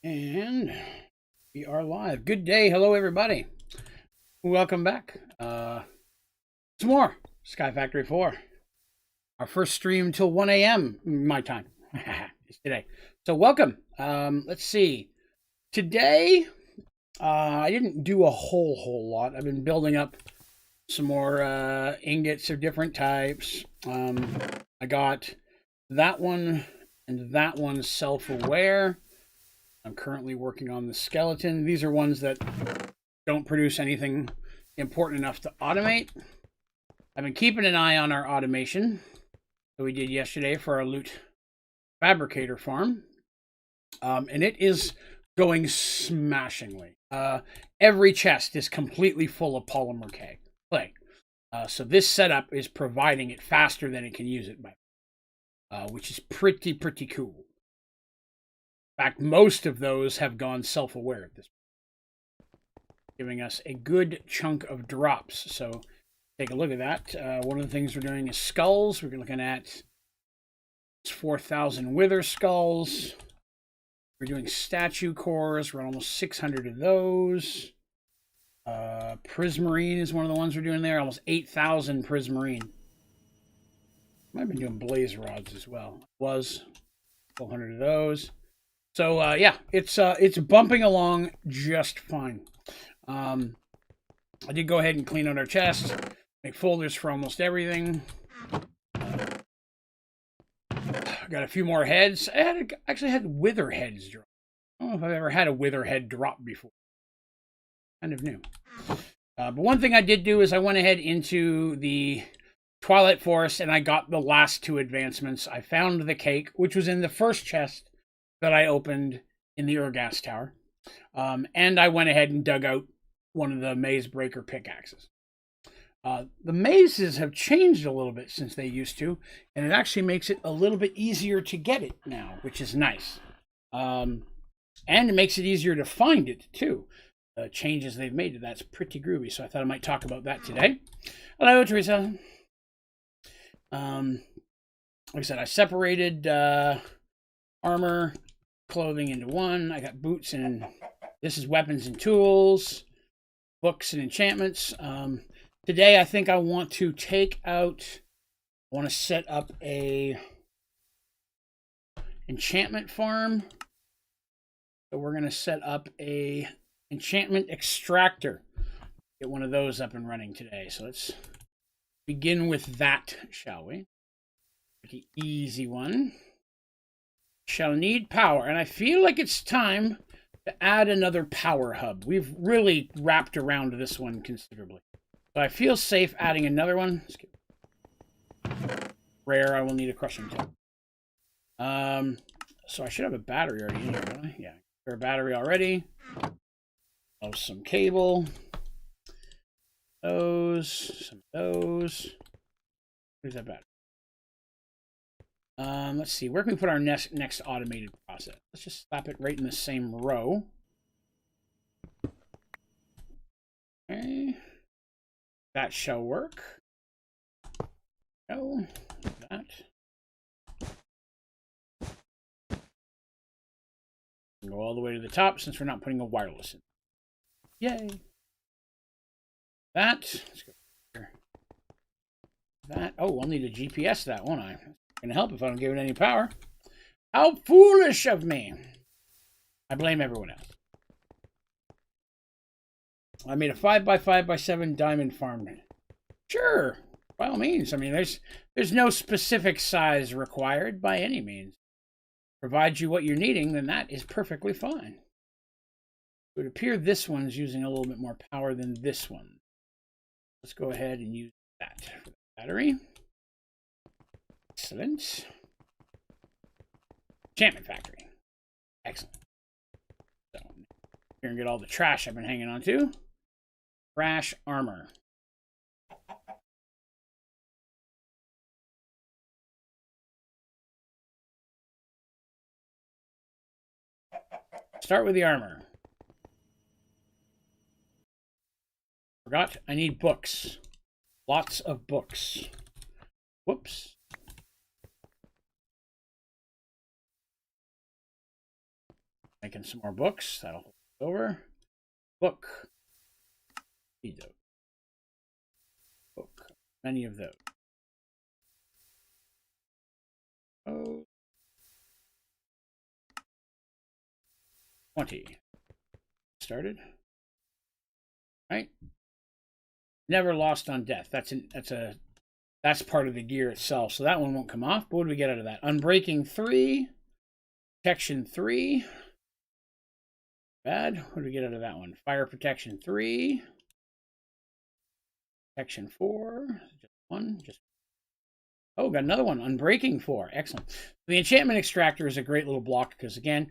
And we are live. Good day. Hello, everybody. Welcome back. Some more Sky Factory 4. Our first stream till 1 a.m. my time is today. So welcome. Let's see. Today, I didn't do a whole lot. I've been building up some more ingots of different types. I got that one and that one self-aware. I'm currently working on the skeleton. These are ones that don't produce anything important enough to automate. I've been keeping an eye on our automation that we did yesterday for our loot fabricator farm. And it is going smashingly. Every chest is completely full of polymer clay. So this setup is providing it faster than it can use it by, which is pretty cool. In fact, most of those have gone self-aware at this point, giving us a good chunk of drops. So take a look at that. One of the things we're doing is skulls. We're looking at 4,000 wither skulls. We're doing statue cores. We're at almost 600 of those. Prismarine is one of the ones we're doing there. Almost 8,000 prismarine. I've been doing blaze rods as well. Was 1,200 of those. So yeah, it's bumping along just fine. I did go ahead and clean out our chest, make folders for almost everything. Got a few more heads. Actually had wither heads drop. I don't know if I've ever had a wither head drop before. Kind of new. But one thing I did do is I went ahead into the Twilight Forest and I got the last two advancements. I found the cake, which was in the first chest that I opened in the Urgas Tower. And I went ahead and dug out one of the maze breaker pickaxes. The mazes have changed a little bit since they used to, and it actually makes it a little bit easier to get it now, which is nice. And it makes it easier to find it, too. The changes they've made to that's pretty groovy, so I thought I might talk about that today. Hello, Teresa. Like I said, I separated armor, clothing into one. I got boots and this is weapons and tools, books and enchantments. Today I think I want to take out, I want to set up a enchantment farm. So we're going to set up a enchantment extractor. Get one of those up and running today. So let's begin with that, shall we? Pretty easy one. Shall need power, and I feel like it's time to add another power hub. We've really wrapped around this one considerably. So I feel safe adding another one. Rare, I will need a crushing table. So I should have a battery already in here, don't I? Yeah, a battery already. Oh, some cable. Those, some of those. Where's that battery? Let's see, where can we put our next automated process? Let's just slap it right in the same row. Okay. That shall work. No, that. Go all the way to the top since we're not putting a wireless in. Yay. That. Let's go here. That. Oh, I'll need a GPS that, won't I? Gonna help if I don't give it any power. How foolish of me. I blame everyone else. I made a 5x5x7 diamond farm. Sure, by all means. I mean, there's no specific size required by any means. Provides you what you're needing, then that is perfectly fine. It would appear this one's using a little bit more power than this one. Let's go ahead and use that for the battery. Excellent. Enchantment factory. Excellent. So here and get all the trash I've been hanging on to. Trash armor. Start with the armor. Forgot, I need books. Lots of books. Whoops. Making some more books. That'll hold it over. Book. Need those. Book. Many of those. Oh. 20. Started. Right. Never lost on death. That's part of the gear itself. So that one won't come off. But what do we get out of that? Unbreaking 3. Protection 3. Bad. What do we get out of that one? Fire protection 3. Protection 4. Just 1. Oh, got another one. Unbreaking 4. Excellent. The enchantment extractor is a great little block because, again,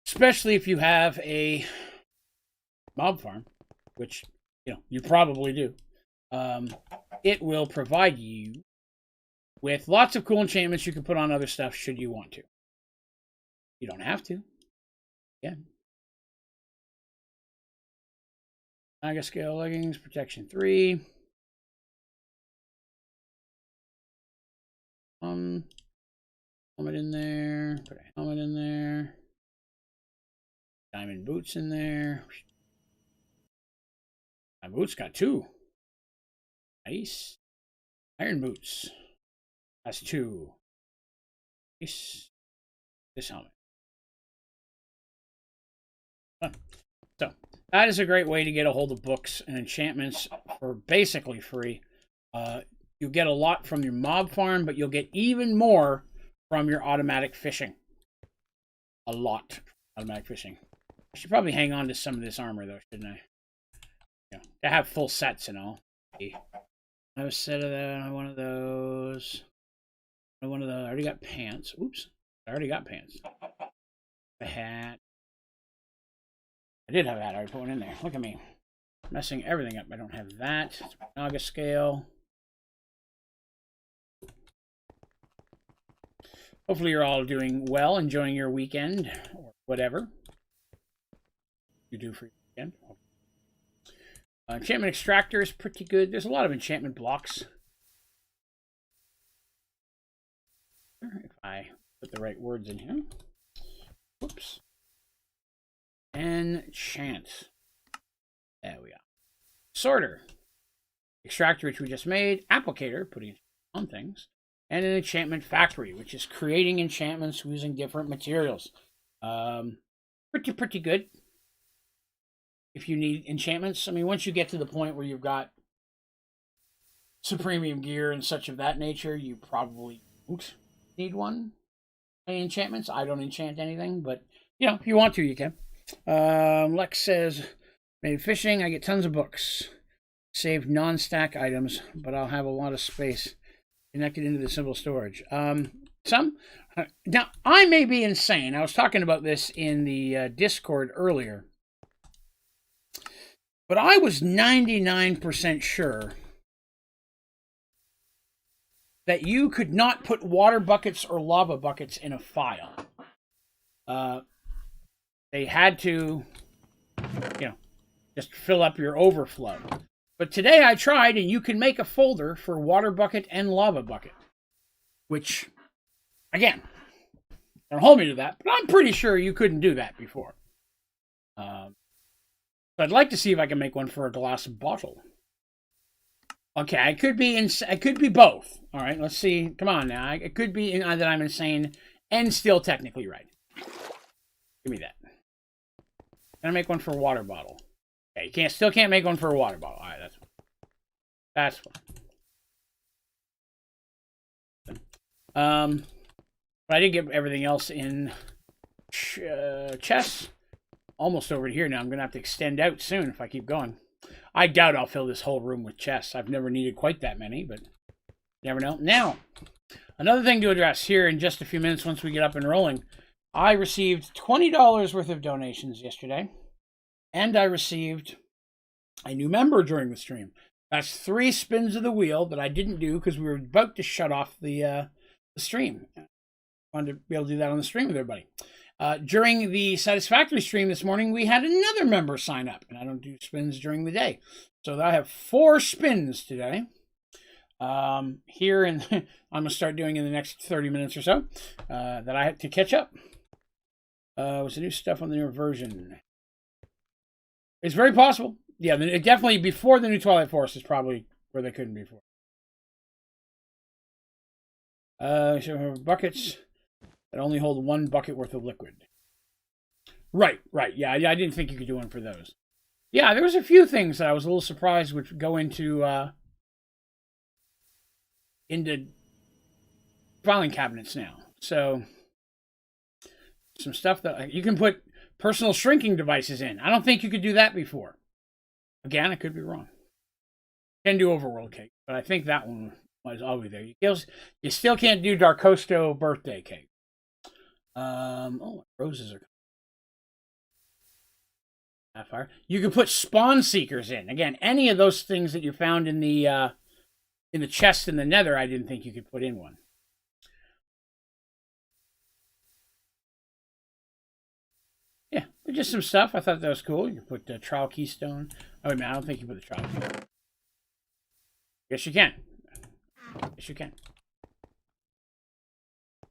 especially if you have a mob farm, which you probably do, it will provide you with lots of cool enchantments you can put on other stuff should you want to. You don't have to. Again. Mega scale leggings, protection 3. Helmet in there. Put a helmet in there. Diamond boots in there. My boots got 2. Nice. Iron boots. That's 2. Nice. This helmet. So that is a great way to get a hold of books and enchantments for basically free. You'll get a lot from your mob farm, but you'll get even more from your automatic fishing. A lot automatic fishing. I should probably hang on to some of this armor though, shouldn't I? To have full sets and all. I have a set of that. One of those. One of those. I already got pants. Oops. I already got pants. A hat. I did have a hat. I already put one in there. Look at me. Messing everything up. I don't have that. Naga scale. Hopefully you're all doing well, enjoying your weekend, or whatever you do for your weekend. Enchantment extractor is pretty good. There's a lot of enchantment blocks. If I put the right words in here. Whoops. Enchant. There we go. Sorter. Extractor, which we just made. Applicator, putting on things. And an enchantment factory, which is creating enchantments using different materials. Pretty good. If you need enchantments, I mean, once you get to the point where you've got supremium gear and such of that nature, you probably won't need one. Any enchantments? I don't enchant anything, but if you want to, you can. Lex says, maybe fishing. I get tons of books. Save non-stack items, but I'll have a lot of space connected into the simple storage. Now, I may be insane. I was talking about this in the Discord earlier. But I was 99% sure that you could not put water buckets or lava buckets in a file. They had to, just fill up your overflow. But today I tried, and you can make a folder for water bucket and lava bucket. Which, again, don't hold me to that, but I'm pretty sure you couldn't do that before. I'd like to see if I can make one for a glass bottle. Okay, I could be both. All right, let's see. Come on now. It could be that I'm insane and still technically right. Give me that. Can I make one for a water bottle? Okay, you still can't make one for a water bottle. All right, that's fine. But I did get everything else in chests. Almost over here now. I'm going to have to extend out soon if I keep going. I doubt I'll fill this whole room with chests. I've never needed quite that many, but you never know. Now, another thing to address here in just a few minutes once we get up and rolling. I received $20 worth of donations yesterday, and I received a new member during the stream. That's 3 spins of the wheel that I didn't do because we were about to shut off the stream. I wanted to be able to do that on the stream with everybody. During the Satisfactory stream this morning, we had another member sign up, and I don't do spins during the day. So I have 4 spins today. Here, and I'm going to start doing in the next 30 minutes or so, that I have to catch up. What's the new stuff on the new version? It's very possible. Yeah, it definitely before the new Twilight Forest is probably where they couldn't be before. So buckets that only hold 1 bucket worth of liquid. Right. Yeah, I didn't think you could do one for those. Yeah, there was a few things that I was a little surprised would go into filing cabinets now. So some stuff that you can put personal shrinking devices in. I don't think you could do that before. Again, I could be wrong. Can do overworld cake, but I think that one was always there. You still can't do Darkosto birthday cake. Oh, roses are fire. You can put spawn seekers in. Again, any of those things that you found in the chest in the Nether, I didn't think you could put in one. Yeah, just some stuff. I thought that was cool. You can put the trial keystone. Oh, wait a minute, I don't think you put the trial keystone. Yes, you can. Yes, you can.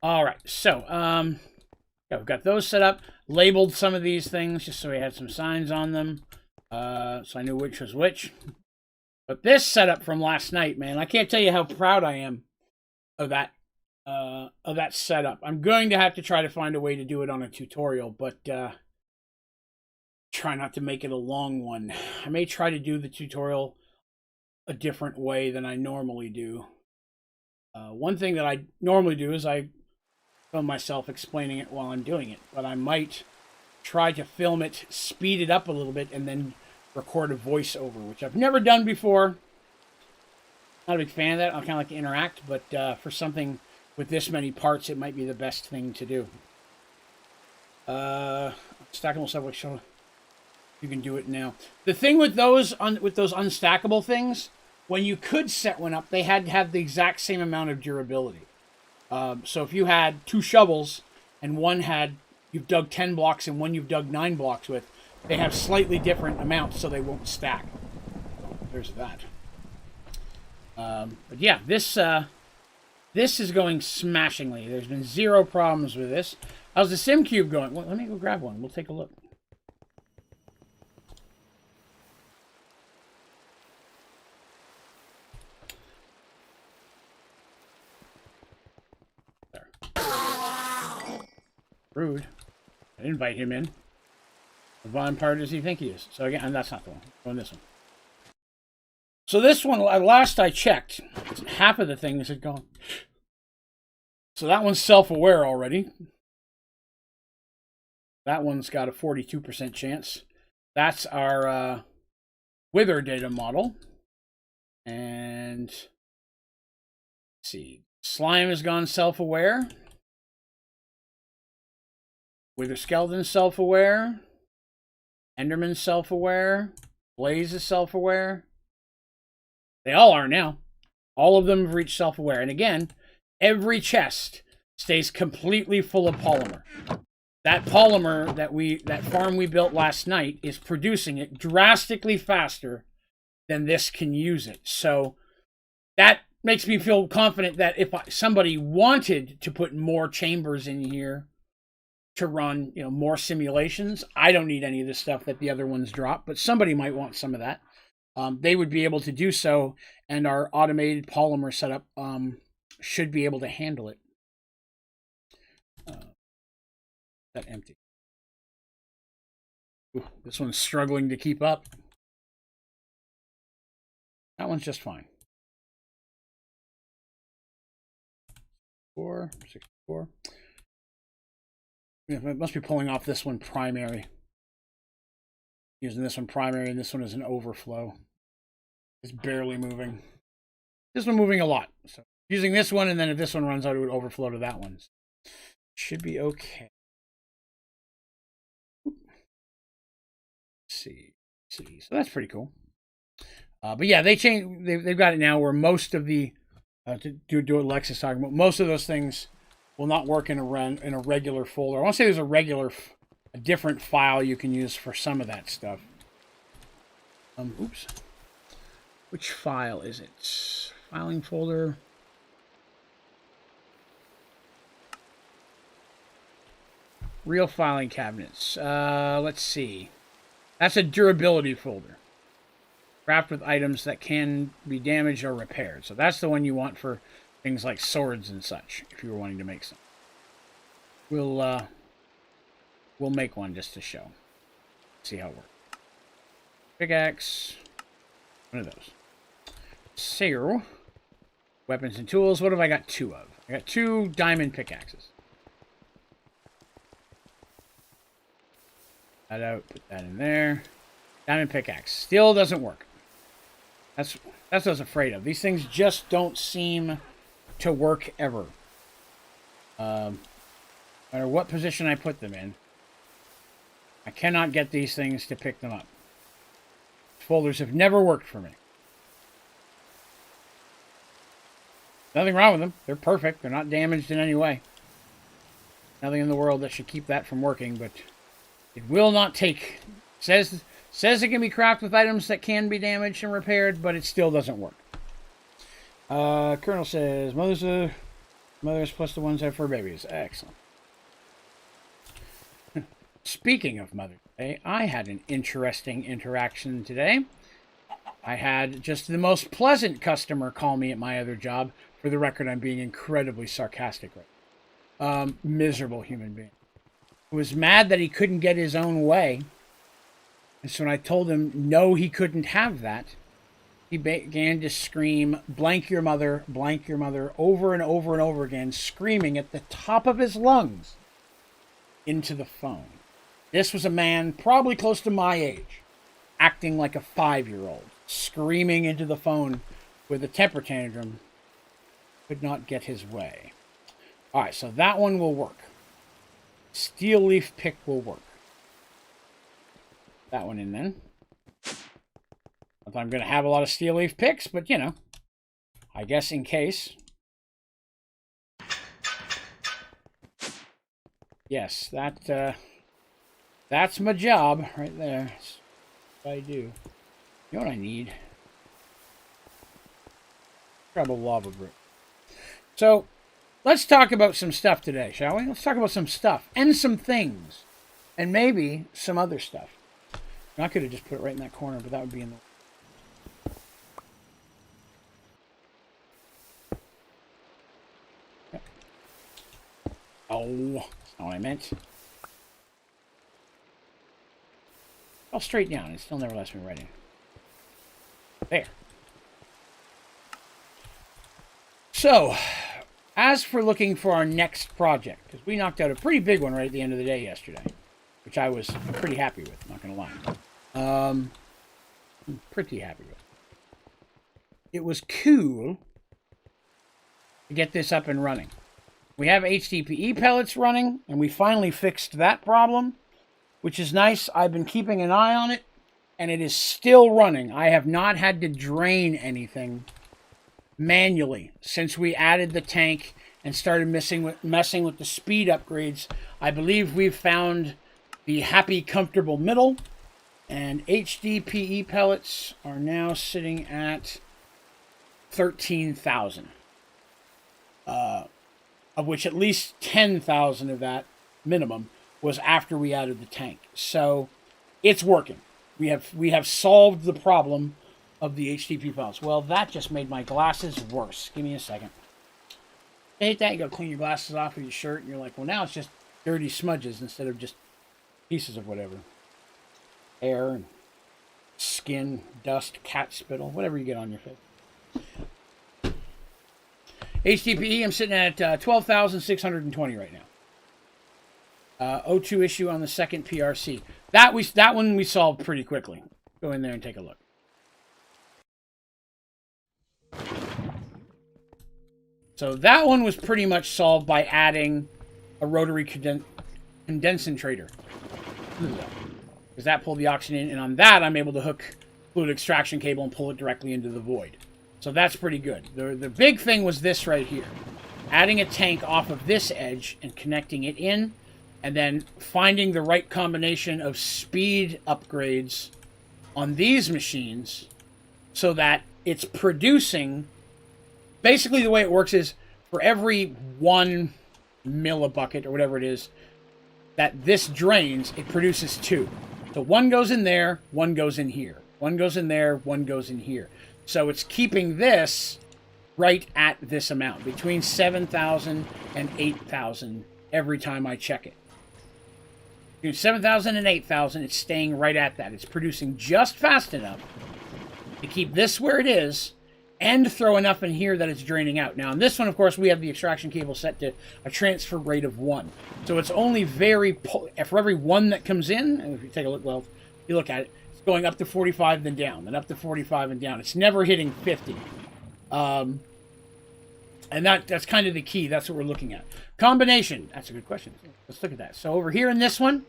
All right, so yeah, we've got those set up. Labeled some of these things just so we had some signs on them, so I knew which was which. But this setup from last night, man, I can't tell you how proud I am of that setup. I'm going to have to try to find a way to do it on a tutorial, but try not to make it a long one. I may try to do the tutorial a different way than I normally do. One thing that I normally do is I film myself explaining it while I'm doing it, but I might try to film it, speed it up a little bit, and then record a voiceover, which I've never done before. Not a big fan of that. I kind of like to interact, but for something with this many parts, it might be the best thing to do. Stackable stuff, like show you can do it now. The thing with those unstackable things, when you could set one up, they had to have the exact same amount of durability. So if you had 2 shovels and one you've dug 10 blocks and one you've dug 9 blocks with, they have slightly different amounts so they won't stack. So there's that. But yeah, this is going smashingly. There's been 0 problems with this. How's the sim cube going? Well, let me go grab one. We'll take a look. Rude. I didn't invite him in. The vampire does he think he is? So again, and that's not the one. I'm going this one. So this one, last I checked, half of the things had gone. So that one's self-aware already. That one's got a 42% chance. That's our Wither data model. And let's see. Slime has gone self-aware. Wither skeleton self-aware. Enderman self-aware. Blaze is self-aware. They all are now. All of them have reached self-aware. And again, every chest stays completely full of polymer. That polymer that farm we built last night is producing it drastically faster than this can use it. So that makes me feel confident that if somebody wanted to put more chambers in here to run, more simulations, I don't need any of the stuff that the other ones drop, but somebody might want some of that. They would be able to do so, and our automated polymer setup should be able to handle it. That empty. Ooh, this one's struggling to keep up. That one's just fine. 64. Yeah, it must be pulling off this one primary. Using this one primary, and this one is an overflow. It's barely moving. This one moving a lot. So using this one, and then if this one runs out, it would overflow to that one. Should be okay. See. So that's pretty cool. But yeah, they've got it now where most of the to do what Lex is talking about. Most of those things will not work in a regular folder. I want to say there's a different file you can use for some of that stuff. Oops. Which file is it? Filing folder. Real filing cabinets. Let's see. That's a durability folder. Wrapped with items that can be damaged or repaired. So that's the one you want for things like swords and such, if you were wanting to make some. We'll make one just to show. See how it works. Pickaxe. One of those. So, weapons and tools. What have I got 2 of? I got 2 diamond pickaxes. That out. Put that in there. Diamond pickaxe. Still doesn't work. That's what I was afraid of. These things just don't seem to work ever. No matter what position I put them in, I cannot get these things to pick them up. Folders have never worked for me. Nothing wrong with them. They're perfect. They're not damaged in any way. Nothing in the world that should keep that from working, but it will not take... Says it can be crafted with items that can be damaged and repaired, but it still doesn't work. Colonel says, mothers plus the ones that have fur babies. Excellent. Speaking of Mother's Day, I had an interesting interaction today. I had just the most pleasant customer call me at my other job. For the record, I'm being incredibly sarcastic right now. Miserable human being. Who was mad that he couldn't get his own way. And so when I told him, no, he couldn't have that, he began to scream, blank your mother, over and over and over again, screaming at the top of his lungs into the phone. This was a man probably close to my age, acting like a 5-year-old, screaming into the phone with a temper tantrum, could not get his way. All right, so that one will work. Steel leaf pick will work. That one in then. Not that I'm going to have a lot of steel leaf picks, but you know, I guess in case. Yes, that's my job right there. That's what I do. You know what I need? Grab a lava brick. So, let's talk about some stuff today, shall we? Let's talk about some stuff and some things. And maybe some other stuff. I could have just put it right in that corner, but that would be in the... Oh, that's not what I meant. I'll straight down. It still never lets me write it. There. So, as for looking for our next project, because we knocked out a pretty big one right at the end of the day yesterday, which I was pretty happy with, not going to lie. I'm pretty happy with. It was cool to get this up and running. We have HDPE pellets running, and we finally fixed that problem, which is nice. I've been keeping an eye on it, and it is still running. I have not had to drain anything manually since we added the tank and started messing with the speed upgrades. I believe we've found the happy, comfortable middle, and HDPE pellets are now sitting at 13,000, of which at least 10,000 of that minimum was after we added the tank. So it's working. We have solved the problem of the HDPE pellets. Well, that just made my glasses worse. Give me a second. I hate that. You got to clean your glasses off of your shirt, and you're like, well, now it's just dirty smudges instead of just pieces of whatever. Hair and skin, dust, cat spittle, whatever you get on your face. HDPE, I'm sitting at 12,620 right now. O2 issue on the second PRC. That one we solved pretty quickly. Go in there and take a look. So that one was pretty much solved by adding a rotary condensator. Because that pulled the oxygen in, and on that I'm able to hook fluid extraction cable and pull it directly into the void. So that's pretty good. The big thing was this right here. Adding a tank off of this edge and connecting it in, and then finding the right combination of speed upgrades on these machines so that it's producing... Basically the way it works is for every 1 millibucket or whatever it is, that this drains, it produces 2. So 1 goes in there, 1 goes in here. 1 goes in there, 1 goes in here. So it's keeping this right at this amount, between 7,000 and 8,000 every time I check it. Between 7,000 and 8,000, it's staying right at that. It's producing just fast enough to keep this where it is and throw enough in here that it's draining out. Now, on this one, of course, we have the extraction cable set to a transfer rate of 1. So it's only for every 1 that comes in, and if you take a look, well, if you look at it, it's going up to 45, then down, then up to 45 and down. It's never hitting 50. And that's kind of the key. That's what we're looking at. Combination. That's a good question. Let's look at that. So over here in this one,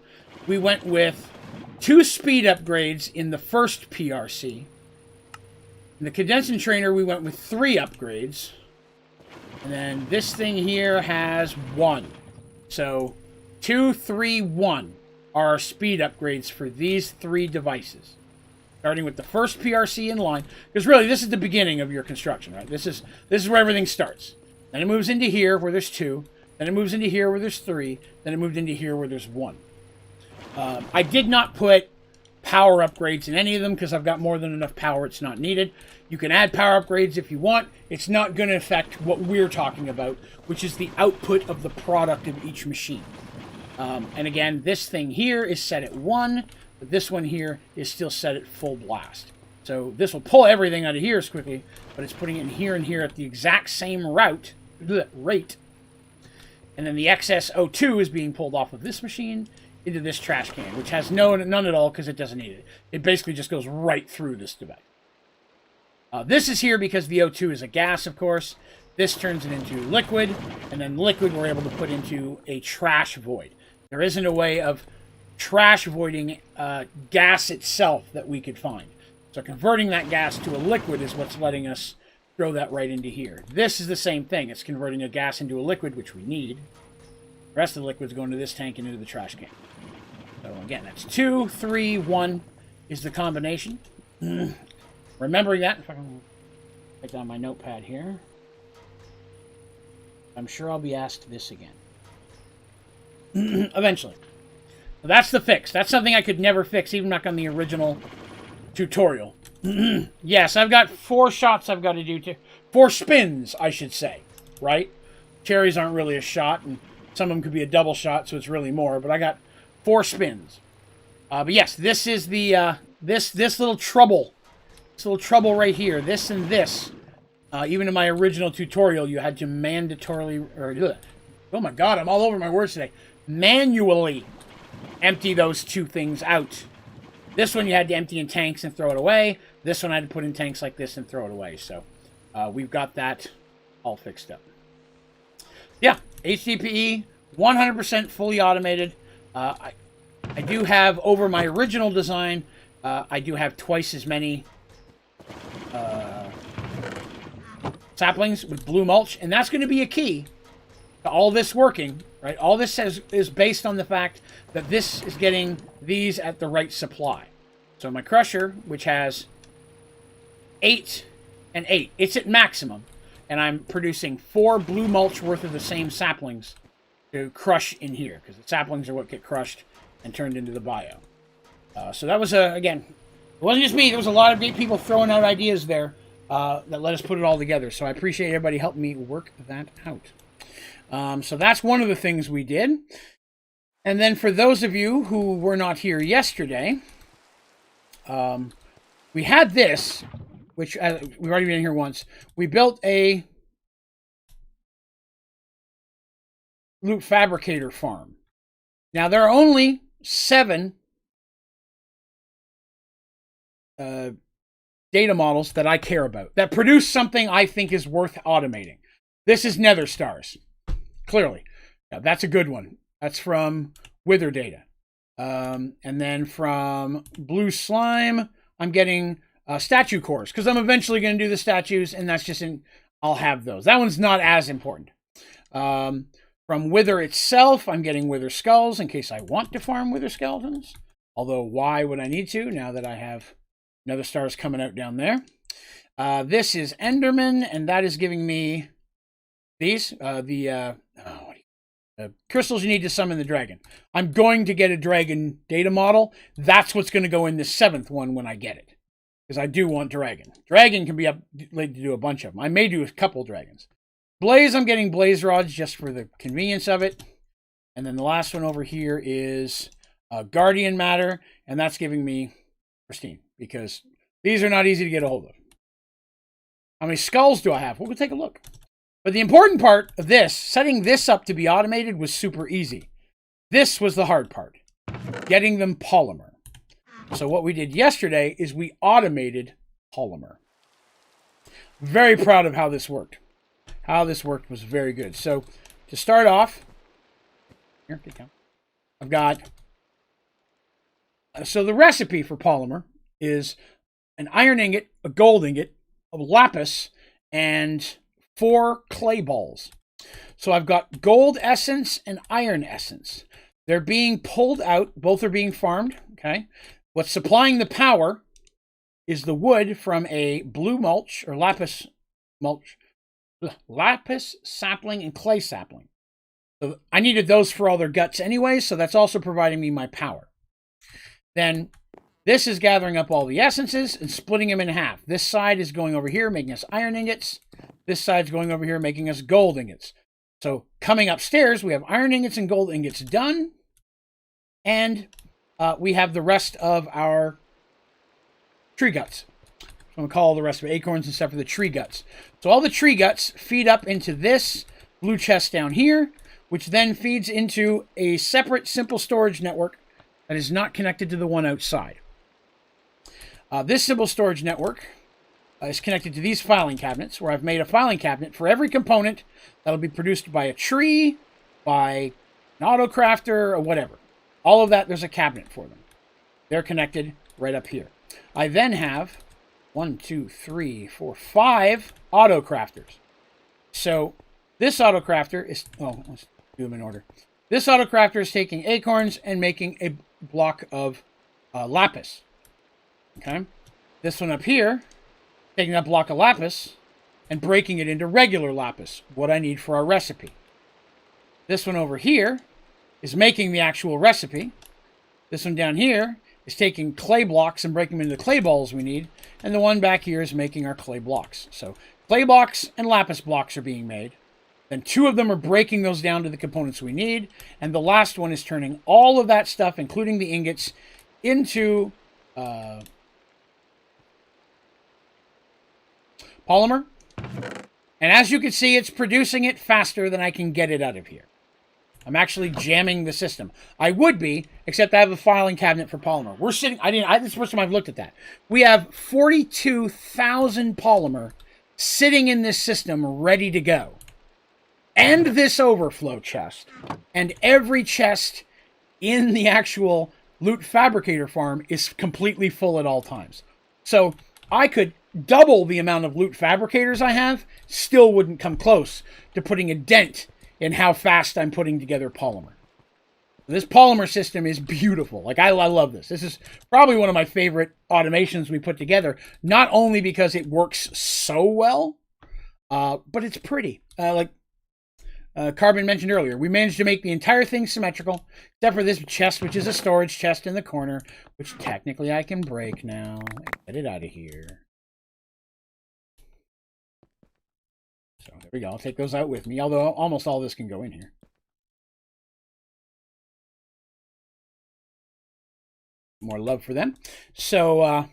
we went with 2 speed upgrades in the first PRC. In the condensing trainer, we went with 3 upgrades. And then this thing here has 1. So 2, 3, 1 are our speed upgrades for these 3 devices. Starting with the first PRC in line, because really this is the beginning of your construction, right? This is where everything starts. Then it moves into here where there's 2. Then it moves into here where there's 3. Then it moved into here where there's 1. I did not put power upgrades in any of them because I've got more than enough power. It's not needed. You can add power upgrades if you want. It's not going to affect what we're talking about, which is the output of the product of each machine. And again, this thing here is set at 1, but this one here is still set at full blast. So this will pull everything out of here as quickly, but it's putting it in here and here at the exact same rate. And then the excess O2 is being pulled off of this machine into this trash can, which has none at all because it doesn't need it. It basically just goes right through this device. This is here because the O2 is a gas, of course. This turns it into liquid, and then liquid we're able to put into a trash void. There isn't a way of trash voiding gas itself that we could find. So converting that gas to a liquid is what's letting us throw that right into here. This is the same thing. It's converting a gas into a liquid, which we need. The rest of the liquid's going to this tank and into the trash can. So again, that's 2, 3, 1 is the combination. Remembering that, if I can write down my notepad here, I'm sure I'll be asked this again. Eventually. So that's the fix. That's something I could never fix, even back on the original tutorial. Yes, I've got 4 shots I've got to do. 4 spins, I should say. Right? Cherries aren't really a shot, and some of them could be a double shot, so it's really more. But I got 4 spins. But yes, this is the this little trouble. This little trouble right here. This and this. Even in my original tutorial, you had to mandatorily... oh my god, I'm all over my words today. Manually empty those 2 things out. This one you had to empty in tanks and throw it away. This one I had to put in tanks like this and throw it away. So we've got that all fixed up. Yeah, HDPE, 100% fully automated. I do have, over my original design, I do have twice as many saplings with blue mulch, and that's going to be a key to all this working, right? All this is based on the fact that this is getting these at the right supply. So my crusher, which has 8 and 8, it's at maximum, and I'm producing 4 blue mulch worth of the same saplings to crush in here, because the saplings are what get crushed and turned into the bio. So that was, again, it wasn't just me. There was a lot of people throwing out ideas there that let us put it all together. So I appreciate everybody helping me work that out. So that's one of the things we did. And then for those of you who were not here yesterday, we had this, which we've already been here once. We built a loop fabricator farm. Now there are only 7 data models that I care about, that produce something I think is worth automating. This is Nether Stars, clearly. Now, that's a good one. That's from Wither Data. And then from Blue Slime, I'm getting statue cores, because I'm eventually going to do the statues, and that's just I'll have those. That one's not as important. From Wither itself, I'm getting Wither Skulls, in case I want to farm Wither Skeletons. Although, why would I need to, now that I have Nether Stars coming out down there? This is Enderman, and that is giving me these. crystals you need to summon the dragon. I'm going to get a dragon data model. That's what's going to go in the 7th one when I get it. Because I do want dragon. Dragon can be up to do a bunch of them. I may do a couple dragons. Blaze, I'm getting blaze rods just for the convenience of it. And then the last one over here is guardian matter. And that's giving me pristine. Because these are not easy to get a hold of. How many skulls do I have? We'll go take a look. But the important part of this, setting this up to be automated, was super easy. This was the hard part. Getting them polymer. So what we did yesterday is we automated polymer. Very proud of how this worked. How this worked was very good. So to start off, here, get down. I've got, so the recipe for polymer is an iron ingot, a gold ingot, a lapis, and 4 clay balls. So I've got gold essence and iron essence. They're being pulled out. Both are being farmed. Okay. What's supplying the power is the wood from a blue mulch or lapis mulch, lapis sapling and clay sapling. So I needed those for all their guts anyway. So that's also providing me my power. Then this is gathering up all the essences and splitting them in half. This side is going over here, making us iron ingots. This side's going over here, making us gold ingots. So coming upstairs, we have iron ingots and gold ingots done. And we have the rest of our tree guts. So I'm going to call all the rest of it acorns and stuff for the tree guts. So all the tree guts feed up into this blue chest down here, which then feeds into a separate simple storage network that is not connected to the one outside. This simple storage network is connected to these filing cabinets, where I've made a filing cabinet for every component that'll be produced by a tree, by an auto crafter, or whatever. All of that, there's a cabinet for them. They're connected right up here. I then have 1, 2, 3, 4, 5 auto crafters. So this auto crafter is, oh, let's do them in order. This auto crafter is taking acorns and making a block of lapis. Okay, this one up here, taking that block of lapis and breaking it into regular lapis, what I need for our recipe. This one over here is making the actual recipe. This one down here is taking clay blocks and breaking them into clay balls we need. And the one back here is making our clay blocks. So clay blocks and lapis blocks are being made. Then 2 of them are breaking those down to the components we need. And the last one is turning all of that stuff, including the ingots, into polymer. And as you can see, it's producing it faster than I can get it out of here. I'm actually jamming the system. I would be, except I have a filing cabinet for polymer. We're sitting, this is the first time I've looked at that. We have 42,000 polymer sitting in this system ready to go. And this overflow chest. And every chest in the actual loot fabricator farm is completely full at all times. So I could double the amount of loot fabricators I have, still wouldn't come close to putting a dent in how fast I'm putting together polymer. This polymer system is beautiful. Like, I love this. This is probably one of my favorite automations we put together, not only because it works so well, but it's pretty. Carbon mentioned earlier, we managed to make the entire thing symmetrical, except for this chest, which is a storage chest in the corner, which technically I can break now. Get it out of here. So there we go. I'll take those out with me, although almost all this can go in here. More love for them. So,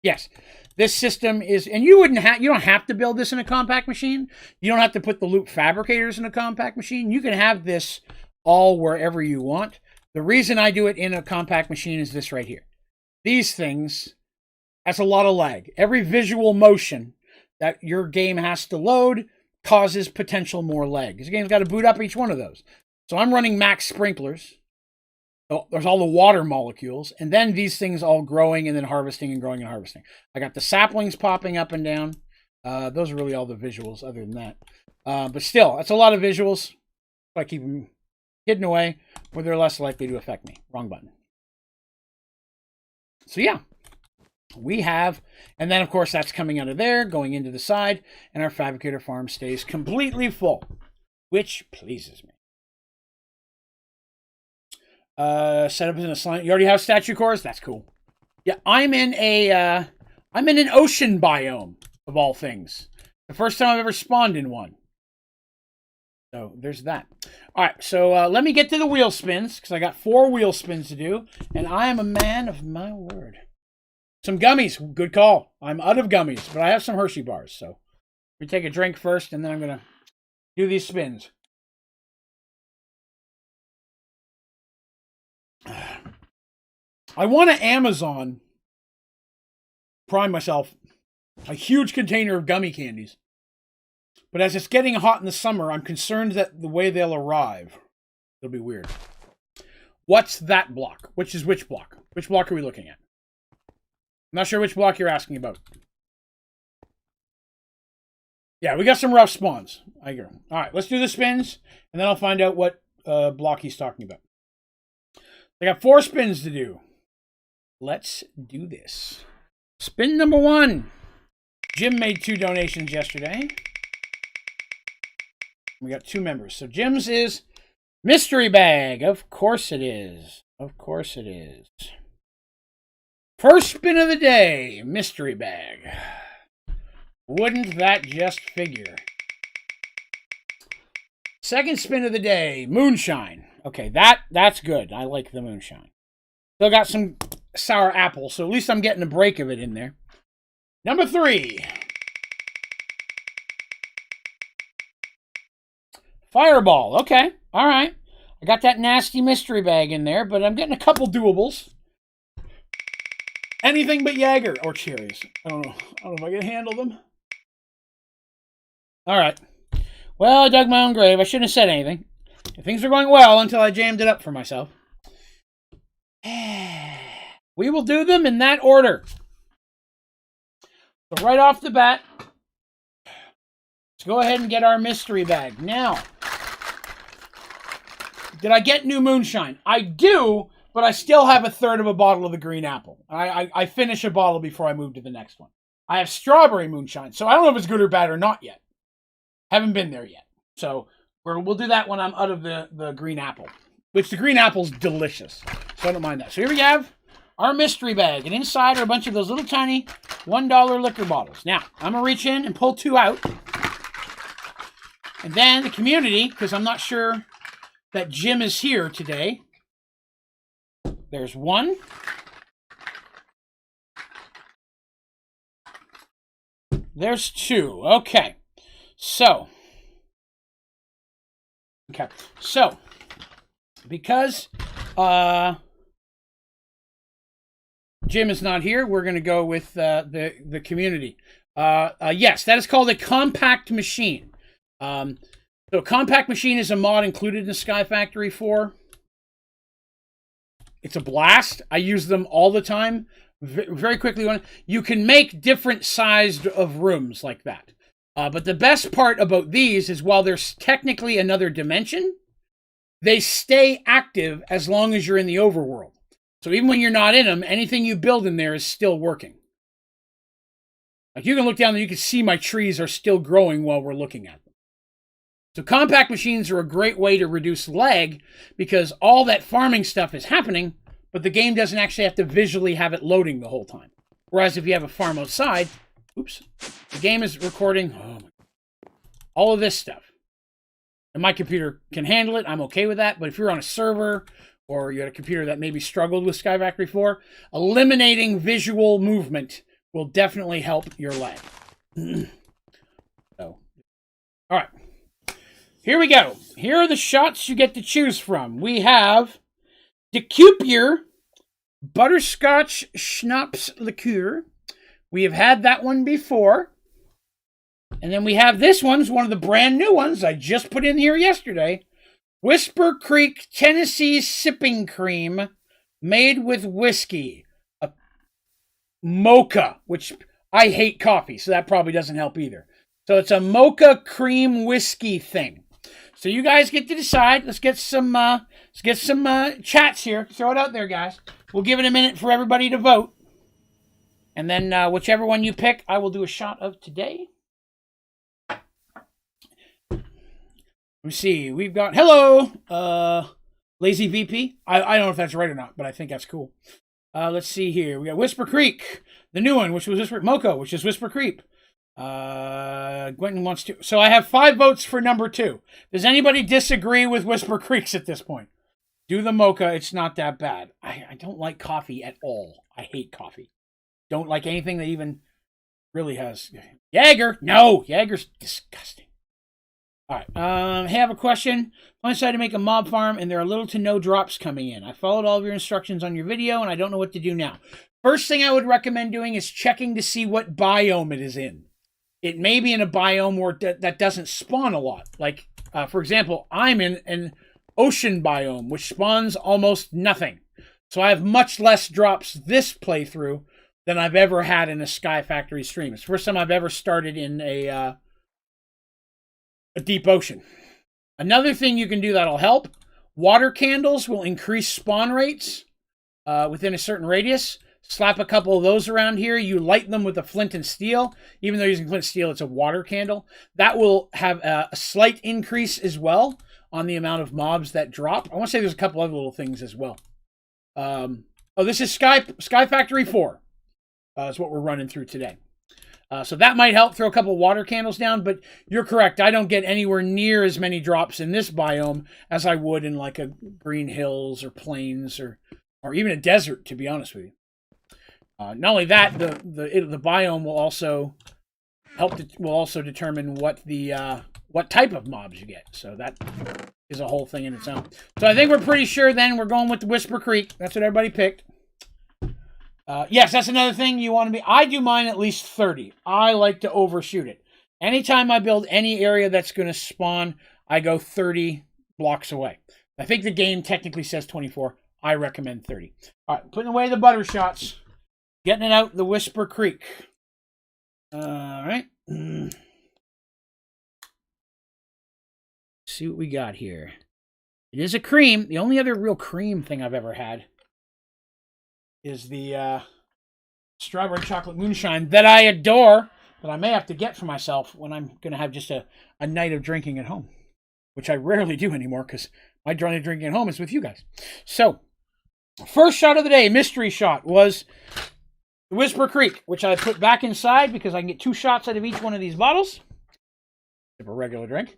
yes, this system is, and you don't have to build this in a compact machine. You don't have to put the loot fabricators in a compact machine. You can have this all wherever you want. The reason I do it in a compact machine is this right here. These things, that's a lot of lag. Every visual motion that your game has to load causes potential more lag. This game's got to boot up each one of those. So I'm running max sprinklers. So there's all the water molecules, and then these things all growing and then harvesting and growing and harvesting. I got the saplings popping up and down. Those are really all the visuals other than that. But still, that's a lot of visuals. So I keep them hidden away where they're less likely to affect me. Wrong button. So yeah. We have, and then of course that's coming out of there, going into the side, and our fabricator farm stays completely full, which pleases me. Set up in a slime. You already have statue cores? That's cool. Yeah, I'm in an ocean biome, of all things. The first time I've ever spawned in one. So there's that. All right, so let me get to the wheel spins, because I got 4 wheel spins to do, and I am a man of my word. Some gummies. Good call. I'm out of gummies, but I have some Hershey bars, so we take a drink first, and then I'm going to do these spins. I want to Amazon Prime myself a huge container of gummy candies. But as it's getting hot in the summer, I'm concerned that the way they'll arrive, it'll be weird. What's that block? Which is which block? Which block are we looking at? I'm not sure which block you're asking about. Yeah, we got some rough spawns. I agree. All right, let's do the spins, and then I'll find out what block he's talking about. I got 4 spins to do. Let's do this. Spin number 1. Jim made 2 donations yesterday. We got 2 members. So Jim's is mystery bag. Of course it is. Of course it is. First spin of the day, mystery bag. Wouldn't that just figure? Second spin of the day, moonshine. Okay, that's good. I like the moonshine. Still got some sour apple, so at least I'm getting a break of it in there. Number 3. Fireball. Okay, all right. I got that nasty mystery bag in there, but I'm getting a couple doables. Anything but Jaeger or cherries. I don't know if I can handle them. All right. Well, I dug my own grave. I shouldn't have said anything. Things were going well until I jammed it up for myself. We will do them in that order. So right off the bat, let's go ahead and get our mystery bag. Now, did I get new moonshine? I do, but I still have a third of a bottle of the green apple. I finish a bottle before I move to the next one. I have strawberry moonshine, so I don't know if it's good or bad or not yet. Haven't been there yet. So we'll do that when I'm out of the green apple, which the green apple's delicious. So I don't mind that. So here we have our mystery bag, and inside are a bunch of those little tiny $1 liquor bottles. Now, I'm going to reach in and pull 2 out. And then the community, because I'm not sure that Jim is here today. There's 1. There's 2. Okay. So, because Jim is not here, we're going to go with the community. Yes, that is called a compact machine. So a compact machine is a mod included in Sky Factory 4. It's a blast. I use them all the time. Very quickly, you can make different sized of rooms like that. But the best part about these is while there's technically another dimension, they stay active as long as you're in the overworld. So even when you're not in them, anything you build in there is still working. Like you can look down there, you can see my trees are still growing while we're looking at them. So compact machines are a great way to reduce lag because all that farming stuff is happening, but the game doesn't actually have to visually have it loading the whole time. Whereas if you have a farm outside, the game is recording all of this stuff. And my computer can handle it. I'm okay with that. But if you're on a server or you're at a computer that maybe struggled with Sky Factory 4, eliminating visual movement will definitely help your lag. All right. Here we go. Here are the shots you get to choose from. We have DeCupier Butterscotch Schnapps Liqueur. We have had that one before. And then we have this one. It's one of the brand new ones I just put in here yesterday. Whisper Creek Tennessee Sipping Cream made with whiskey. A mocha, which I hate coffee, so that probably doesn't help either. So it's a mocha cream whiskey thing. So you guys get to decide. Let's get some chats here. Throw it out there, guys. We'll give it a minute for everybody to vote. And then whichever one you pick, I will do a shot of today. Let me see. We've got, hello, Lazy VP. I don't know if that's right or not, but I think that's cool. Let's see here. We got Whisper Creek, the new one, which was Whisper Mocha, which is Whisper Creep. Quentin wants to. So I have 5 votes for number 2. Does anybody disagree with Whisper Creeks at this point? Do the Mocha. It's not that bad. I don't like coffee at all. I hate coffee. Don't like anything that even really has. Jaeger. No. Jaeger's disgusting. All right. I have a question. I decided to make a mob farm, and there are little to no drops coming in. I followed all of your instructions on your video, and I don't know what to do now. First thing I would recommend doing is checking to see what biome it is in. It may be in a biome where that doesn't spawn a lot. Like, for example, I'm in an ocean biome, which spawns almost nothing. So I have much less drops this playthrough than I've ever had in a Sky Factory stream. It's the first time I've ever started in a deep ocean. Another thing you can do that'll help, water candles will increase spawn rates within a certain radius. Slap a couple of those around here. You light them with a flint and steel. Even though using flint and steel, it's a water candle. That will have a slight increase as well on the amount of mobs that drop. I want to say there's a couple other little things as well. This is Sky Factory 4. Is what we're running through today. So that might help. Throw a couple water candles down, but you're correct. I don't get anywhere near as many drops in this biome as I would in like a Green Hills or Plains or even a desert, to be honest with you. Not only that, the biome will also help. Will also determine what type of mobs you get. So that is a whole thing in its own. So I think we're pretty sure. Then we're going with the Whisper Creek. That's what everybody picked. Yes, that's another thing you want to be. I do mine at least 30. I like to overshoot it. Anytime I build any area that's going to spawn, I go 30 blocks away. I think the game technically says 24. I recommend 30. All right, putting away the butter shots. Getting it out the Whisper Creek. All right. See what we got here. It is a cream. The only other real cream thing I've ever had is the strawberry chocolate moonshine that I adore, that I may have to get for myself when I'm going to have just a night of drinking at home, which I rarely do anymore because my night of drinking at home is with you guys. So, first shot of the day, mystery shot, was Whisper Creek, which I put back inside because I can get 2 shots out of each one of these bottles. Sip a regular drink.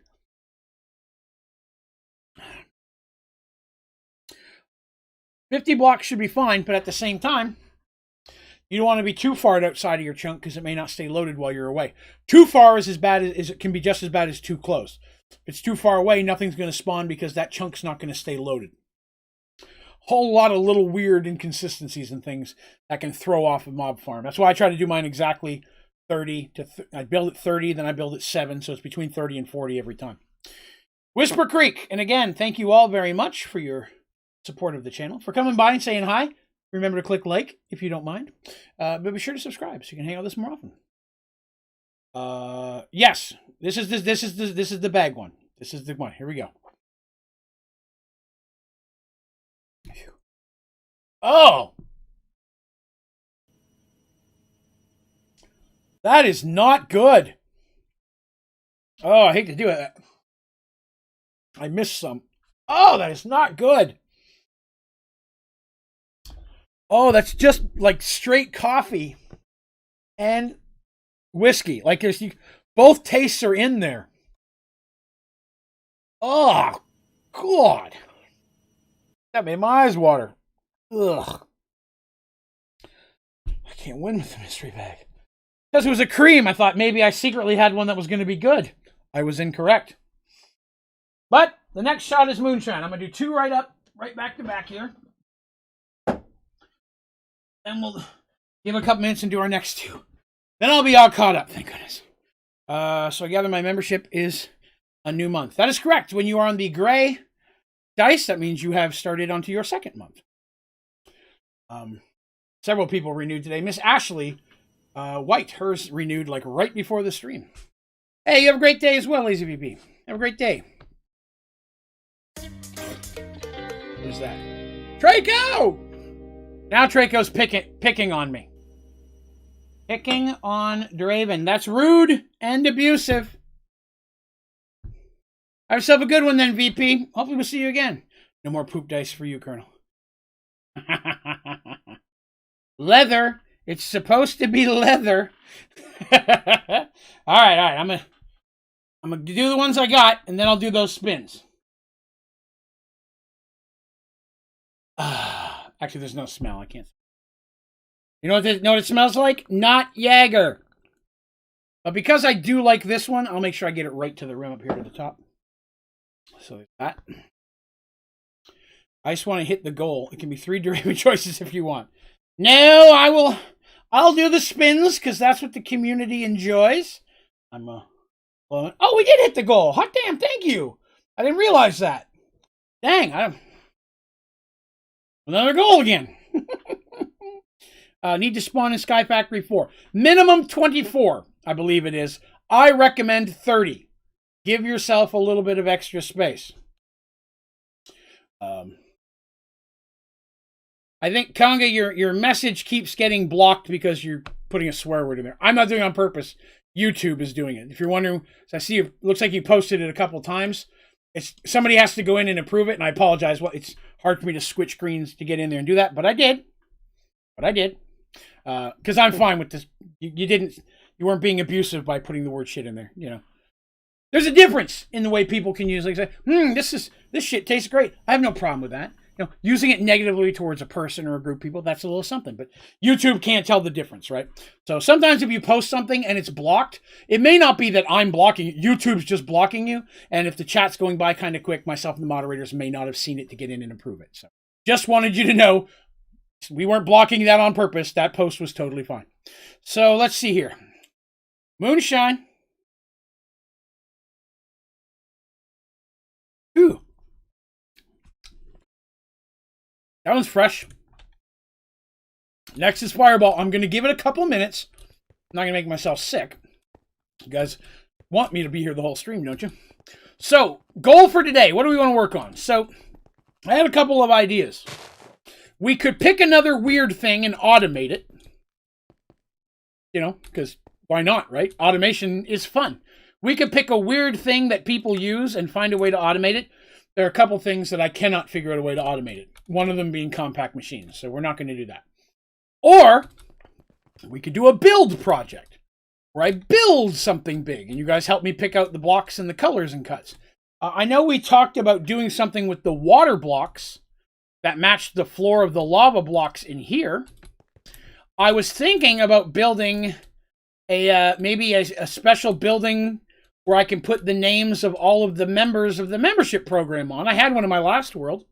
$50 blocks should be fine, but at the same time, you don't want to be too far outside of your chunk because it may not stay loaded while you're away. Too far is as bad as it can be, just as bad as too close. If it's too far away, nothing's going to spawn because that chunk's not going to stay loaded. Whole lot of little weird inconsistencies and things that can throw off a mob farm. That's why I try to do mine exactly 30 to. I build it 30, then I build it 7, so it's between 30 and 40 every time. Whisper Creek, and again, thank you all very much for your support of the channel, for coming by and saying hi. Remember to click like if you don't mind, but be sure to subscribe so you can hang out with us more often. Yes, this is the bag one. This is the one. Here we go. Oh, that is not good. Oh, I hate to do it. I missed some. Oh, that is not good. Oh, that's just like straight coffee and whiskey. Like there's both tastes are in there. Oh, God. That made my eyes water. Ugh. I can't win with the mystery bag. Because it was a cream, I thought maybe I secretly had one that was going to be good. I was incorrect. But the next shot is moonshine. I'm going to do 2 right back to back here. Then we'll give a couple minutes and do our next 2. Then I'll be all caught up, thank goodness. So I gather my membership is a new month. That is correct. When you are on the gray dice, that means you have started onto your 2nd month. Several people renewed today. Miss Ashley White, hers renewed like right before the stream. Hey, you have a great day as well, Lazy VP. Have a great day. Who's that? Traco! Now Traco's picking on me. Picking on Draven. That's rude and abusive. Have yourself a good one then, VP. Hopefully we'll see you again. No more poop dice for you, Colonel. Leather. It's supposed to be leather. All right. I'm gonna do the ones I got, and then I'll do those spins. Actually, there's no smell. I can't. You know what it smells like? Not Jaeger. But because I do like this one, I'll make sure I get it right to the rim up here to the top. So that. I just want to hit the goal. It can be 3 Draven choices if you want. No, I'll do the spins because that's what the community enjoys. Oh, we did hit the goal. Hot damn, thank you. I didn't realize that. Dang, another goal again. Need to spawn in Sky Factory 4. Minimum 24, I believe it is. I recommend 30. Give yourself a little bit of extra space. I think, Kanga, your message keeps getting blocked because you're putting a swear word in there. I'm not doing it on purpose. YouTube is doing it. If you're wondering, I see it looks like you posted it a couple times. Somebody has to go in and approve it, and I apologize. Well, it's hard for me to switch screens to get in there and do that, but I did. Because I'm fine with this. You weren't being abusive by putting the word shit in there. You know, there's a difference in the way people can use. Like say, this shit tastes great. I have no problem with that. You know, using it negatively towards a person or a group of people, that's a little something. But YouTube can't tell the difference, right? So sometimes if you post something and it's blocked, it may not be that I'm blocking it. YouTube's just blocking you. And if the chat's going by kind of quick, myself and the moderators may not have seen it to get in and approve it. So just wanted you to know we weren't blocking that on purpose. That post was totally fine. So let's see here. Moonshine. Ooh. That one's fresh. Next is Fireball. I'm going to give it a couple minutes. I'm not going to make myself sick. You guys want me to be here the whole stream, don't you? So, goal for today. What do we want to work on? So, I had a couple of ideas. We could pick another weird thing and automate it. You know, because why not, right? Automation is fun. We could pick a weird thing that people use and find a way to automate it. There are a couple things that I cannot figure out a way to automate it. One of them being compact machines, so we're not going to do that. Or we could do a build project where I build something big, and you guys help me pick out the blocks and the colors and cuts. I know we talked about doing something with the water blocks that matched the floor of the lava blocks in here. I was thinking about building maybe a special building where I can put the names of all of the members of the membership program on. I had one in my last world.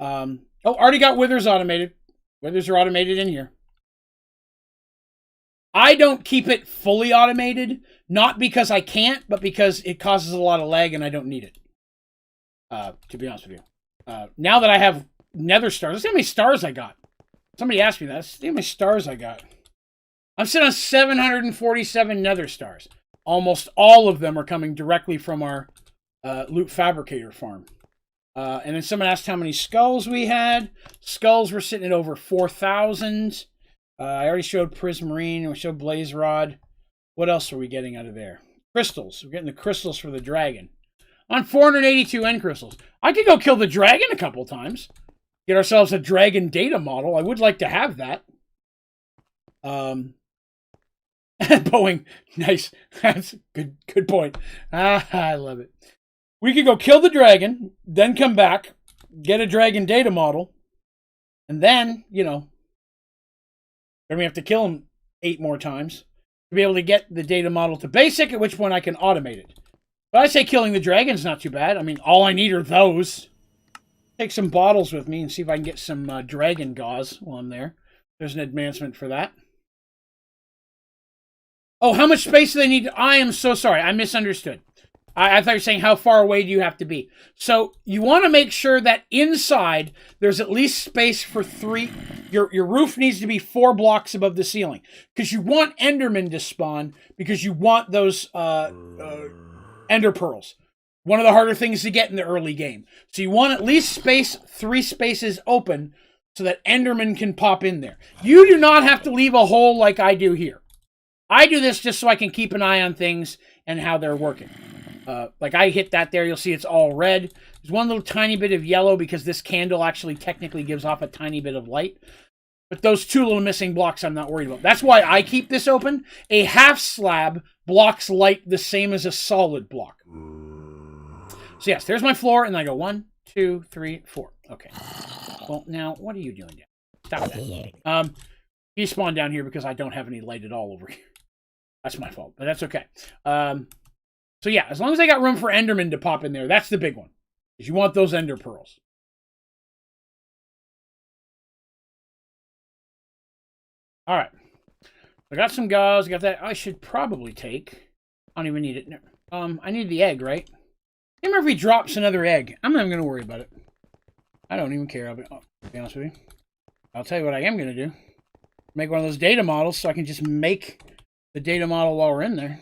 Already got withers automated. Withers are automated in here. I don't keep it fully automated, not because I can't, but because it causes a lot of lag and I don't need it. To be honest with you. Now that I have nether stars, let's see how many stars I got. Somebody asked me that. Let's see how many stars I got. I'm sitting on 747 nether stars. Almost all of them are coming directly from our loot fabricator farm. And then someone asked how many skulls we had. Skulls were sitting at over 4,000. I already showed Prismarine and we showed Blaze Rod. What else are we getting out of there? Crystals. We're getting the crystals for the dragon. On 482 end crystals. I could go kill the dragon a couple times. Get ourselves a dragon data model. I would like to have that. Boeing. Nice. That's a good point. I love it. We could go kill the dragon, then come back, get a dragon data model, and then, you know, then we have to kill him 8 more times to be able to get the data model to basic, at which point I can automate it. But I say killing the dragon's not too bad. I mean, all I need are those. Take some bottles with me and see if I can get some dragon gauze while I'm there. There's an advancement for that. Oh, how much space do they need? I am so sorry. I misunderstood. I thought you were saying how far away do you have to be. So you want to make sure that inside there's at least space for 3. Your roof needs to be 4 blocks above the ceiling. Because you want Endermen to spawn. Because you want those Ender Pearls. One of the harder things to get in the early game. So you want at least 3 spaces open so that Endermen can pop in there. You do not have to leave a hole like I do here. I do this just so I can keep an eye on things and how they're working. Like I hit that there, you'll see it's all red. There's one little tiny bit of yellow because this candle actually technically gives off a tiny bit of light. But those two little missing blocks I'm not worried about. That's why I keep this open. A half slab blocks light the same as a solid block. So yes, there's my floor, and I go 1, 2, 3, 4. Okay. Well, now, what are you doing down? Stop that. He spawned down here because I don't have any light at all over here. That's my fault, but that's okay. So yeah, as long as I got room for Enderman to pop in there, that's the big one. Is you want those Ender Pearls. All right. I got some gauze. I got that. I should probably take. I don't even need it. I need the egg, right? I remember if he drops another egg. I'm not even going to worry about it. I don't even care. I'll be honest with you. I'll tell you what I am going to do. Make one of those data models so I can just make the data model while we're in there.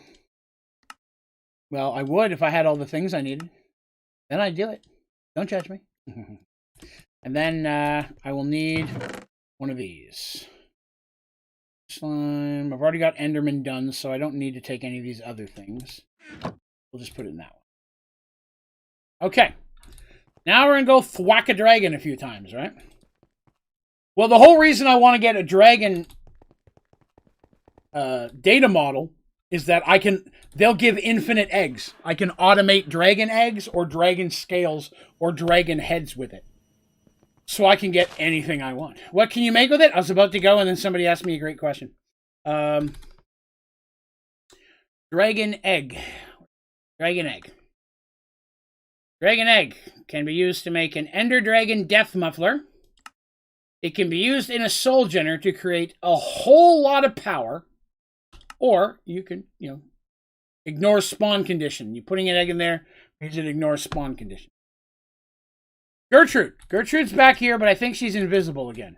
Well, I would if I had all the things I needed. Then I'd do it. Don't judge me. And then I will need one of these. Slime. I've already got Enderman done, so I don't need to take any of these other things. We'll just put it in that one. Okay. Now we're going to go thwack a dragon a few times, right? Well, the whole reason I want to get a dragon data model is that they'll give infinite eggs. I can automate dragon eggs or dragon scales or dragon heads with it. So I can get anything I want. What can you make with it? I was about to go and then somebody asked me a great question. Dragon egg. Dragon egg. Dragon egg can be used to make an Ender Dragon death muffler. It can be used in a soul generator to create a whole lot of power. Or you can, ignore spawn condition. You're putting an egg in there means it ignores spawn condition. Gertrude. Gertrude's back here, but I think she's invisible again.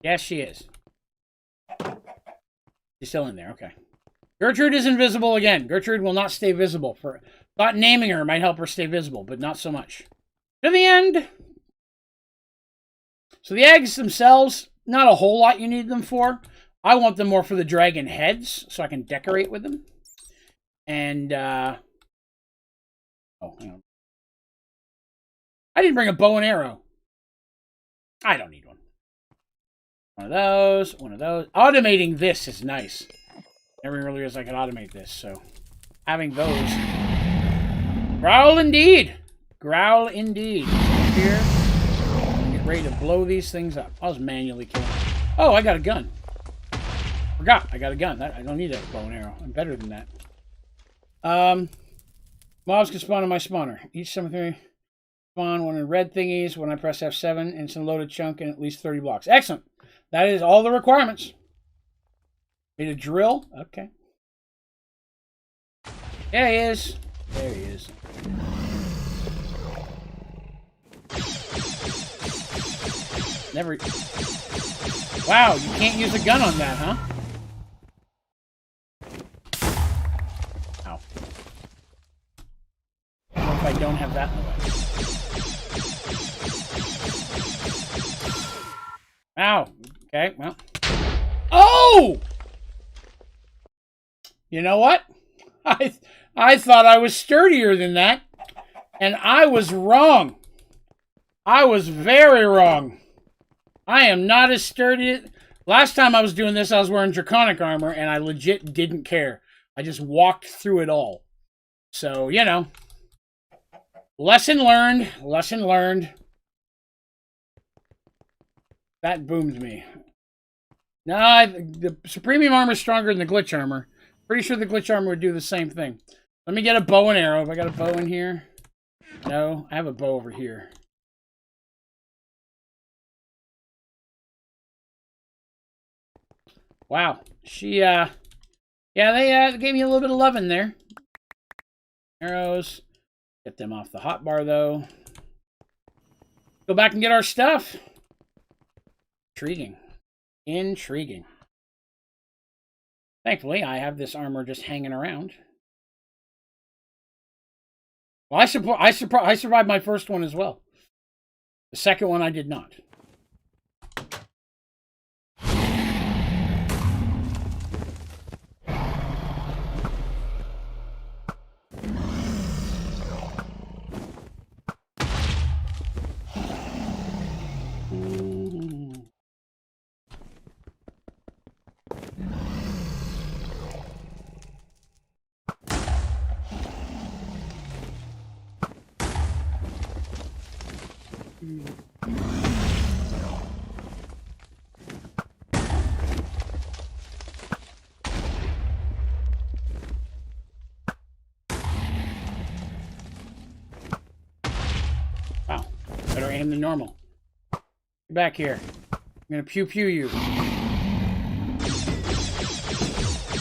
Yes, she is. She's still in there. Okay. Gertrude is invisible again. Gertrude will not stay visible. Thought naming her might help her stay visible, but not so much. To the end. So the eggs themselves, not a whole lot you need them for. I want them more for the dragon heads, so I can decorate with them. And, oh, hang on. I didn't bring a bow and arrow. I don't need one. One of those, one of those. Automating this is nice. Never realized I could automate this, so having those. Growl indeed. Growl indeed. Here. Get ready to blow these things up. I was manually killing. Oh, I got a gun. Forgot, I got a gun. I don't need a bow and arrow. I'm better than that. Mobs can spawn on my spawner. Each something spawn one in red thingies when I press F7, and it's a loaded chunk and at least 30 blocks. Excellent. That is all the requirements. Need a drill? Okay. There he is. There he is. Never. Wow, you can't use a gun on that, huh? Ow. I don't know if I don't have that in the way. Ow. Okay, well. Oh! You know what? I thought I was sturdier than that, and I was wrong. I was very wrong. I am not as sturdy. Last time I was doing this, I was wearing draconic armor, and I legit didn't care. I just walked through it all. So, lesson learned. Lesson learned. That boomed me. No, the Supremium armor is stronger than the glitch armor. Pretty sure the glitch armor would do the same thing. Let me get a bow and arrow. Have I got a bow in here? No, I have a bow over here. Wow. She, yeah, they gave me a little bit of love in there. Arrows. Get them off the hotbar, though. Go back and get our stuff. Intriguing. Intriguing. Thankfully, I have this armor just hanging around. Well, I survived my first one as well. The second one I did not. Wow, better aim than normal. Get back here. I'm gonna pew pew you.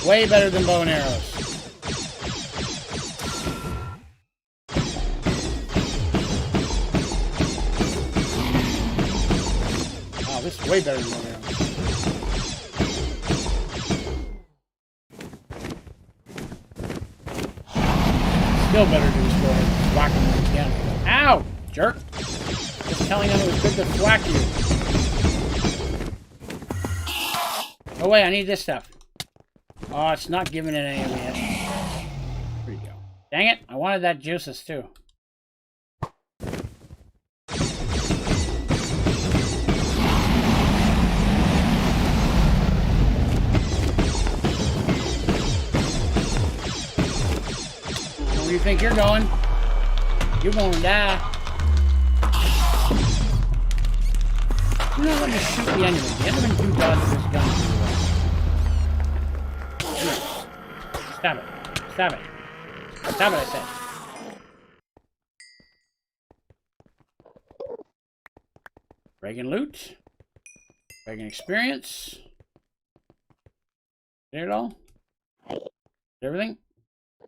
Way better than bow and arrows. Wow, this is way better than bow and arrows. Still better to just go ahead and whack him again. Ow! Jerk! Just telling him it was good to whack you. Oh wait, I need this stuff. Oh, it's not giving it any of it. There you go. Dang it, I wanted that juices too. Where do you think you're going? You're going to die. You're not letting me shoot the Enderman. The Enderman do dodge this gun pretty well. Stab it. Stab it. Stab it, I said. Dragon loot. Dragon experience. Did it all? Everything?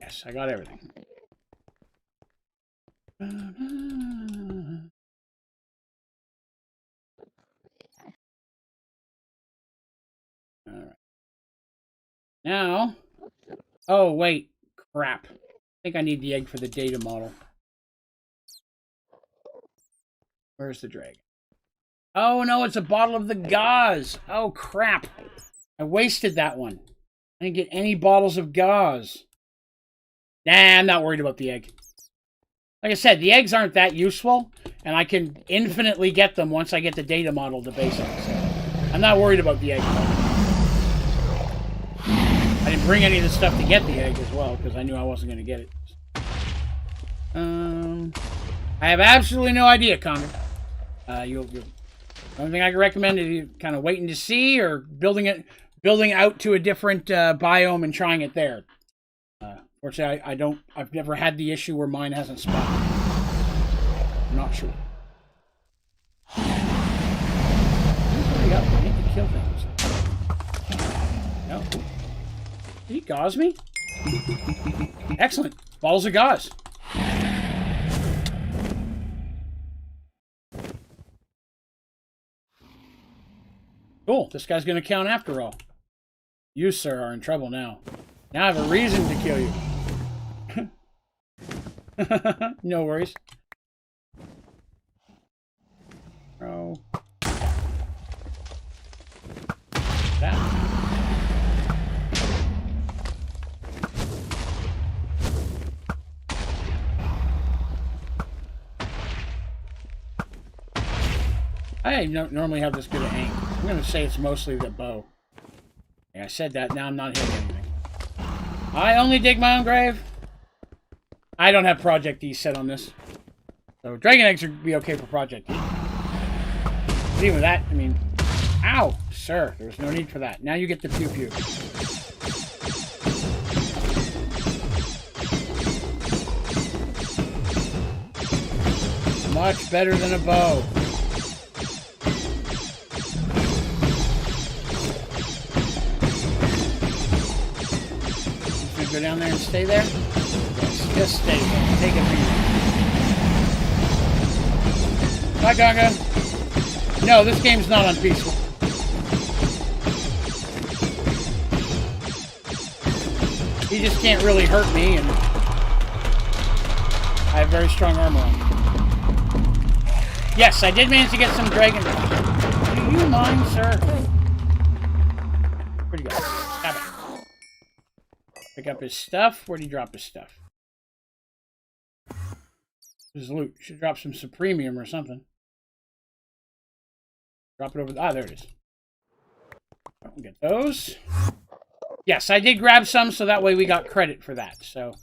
Yes, I got everything. Alright. Now... Oh, wait. Crap. I think I need the egg for the data model. Where's the dragon? Oh, no, it's a bottle of the gauze. Oh, crap. I wasted that one. I didn't get any bottles of gauze. Nah, I'm not worried about the egg. Like I said, the eggs aren't that useful, and I can infinitely get them once I get the data model to basic. So I'm not worried about the egg. I didn't bring any of the stuff to get the egg as well, because I knew I wasn't going to get it. I have absolutely no idea, Connor. The only thing I can recommend is you kind of waiting to see, or building out to a different biome and trying it there. Fortunately, I've never had the issue where mine hasn't spawned. I'm not sure. I need to kill things. No. Did he gauze me? Excellent. Balls of gauze. Cool. This guy's going to count after all. You, sir, are in trouble now. Now I have a reason to kill you. No worries. Oh. That. I don't normally have this good at aim. I'm going to say it's mostly the bow. Yeah, I said that. Now I'm not hitting anything. I only dig my own grave. I don't have Project E set on this. So dragon eggs would be okay for Project E. But even with that, I mean... Ow! Sir, there was no need for that. Now you get the pew-pew. Much better than a bow. Go down there and stay there? Yes, just stay there. Take a beat. Bye, Gaga. No, this game's not on peaceful. He just can't really hurt me, and I have very strong armor on. Yes, I did manage to get some dragon. Do you mind, sir? Where'd you go? Stop it. Pick up his stuff. Where'd he drop his stuff? His loot. Should drop some Supremium or something. Drop it over. Ah, there it is. I'll get those. Yes, I did grab some, so that way we got credit for that. So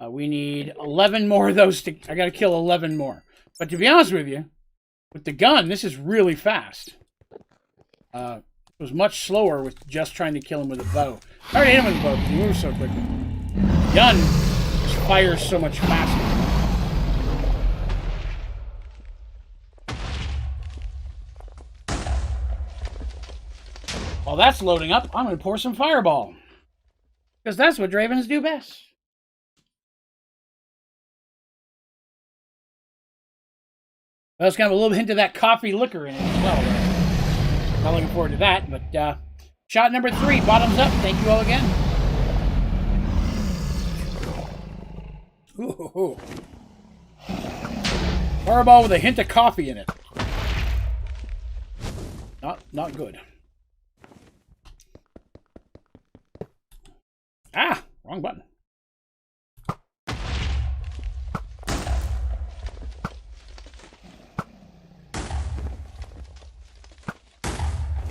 we need 11 more of those. I got to kill 11 more. But to be honest with you, with the gun, this is really fast. It was much slower with just trying to kill him with a bow. I already hit him with a bow because he moves so quickly. The gun just fires so much faster. While that's loading up, I'm going to pour some Fireball. Because that's what Dravens do best. There's kind of a little hint of that coffee liquor in it as well. Not looking forward to that, but shot number 3, bottoms up. Thank you all again. Ooh. Fireball with a hint of coffee in it. Not good. Ah, wrong button.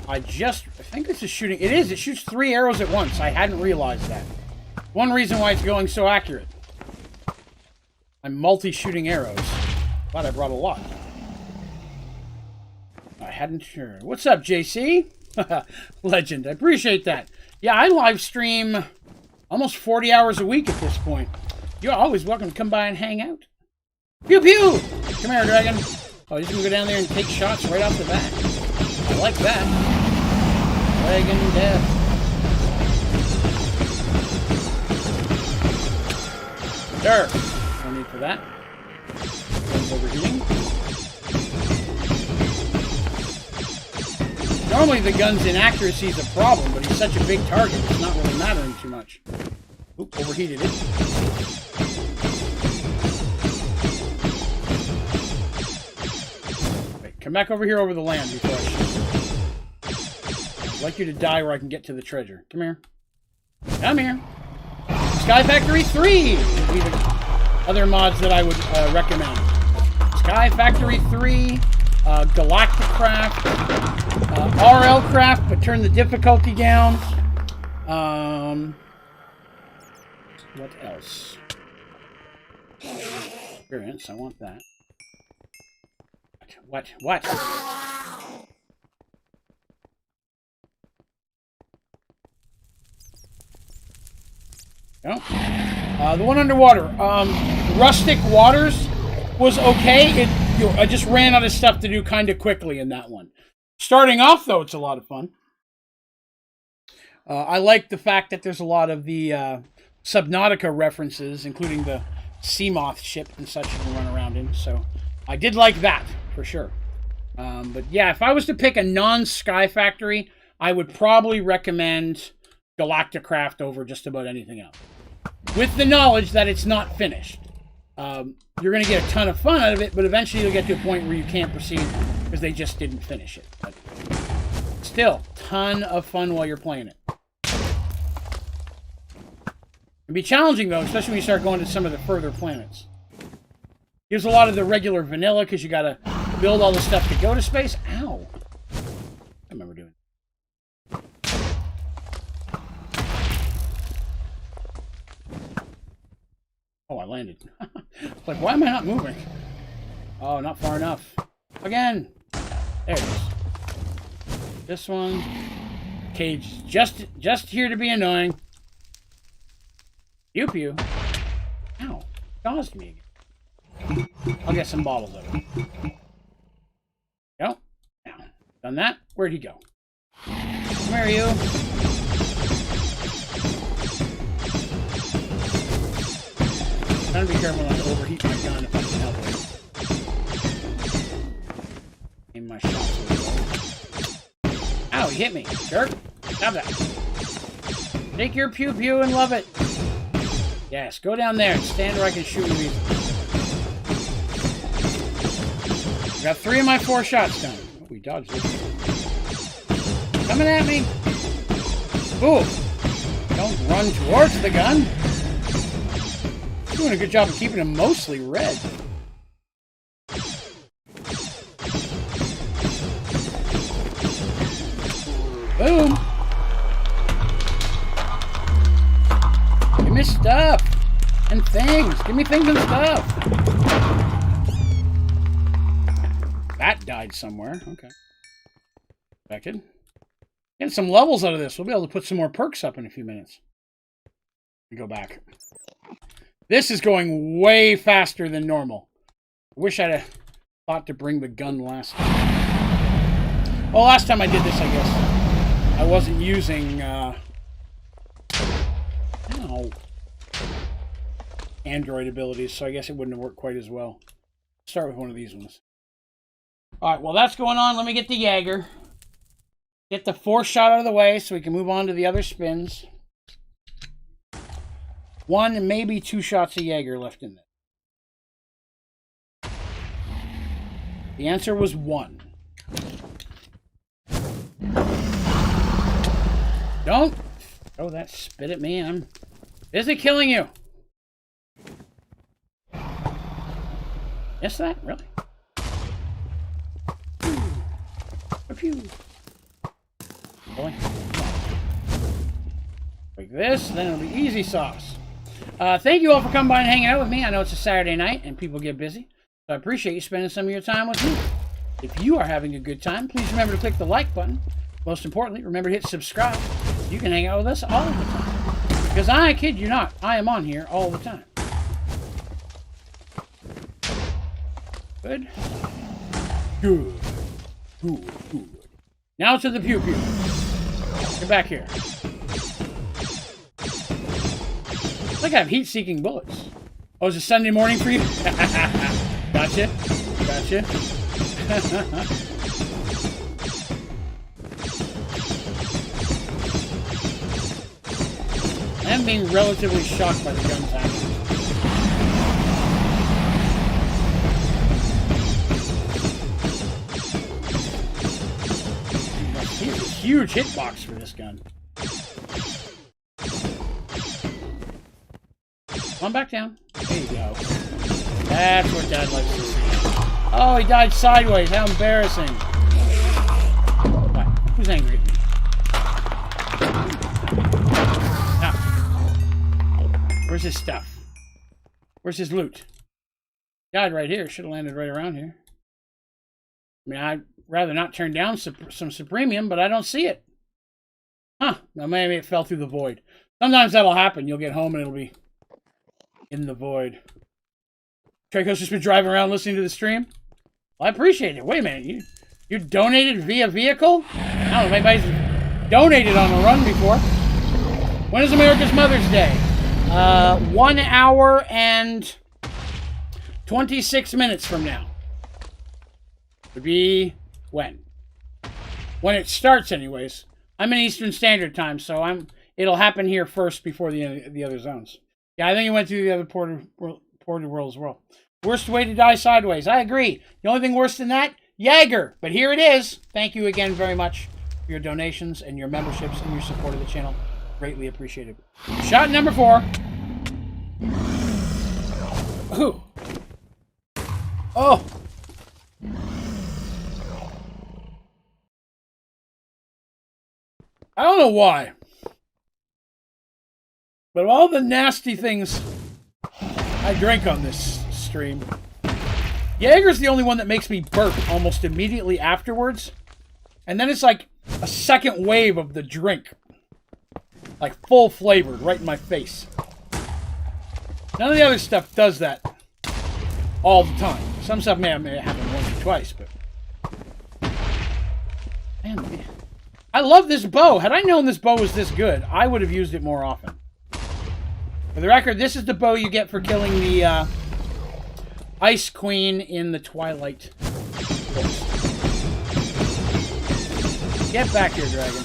I think this is shooting. It is. It shoots 3 arrows at once. I hadn't realized that. One reason why it's going so accurate. I'm multi-shooting arrows. Glad I brought a lot. I hadn't sure. What's up, JC? Legend. I appreciate that. Yeah, I live stream almost 40 hours a week at this point. You're always welcome to come by and hang out. Pew pew! Come here, dragon. Oh, he's gonna go down there and take shots right off the bat. I like that. Dragon death. There. No need for that. Gun's overheating. Normally the gun's inaccuracy is a problem, but he's such a big target, it's not really mattering too much. Oop, overheated it. Wait, come back over here over the land before I shoot. I'd like you to die where I can get to the treasure. Come here. Come here. Sky Factory 3 would be the other mods that I would recommend. Sky Factory 3, Galactic Craft, RL Craft, but turn the difficulty down. What else? Experience, I want that. What? No. The one underwater. Rustic Waters was okay. I just ran out of stuff to do kind of quickly in that one. Starting off, though, it's a lot of fun. I like the fact that there's a lot of the Subnautica references, including the Seamoth ship and such you can run around in. So I did like that, for sure. But yeah, if I was to pick a non-Sky Factory, I would probably recommend Galacticraft over just about anything else. With the knowledge that it's not finished. You're going to get a ton of fun out of it, but eventually you'll get to a point where you can't proceed because they just didn't finish it. But still, ton of fun while you're playing it. It can be challenging, though, especially when you start going to some of the further planets. Here's a lot of the regular vanilla because you got to build all the stuff to go to space. Ow. I remember doing it. Oh, I landed. Like, why am I not moving? Oh, not far enough. Again. There it is. This one. Cage just here to be annoying. Pew pew. Ow. Dodged me again. I'll get some bottles of it. Go. Now. Done that. Where'd he go? Where are you? I'm trying to be careful not to overheat my gun if I can help it. Aim my shots. Ow, he hit me. Jerk. Stop that. Take your pew pew and love it. Yes, go down there and stand where I can shoot you easily. I got 3 of my 4 shots done. Oh, we dodged this. Coming at me. Ooh. Don't run towards the gun. Doing a good job of keeping him mostly red. Boom. Give me stuff and things. Give me things and stuff. died somewhere. Okay. Expected. Getting some levels out of this. We'll be able to put some more perks up in a few minutes. We go back. This is going way faster than normal. I wish I'd have thought to bring the gun last time. Well, last time I did this, I guess, I wasn't using Android abilities, so I guess it wouldn't have worked quite as well. Start with one of these ones. Alright, well that's going on. Let me get the Jaeger. Get the 4th shot out of the way so we can move on to the other spins. 1, maybe 2 shots of Jaeger left in there. The answer was 1. Don't throw that spit at me. I'm busy killing you. Yes, that? Really? Pew. Boy. Like this, then it'll be easy sauce. Thank you all for coming by and hanging out with me. I know it's a Saturday night and people get busy, so I appreciate you spending some of your time with me. If you are having a good time, please remember to click the like button. Most importantly, remember to hit subscribe. You can hang out with us all the time. Because I kid you not, I am on here all the time. Good. Good. Good. Good. Now to the pew-pew. Get back here. Like I have heat-seeking bullets. Oh, is it Sunday morning for you? Gotcha. Gotcha. I'm being relatively shocked by the gun time. Here's a huge hitbox for this gun. Come on back down. There you go. That's what Dad likes to see. Oh, he died sideways. How embarrassing. What? Who's angry at me? Now, where's his stuff? Where's his loot? Died right here. Should have landed right around here. I mean, I'd rather not turn down some Supremium, but I don't see it. Huh. Now, maybe it fell through the void. Sometimes that'll happen. You'll get home and it'll be in the void. Traco's just been driving around listening to the stream. Well, I appreciate it. Wait a minute. You donated via vehicle? I don't know if anybody's donated on a run before. When is America's Mother's Day? 1 hour and 26 minutes from now. Would be when? When it starts, anyways. I'm in Eastern Standard Time, so it'll happen here first before the other zones. Yeah, I think it went through the other ported world as well. Worst way to die sideways. I agree. The only thing worse than that, Jaeger. But here it is. Thank you again very much for your donations and your memberships and your support of the channel. Greatly appreciated. Shot number 4. Ooh. Oh. I don't know why. But of all the nasty things I drink on this stream, Jaeger's the only one that makes me burp almost immediately afterwards. And then it's like a second wave of the drink. Like full flavored right in my face. None of the other stuff does that all the time. Some stuff may happen once or twice, but... Man, I love this bow. Had I known this bow was this good, I would have used it more often. For the record, this is the bow you get for killing the Ice Queen in the Twilight Forest. Get back here, dragon.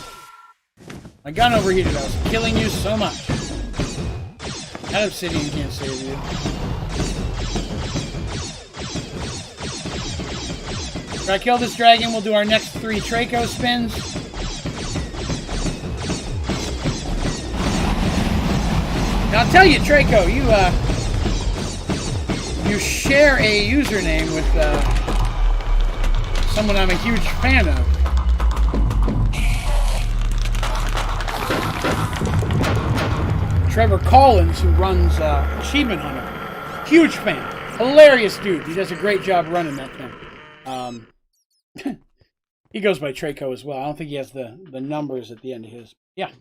My gun overheated. I was killing you so much. That obsidian can't save you. If I kill this dragon, we'll do our next 3 Traco spins. Now, I'll tell you, Traco, you share a username with someone I'm a huge fan of. Trevor Collins, who runs Achievement Hunter. Huge fan. Hilarious dude. He does a great job running that thing. He goes by Traco as well. I don't think he has the numbers at the end of his. Yeah.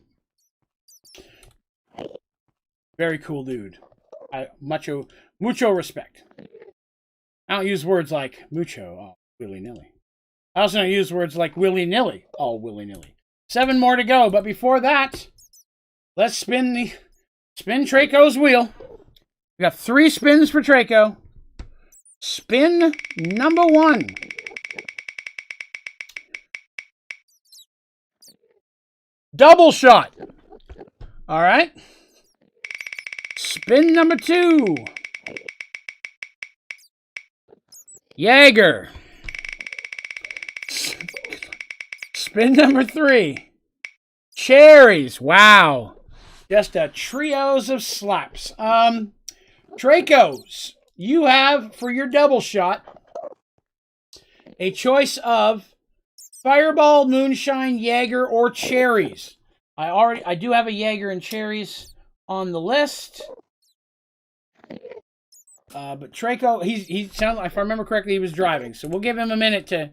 Very cool dude. Mucho respect. I don't use words like mucho, willy-nilly. I also don't use words like willy-nilly, all willy-nilly. 7 more to go, but before that, let's spin Traco's wheel. We got 3 spins for Traco. Spin number 1. Double shot. All right. Spin number 2. Jaeger. Spin number 3. Cherries. Wow. Just a trios of slaps. Tracos, you have for your double shot a choice of Fireball, Moonshine, Jaeger, or Cherries. I do have a Jaeger and Cherries on the list. But Traco, he sounds, if I remember correctly, he was driving. So we'll give him a minute to...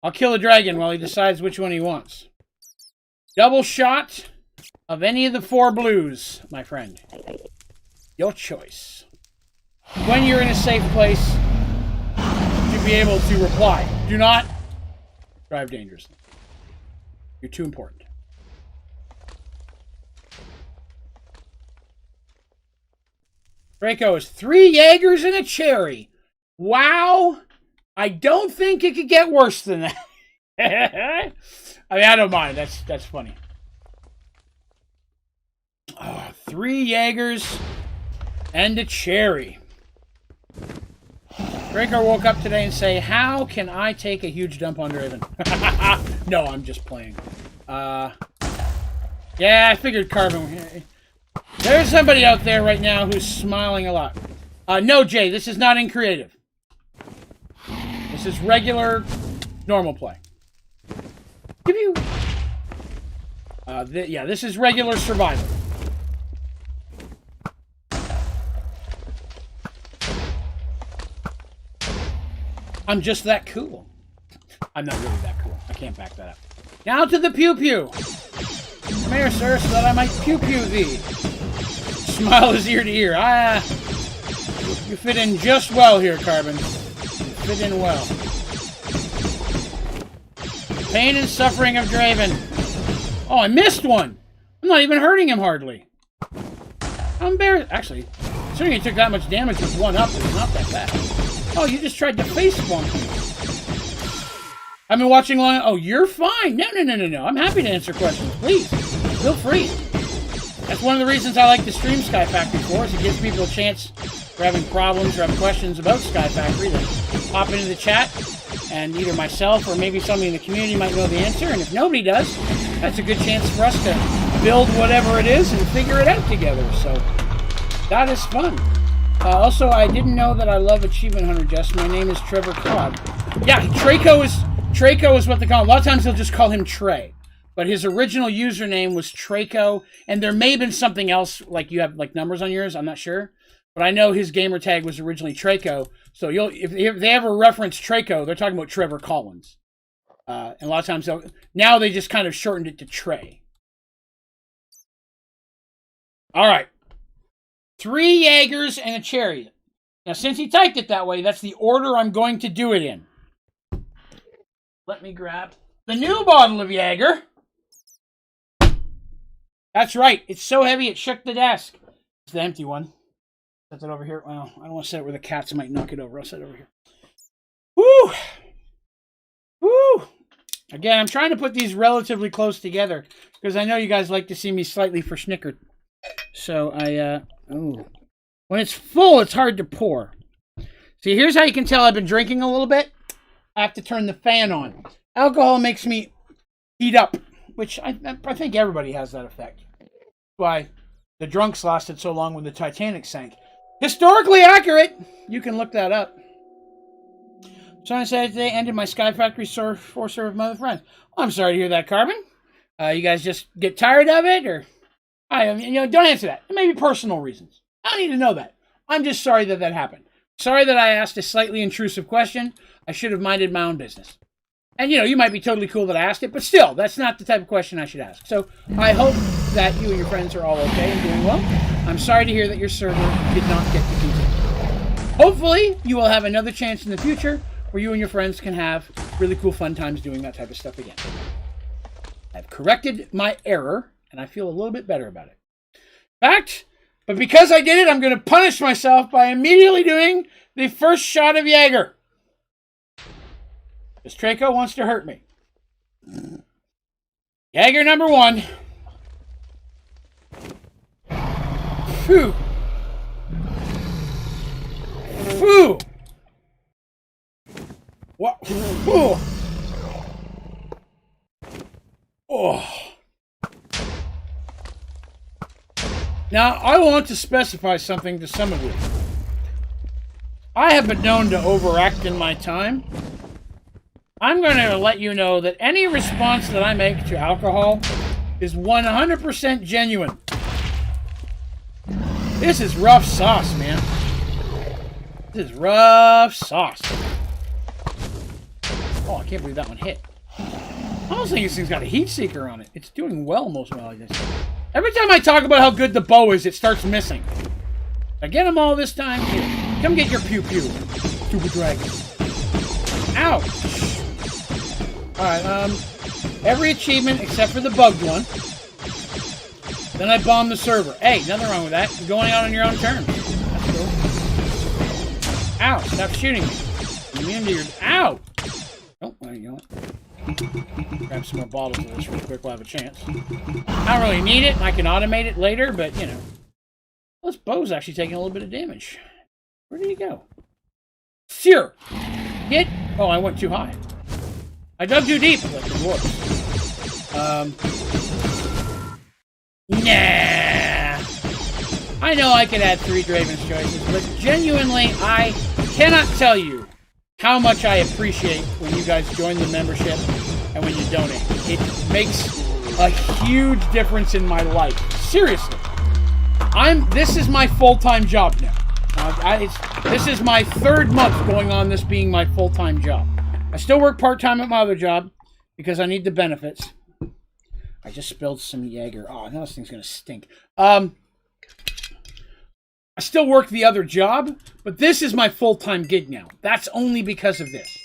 I'll kill a dragon while he decides which one he wants. Double shot of any of the 4 blues, my friend. Your choice. When you're in a safe place, you'll be able to reply. Do not drive dangerously. You're too important. Draco is 3 Jaegers and a cherry. Wow. I don't think it could get worse than that. I mean, I don't mind. That's funny. 3 Jaegers and a cherry. Draco woke up today and say, how can I take a huge dump on Draven? No, I'm just playing. Yeah, I figured Carbon... There's somebody out there right now who's smiling a lot. No, Jay, this is not in creative. This is regular, normal play. Yeah, this is regular survival. I'm just that cool. I'm not really that cool. I can't back that up. Now to the pew-pew. Come here, sir, so that I might pew-pew thee. Smile is ear to ear. You fit in just well here, Carbon. You fit in well. Pain and suffering of Draven. Oh, I missed one. I'm not even hurting him hardly. I'm embarrassed. Actually, considering he took that much damage with 1 up, it's not that bad. Oh, you just tried to face bonk me. I've been watching long. Oh, you're fine. No. I'm happy to answer questions. Please, feel free. That's one of the reasons I like to stream Sky Factory 4, is it gives people a chance for having problems or have questions about Sky Factory to pop into the chat, and either myself or maybe somebody in the community might know the answer, and if nobody does, that's a good chance for us to build whatever it is and figure it out together. So that is fun. Also, I didn't know that I love Achievement Hunter, Jess. My name is Trevor Cobb. Yeah, Traco is what they call him. A lot of times they'll just call him Trey. But his original username was Traco, and there may have been something else, like you have like numbers on yours, I'm not sure. But I know his gamer tag was originally Traco, so if they ever reference Traco, they're talking about Trevor Collins. And a lot of times, now they just kind of shortened it to Trey. All right. 3 Jaegers and a cherry. Now, since he typed it that way, that's the order I'm going to do it in. Let me grab the new bottle of Jaeger. That's right. It's so heavy it shook the desk. It's the empty one. Set that over here. Well, I don't want to set it where the cats might knock it over. I'll set it over here. Woo! Woo! Again, I'm trying to put these relatively close together because I know you guys like to see me slightly verschnickered. So when it's full, it's hard to pour. See, here's how you can tell I've been drinking a little bit. I have to turn the fan on. Alcohol makes me heat up, which I think everybody has that effect. Why the drunks lasted so long when the Titanic sank. Historically accurate. You can look that up. So I said today ended my Sky Factory 4 serve with my other friends. Well, I'm sorry to hear that, Carbon. You guys just get tired of it, or don't answer that. It may be personal reasons. I don't need to know that. I'm just sorry that happened. Sorry that I asked a slightly intrusive question. I should have minded my own business. And, you know, you might be totally cool that I asked it, but still, that's not the type of question I should ask. So I hope that you and your friends are all okay and doing well. I'm sorry to hear that your server did not get to keep it. Hopefully, you will have another chance in the future where you and your friends can have really cool fun times doing that type of stuff again. I've corrected my error, and I feel a little bit better about it. Fact, but because I did it, I'm going to punish myself by immediately doing the first shot of Jaeger. Because Traco wants to hurt me. Jaeger number 1. Phew. Phew. What? Phew. Oh. Now, I want to specify something to some of you. I have been known to overact in my time. I'm going to let you know that any response that I make to alcohol is 100% genuine. This is rough sauce, man. This is rough sauce. Oh, I can't believe that one hit. I almost think this thing's got a heat seeker on it. It's doing well most of like this. Every time I talk about how good the bow is, it starts missing. I get them all this time. Here, come get your pew-pew, stupid dragon. Ouch. Alright, every achievement except for the bugged one. Then I bomb the server. Hey, nothing wrong with that. You're going out on your own terms. That's cool. Ow, stop shooting me. I'm into your... Ow! Oh, there you go. Grab some more bottles of this real quick while I have a chance. I don't really need it. I can automate it later, but, you know. This bow's actually taking a little bit of damage. Where did he go? Sure. Get... Oh, I went too high. I dug too deep, like the dwarves. Nah. I know I could add 3 Draven's choices, but genuinely, I cannot tell you how much I appreciate when you guys join the membership and when you donate. It makes a huge difference in my life. Seriously. This is my full-time job now. This is my 3rd month going on this being my full-time job. I still work part-time at my other job because I need the benefits. I just spilled some Jaeger. Oh, now this thing's going to stink. I still work the other job, but this is my full-time gig now. That's only because of this.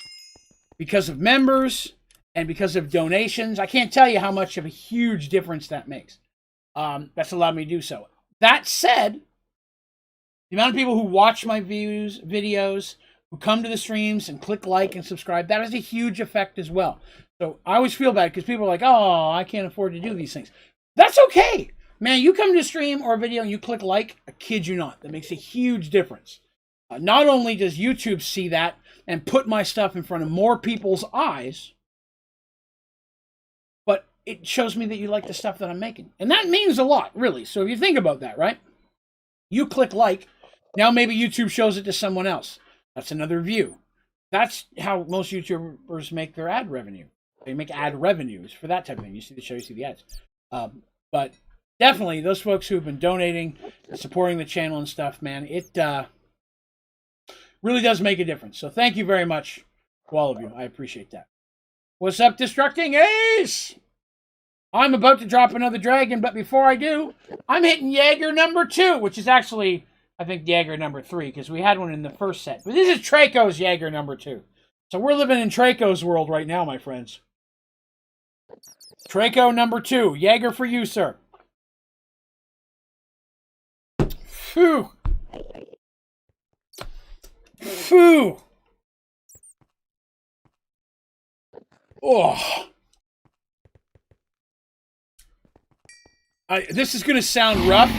Because of members and because of donations. I can't tell you how much of a huge difference that makes. That's allowed me to do so. That said, the amount of people who watch my videos, who come to the streams and click like and subscribe, that has a huge effect as well. So I always feel bad because people are like, oh, I can't afford to do these things. That's okay. Man, you come to a stream or a video and you click like, I kid you not. That makes a huge difference. Not only does YouTube see that and put my stuff in front of more people's eyes, but it shows me that you like the stuff that I'm making. And that means a lot, really. So if you think about that, right? You click like, now maybe YouTube shows it to someone else. That's another view. That's how most YouTubers make their ad revenue. They make ad revenues for that type of thing. You see the show, you see the ads. But definitely, those folks who have been donating and supporting the channel and stuff, man, it really does make a difference. So thank you very much to all of you. I appreciate that. What's up, Destructing Ace? I'm about to drop another dragon, but before I do, I'm hitting Jaeger number 2, which is actually... I think Jaeger number 3, because we had one in the first set. But this is Traco's Jaeger number 2. So we're living in Traco's world right now, my friends. Traco number 2. Jaeger for you, sir. Phew. Phew. Oh. This is going to sound rough.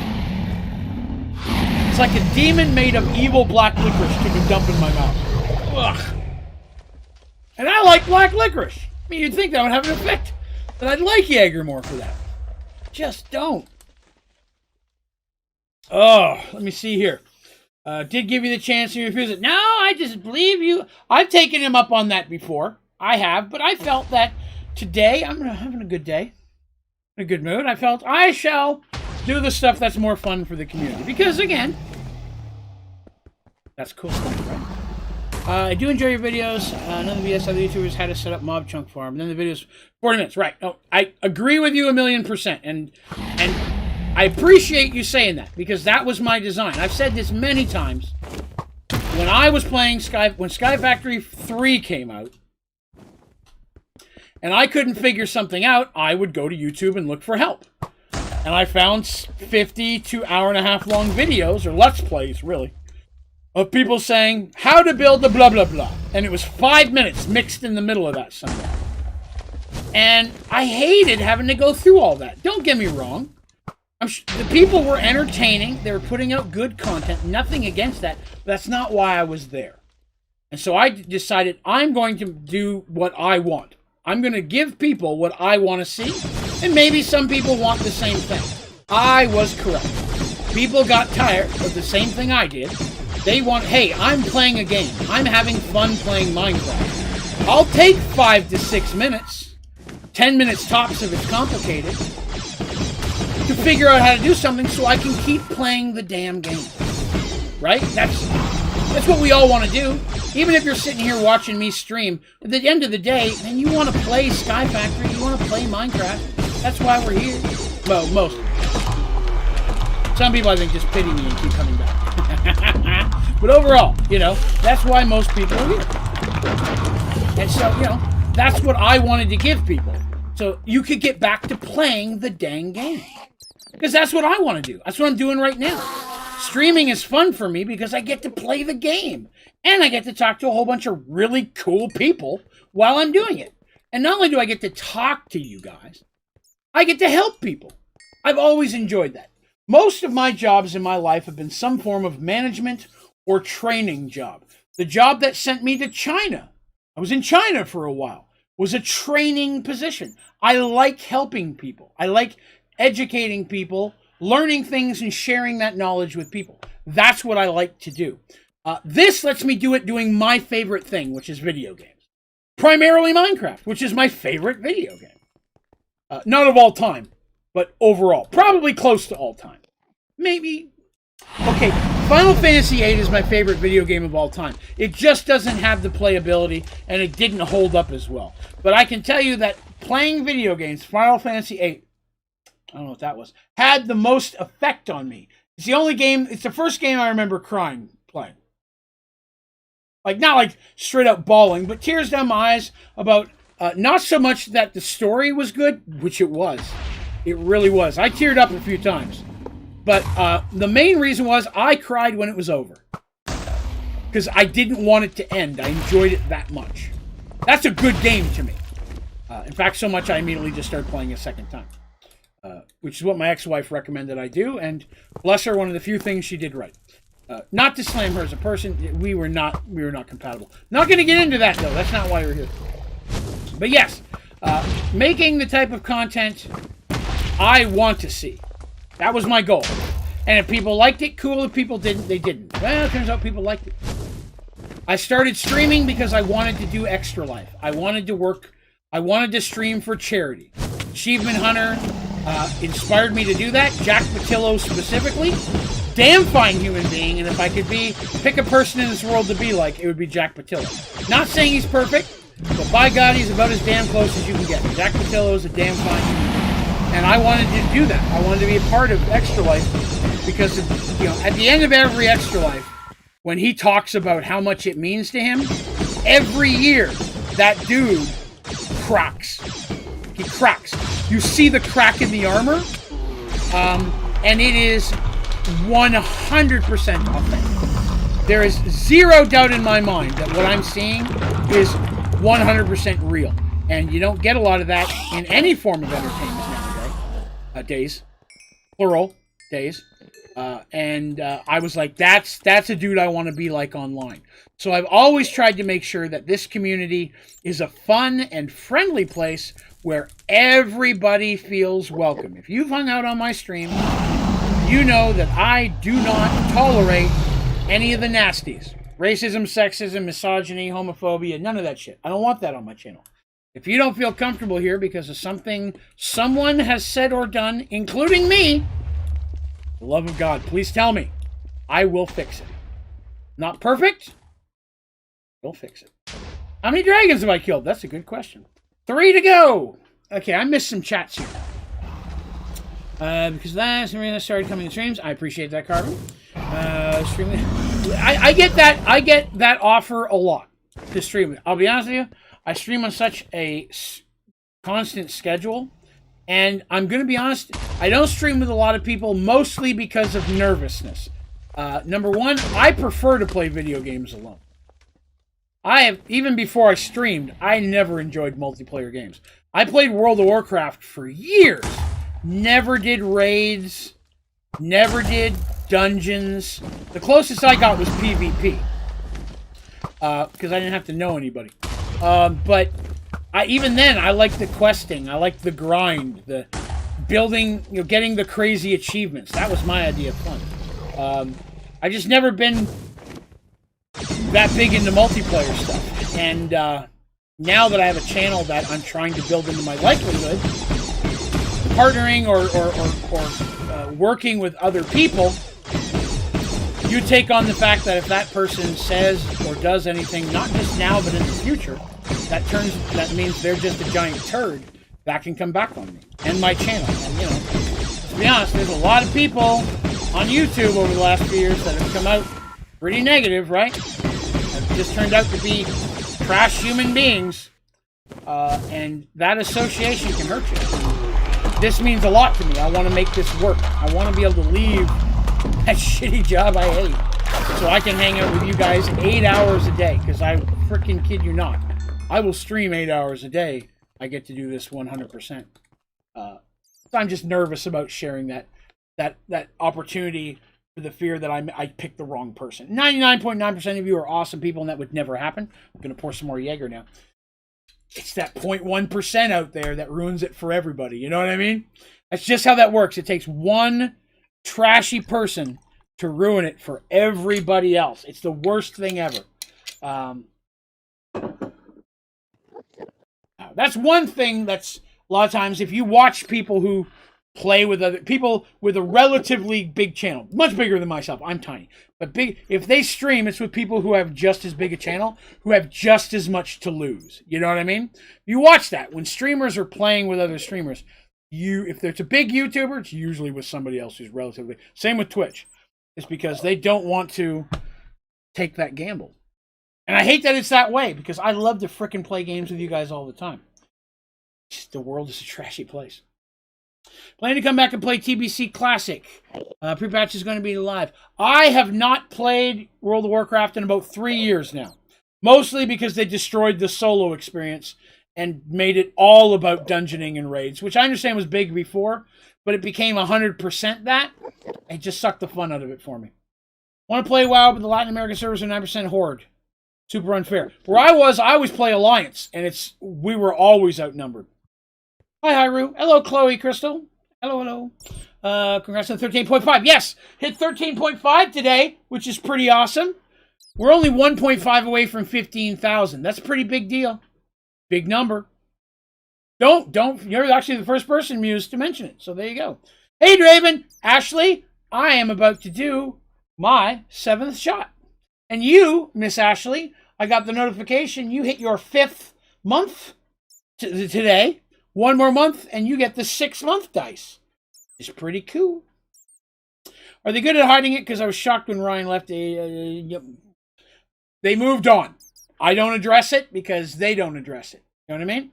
It's like a demon made of evil black licorice took a dump in my mouth. Ugh. And I like black licorice. I mean, you'd think that would have an effect. But I'd like Jaeger more for that. Just don't. Oh, let me see here. Did give you the chance to refuse it. No, I just believe you. I've taken him up on that before. I have. But I felt that today, I'm having a good day. In a good mood. I felt I shall... do the stuff that's more fun for the community. Because, again, that's cool stuff, right? I do enjoy your videos. None of the BS other YouTubers had to set up mob chunk farm. Then the videos 40 minutes. Right. No, I agree with you 1,000,000%. And I appreciate you saying that, because that was my design. I've said this many times. When I was playing when Sky Factory 3 came out, and I couldn't figure something out, I would go to YouTube and look for help. And I found 50 to hour-and-a-half long videos, or Let's Plays, really, of people saying how to build the blah, blah, blah. And it was 5 minutes mixed in the middle of that somewhere. And I hated having to go through all that. Don't get me wrong. The people were entertaining. They were putting out good content. Nothing against that. But that's not why I was there. And so I decided I'm going to do what I want. I'm going to give people what I want to see. And maybe some people want the same thing. I was correct. People got tired of the same thing I did. They want, hey, I'm playing a game. I'm having fun playing Minecraft. I'll take 5 to 6 minutes, 10 minutes tops if it's complicated, to figure out how to do something so I can keep playing the damn game. Right? That's what we all want to do. Even if you're sitting here watching me stream, at the end of the day, and you want to play Sky Factory, you want to play Minecraft, that's why we're here. Well, most. Some people, I think, just pity me and keep coming back. But overall, you know, that's why most people are here. And so, you know, that's what I wanted to give people. So you could get back to playing the dang game. Because that's what I want to do. That's what I'm doing right now. Streaming is fun for me because I get to play the game. And I get to talk to a whole bunch of really cool people while I'm doing it. And not only do I get to talk to you guys, I get to help people. I've always enjoyed that. Most of my jobs in my life have been some form of management or training job. The job that sent me to China, I was in China for a while, was a training position. I like helping people. I like educating people, learning things and sharing that knowledge with people. That's what I like to do. This lets me do it doing my favorite thing, which is video games. Primarily Minecraft, which is my favorite video game. Not of all time, but overall. Probably close to all time. Maybe. Okay, Final Fantasy VIII is my favorite video game of all time. It just doesn't have the playability, and it didn't hold up as well. But I can tell you that playing video games, Final Fantasy VIII, I don't know what that was, had the most effect on me. It's the only game, it's the first game I remember crying playing. Like, not like straight up bawling, but tears down my eyes about not so much that the story was good, which it was. It really was. I teared up a few times. But the main reason was I cried when it was over. Because I didn't want it to end. I enjoyed it that much. That's a good game to me. In fact, so much I immediately just started playing a second time. Which is what my ex-wife recommended I do. And bless her, one of the few things she did right. Not to slam her as a person. We were not compatible. Not going to get into that, though. That's not why we're here. But yes, making the type of content I want to see. That was my goal. And if people liked it, cool. If people didn't, they didn't. Well, it turns out people liked it. I started streaming because I wanted to do Extra Life. I wanted to work. I wanted to stream for charity. Achievement Hunter inspired me to do that. Jack Patillo specifically. Damn fine human being. And if I could pick a person in this world to be like, it would be Jack Patillo. Not saying he's perfect, but by God, he's about as damn close as you can get. Jack Patillo is a damn fine human being. And I wanted to do that. I wanted to be a part of Extra Life because, at the end of every Extra Life, when he talks about how much it means to him, every year, that dude cracks. He cracks. You see the crack in the armor, and it is 100% authentic. There is zero doubt in my mind that what I'm seeing is 100% real. And you don't get a lot of that in any form of entertainment days, plural days, and I was like, that's a dude I want to be like online. So I've always tried to make sure that this community is a fun and friendly place where everybody feels welcome. If you've hung out on my stream, you know that I do not tolerate any of the nasties. Racism, sexism, misogyny, homophobia, none of that shit. I don't want that on my channel. If you don't feel comfortable here because of something someone has said or done, including me, for the love of God, please tell me. I will fix it. Not perfect, We'll fix it. How many dragons have I killed? That's a good question. 3 to go. Okay, I missed some chats here. Because last I started coming to streams. I appreciate that, Carvin. Streaming. I get that offer a lot to stream. I'll be honest with you. I stream on such a constant schedule, and I'm going to be honest. I don't stream with a lot of people, mostly because of nervousness. Number one, I prefer to play video games alone. Even before I streamed, I never enjoyed multiplayer games. I played World of Warcraft for years. Never did raids. Never did dungeons. The closest I got was PvP. Because I didn't have to know anybody. But even then, I liked the questing. I liked the grind. The building, getting the crazy achievements. That was my idea of fun. I just never been that big into multiplayer stuff. And now that I have a channel that I'm trying to build into my livelihood, partnering or working with other people, you take on the fact that if that person says or does anything, not just now but in the future, that means they're just a giant turd that can come back on me and my channel. And to be honest, there's a lot of people on YouTube over the last few years that have come out pretty negative, right? Have just turned out to be trash human beings, and that association can hurt you. This means a lot to me. I want to make this work. I want to be able to leave that shitty job I hate so I can hang out with you guys 8 hours a day, because I freaking kid you not. I will stream 8 hours a day. I get to do this 100%. So I'm just nervous about sharing that opportunity for the fear that I picked the wrong person. 99.9% of you are awesome people, and that would never happen. I'm going to pour some more Jaeger now. It's that 0.1% out there that ruins it for everybody. You know what I mean? That's just how that works. It takes one trashy person to ruin it for everybody else. It's the worst thing ever. That's one thing that's a lot of times, if you watch people who play with other people with a relatively big channel, much bigger than myself, I'm tiny, but big, if they stream, it's with people who have just as big a channel, who have just as much to lose. You know what I mean? You watch that when streamers are playing with other streamers. If there's a big YouTuber, it's usually with somebody else who's relatively, same with Twitch. It's because they don't want to take that gamble. And I hate that it's that way, because I love to frickin' play games with you guys all the time. Just, the world is a trashy place. Planning to come back and play TBC Classic. Pre-patch is going to be live. I have not played World of Warcraft in about 3 years now. Mostly because they destroyed the solo experience and made it all about dungeoning and raids, which I understand was big before, but it became 100% that. It just sucked the fun out of it for me. Want to play WoW, but the Latin American servers are 9% horde. Super unfair. Where I always play Alliance, and we were always outnumbered. Hi, Hyru. Hello, Chloe Crystal. Hello. Congrats on 13.5. Yes, hit 13.5 today, which is pretty awesome. We're only 1.5 away from 15,000. That's a pretty big deal. Big number. Don't. You're actually the first person, Muse, to mention it. So there you go. Hey, Draven. Ashley, I am about to do my 7th shot. And you, Miss Ashley, I got the notification. You hit your 5th month today. 1 more month, and you get the 6-month dice. It's pretty cool. Are they good at hiding it? Because I was shocked when Ryan left. They moved on. I don't address it because they don't address it. You know what I mean?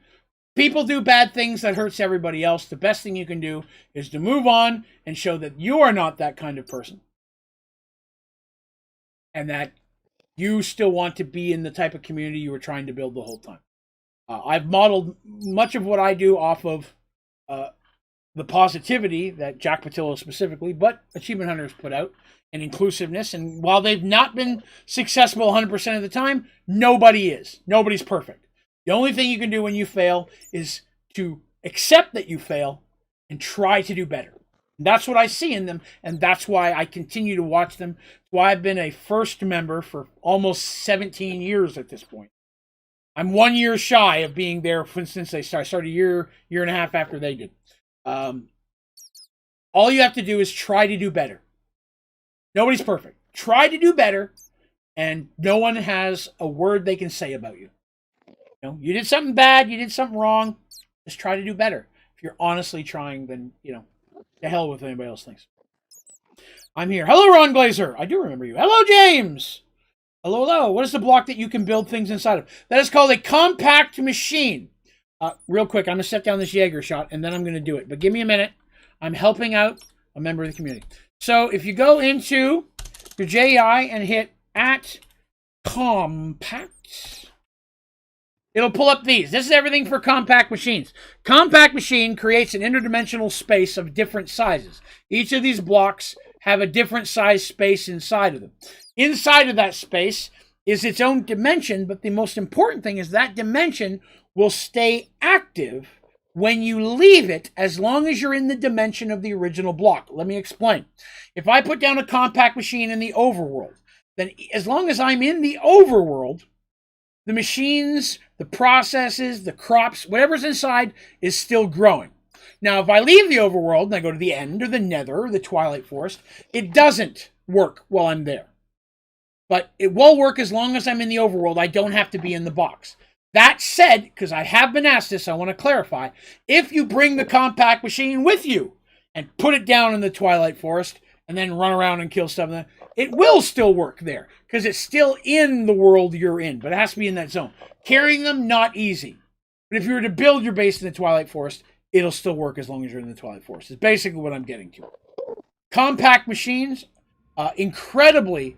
People do bad things that hurts everybody else. The best thing you can do is to move on and show that you are not that kind of person. And that you still want to be in the type of community you were trying to build the whole time. I've modeled much of what I do off of the positivity that Jack Patillo specifically, but Achievement Hunters put out, and inclusiveness. And while they've not been successful 100% of the time, nobody is. Nobody's perfect. The only thing you can do when you fail is to accept that you fail and try to do better. That's what I see in them, and that's why I continue to watch them. That's why I've been a first member for almost 17 years at this point. I'm 1 year shy of being there since they started. I started a year and a half after they did. All you have to do is try to do better. Nobody's perfect. Try to do better, and no one has a word they can say about you. You know, you did something bad, you did something wrong. Just try to do better. If you're honestly trying, then, you know, to hell with anybody else thinks. I'm here. Hello, Ron Glazer. I do remember you. Hello, James. Hello, hello. What is the block that you can build things inside of? That is called a compact machine. Real quick, I'm going to set down this Jaeger shot, and then I'm going to do it. But give me a minute. I'm helping out a member of the community. So if you go into your JEI and hit at compact, it'll pull up these. This is everything for compact machines. Compact machine creates an interdimensional space of different sizes. Each of these blocks have a different size space inside of them. Inside of that space is its own dimension, but the most important thing is that dimension will stay active when you leave it, as long as you're in the dimension of the original block. Let me explain. If I put down a compact machine in the overworld, then as long as I'm in the overworld, the machines, the processes, the crops, whatever's inside is still growing. Now, if I leave the overworld and I go to the end or the nether or the twilight forest, it doesn't work while I'm there. But it will work as long as I'm in the overworld. I don't have to be in the box. That said, because I have been asked this, I want to clarify, if you bring the compact machine with you and put it down in the twilight forest and then run around and kill stuff, it will still work there because it's still in the world you're in, but it has to be in that zone. Carrying them, not easy. But if you were to build your base in the twilight forest, it'll still work as long as you're in the twilight forest. It's basically what I'm getting to. Compact machines, incredibly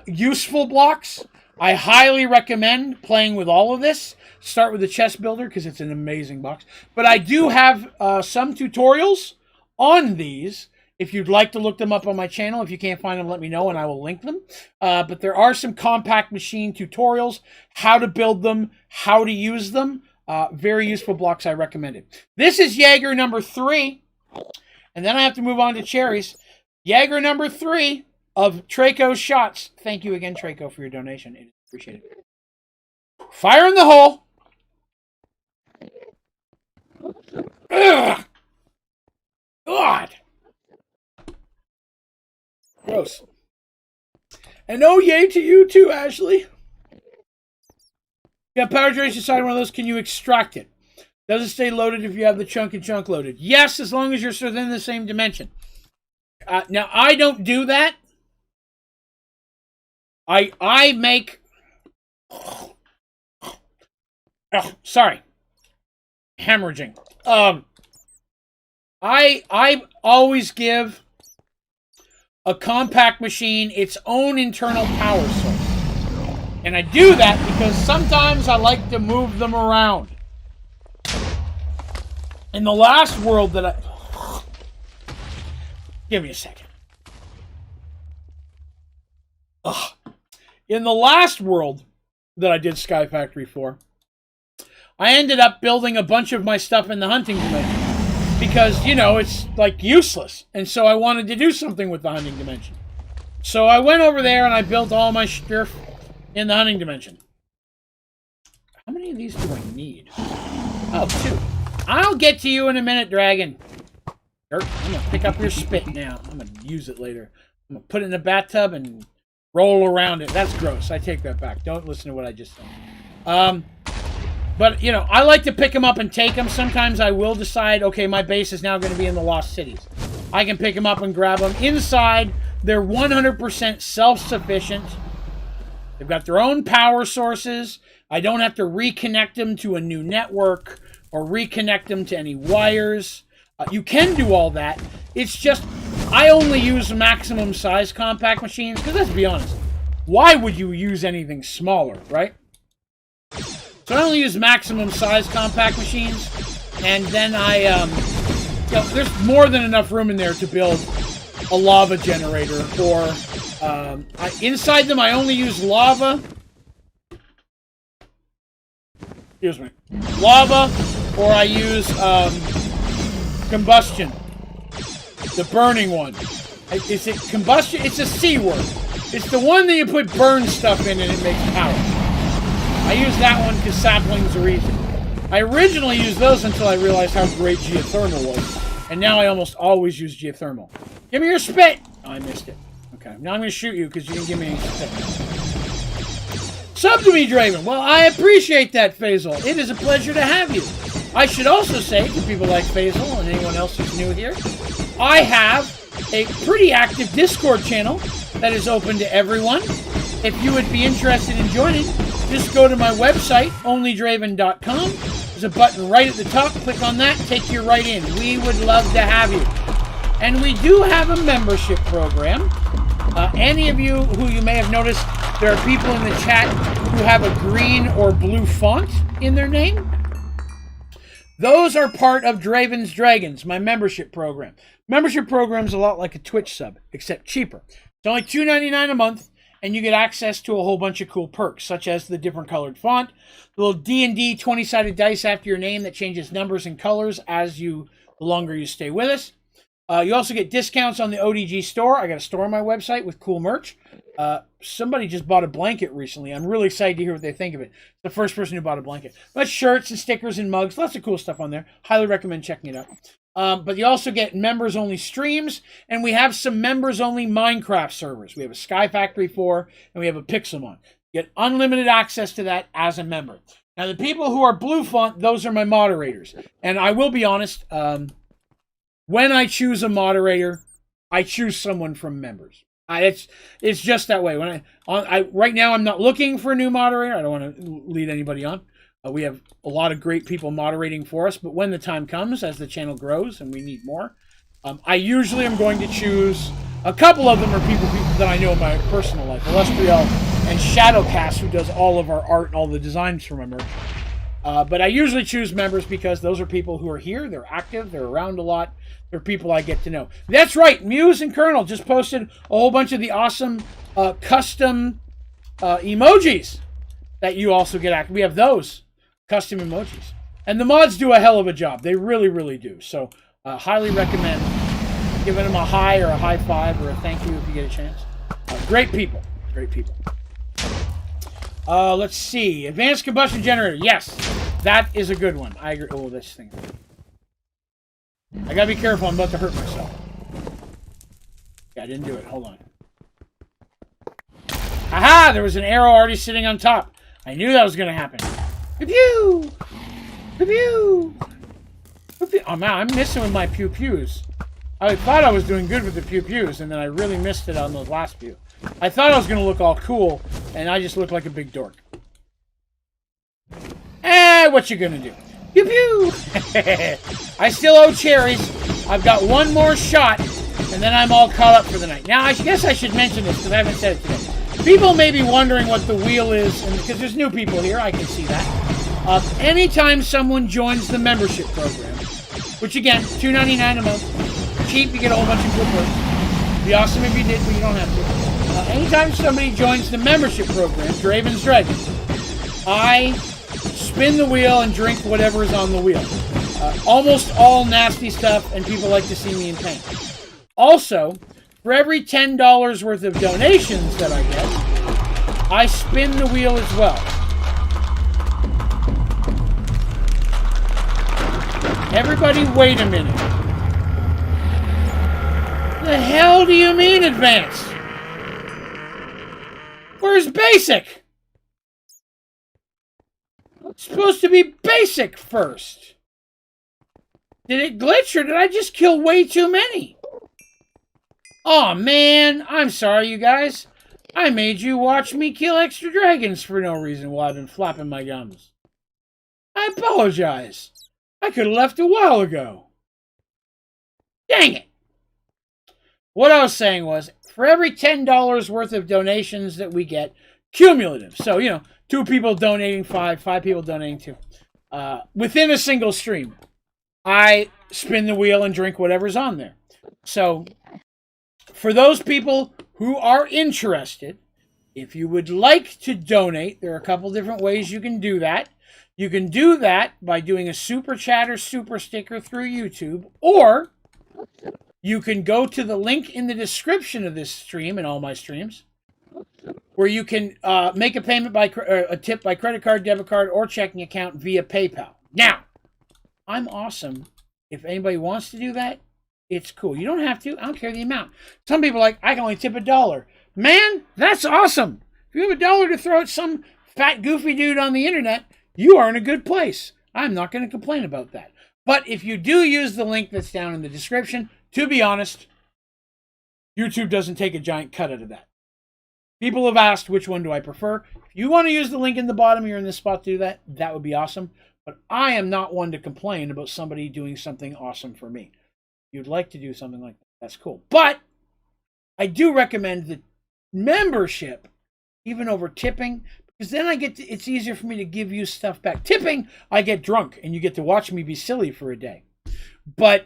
useful blocks. I highly recommend playing with all of this. Start with the chest builder because it's an amazing box. But I do have some tutorials on these. If you'd like to look them up on my channel, if you can't find them, let me know and I will link them. But there are some compact machine tutorials, how to build them, how to use them. Very useful blocks. I recommend it. This is Jaeger number 3. And then I have to move on to cherries. Jaeger number 3 of Traco's shots. Thank you again, Traco, for your donation. It is appreciated. Fire in the hole. Ugh. God. Gross. And oh, yay to you too, Ashley. Yeah, power generation inside one of those. Can you extract it? Does it stay loaded if you have the chunk and chunk loaded? Yes, as long as you're within the same dimension. Now, I don't do that. I make... Oh, sorry. Hemorrhaging. I always give a compact machine its own internal power source. And I do that because sometimes I like to move them around. In the last world that I... Give me a second. Ugh. In the last world that I did Sky Factory for, I ended up building a bunch of my stuff in the hunting dimension. Because, you know, it's like useless. And so I wanted to do something with the hunting dimension. So I went over there and I built all my stuff in the hunting dimension. How many of these do I need? Oh, 2. I'll get to you in a minute, Dragon. I'm going to pick up your spit now. I'm going to use it later. I'm going to put it in the bathtub and roll around it. That's gross. I take that back. Don't listen to what I just said. But, you know, I like to pick them up and take them. Sometimes I will decide, okay, my base is now going to be in the Lost Cities. I can pick them up and grab them. Inside, they're 100% self-sufficient. They've got their own power sources. I don't have to reconnect them to a new network or reconnect them to any wires. You can do all that. It's just, I only use maximum size compact machines, because let's be honest, why would you use anything smaller, right? So I only use maximum size compact machines, and then you know, there's more than enough room in there to build a lava generator, or inside them I only use lava. Excuse me. Lava, or I use combustion. The burning one. Is it combustion? It's a C word. It's the one that you put burn stuff in and it makes power. I use that one because saplings are easy. I originally used those until I realized how great geothermal was. And now I almost always use geothermal. Give me your spit! Oh, I missed it. Okay, now I'm going to shoot you because you didn't give me any spit. Sub to me, Draven. Well, I appreciate that, Faisal. It is a pleasure to have you. I should also say, to people like Faisal and anyone else who's new here, I have a pretty active Discord channel that is open to everyone. If you would be interested in joining, just go to my website, Onlydraven.com. There's a button right at the top. Click on that, take you right in. We would love to have you. And we do have a membership program. Any of you who you may have noticed, there are people in the chat who have a green or blue font in their name. Those are part of Draven's Dragons, my membership program. Membership program is a lot like a Twitch sub, except cheaper. It's only $2.99 a month, and you get access to a whole bunch of cool perks, such as the different colored font, the little D&D 20-sided dice after your name that changes numbers and colors the longer you stay with us. You also get discounts on the ODG store. I got a store on my website with cool merch. Somebody just bought a blanket recently. I'm really excited to hear what they think of it. The first person who bought a blanket. But shirts and stickers and mugs. Lots of cool stuff on there. Highly recommend checking it out. But you also get members-only streams. And we have some members-only Minecraft servers. We have a Sky Factory 4 and we have a Pixelmon. You get unlimited access to that as a member. Now, the people who are blue font, those are my moderators. And I will be honest, when I choose a moderator, I choose someone from members. It's just that way. Right now, I'm not looking for a new moderator. I don't want to lead anybody on. We have a lot of great people moderating for us, but when the time comes, as the channel grows and we need more, I usually am going to choose a couple of them are people that I know in my personal life, Illustriel and Shadowcast, who does all of our art and all the designs for my merch. But I usually choose members because those are people who are here, they're active, they're around a lot, they're people I get to know. That's right, Muse and Colonel just posted a whole bunch of the awesome custom emojis that you also get active. We have those custom emojis. And the mods do a hell of a job. They really, really do. So highly recommend giving them a hi or a high five or a thank you if you get a chance. Great people. Great people. Let's see. Advanced combustion generator. Yes, that is a good one. I agree. Oh, this thing. I gotta be careful. I'm about to hurt myself. Yeah, I didn't do it. Hold on. Aha! There was an arrow already sitting on top. I knew that was gonna happen. Pew pew! Pew pew! Oh man, I'm missing with my pew pews. I thought I was doing good with the pew pews, and then I really missed it on those last few. I thought I was gonna look all cool, and I just looked like a big dork. What you gonna do? Pew pew! I still owe cherries. I've got one more shot, and then I'm all caught up for the night. Now, I guess I should mention this, because I haven't said it today. People may be wondering what the wheel is, and because there's new people here, I can see that. Anytime someone joins the membership program, which again, $2.99 a month, cheap, you get a whole bunch of good perks. It'd be awesome if you did, but you don't have to. Anytime somebody joins the membership program, Draven's Dragons, I spin the wheel and drink whatever is on the wheel. Almost all nasty stuff, and people like to see me in pain. Also, for every $10 worth of donations that I get, I spin the wheel as well. Everybody, wait a minute. The hell do you mean advance? Where's basic? It's supposed to be basic first. Did it glitch or did I just kill way too many? Oh man, I'm sorry you guys. I made you watch me kill extra dragons for no reason while I've been flapping my gums. I apologize. I could have left a while ago. Dang it. What I was saying was, for every $10 worth of donations that we get, cumulative. So, 2 people donating 5 people donating 2. Within a single stream, I spin the wheel and drink whatever's on there. So, for those people who are interested, if you would like to donate, there are a couple different ways you can do that. You can do that by doing a super chat or super sticker through YouTube, or you can go to the link in the description of this stream and all my streams, where you can make a payment by a tip by credit card, debit card, or checking account via PayPal. Now, I'm awesome. If anybody wants to do that, it's cool. You don't have to. I don't care the amount. Some people are like, I can only tip $1. Man, that's awesome. If you have $1 to throw at some fat, goofy dude on the internet, you are in a good place. I'm not going to complain about that. But if you do use the link that's down in the description, to be honest, YouTube doesn't take a giant cut out of that. People have asked which one do I prefer. If you want to use the link in the bottom, you're in this spot to do that, that would be awesome. But I am not one to complain about somebody doing something awesome for me. If you'd like to do something like that, that's cool. But I do recommend the membership, even over tipping, because then it's easier for me to give you stuff back. Tipping, I get drunk, and you get to watch me be silly for a day. But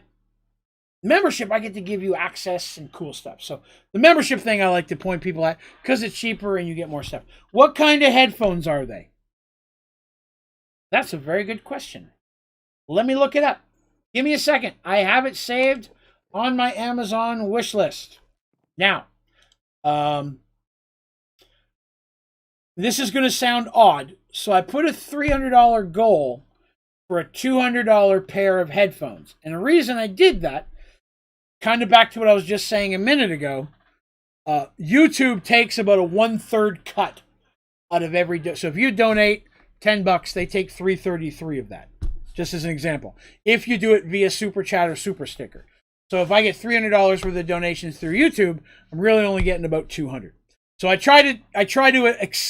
membership, I get to give you access and cool stuff. So the membership thing I like to point people at because it's cheaper and you get more stuff. What kind of headphones are they? That's a very good question. Let me look it up. Give me a second. I have it saved on my Amazon wish list. Now, this is going to sound odd. So I put a $300 goal for a $200 pair of headphones. And the reason I did that, kind of back to what I was just saying a minute ago, YouTube takes about a 1/3 cut out of every. So if you donate $10, they take $3.33 of that. Just as an example, if you do it via super chat or super sticker. So if I get $300 worth of donations through YouTube, I'm really only getting about $200. So I try to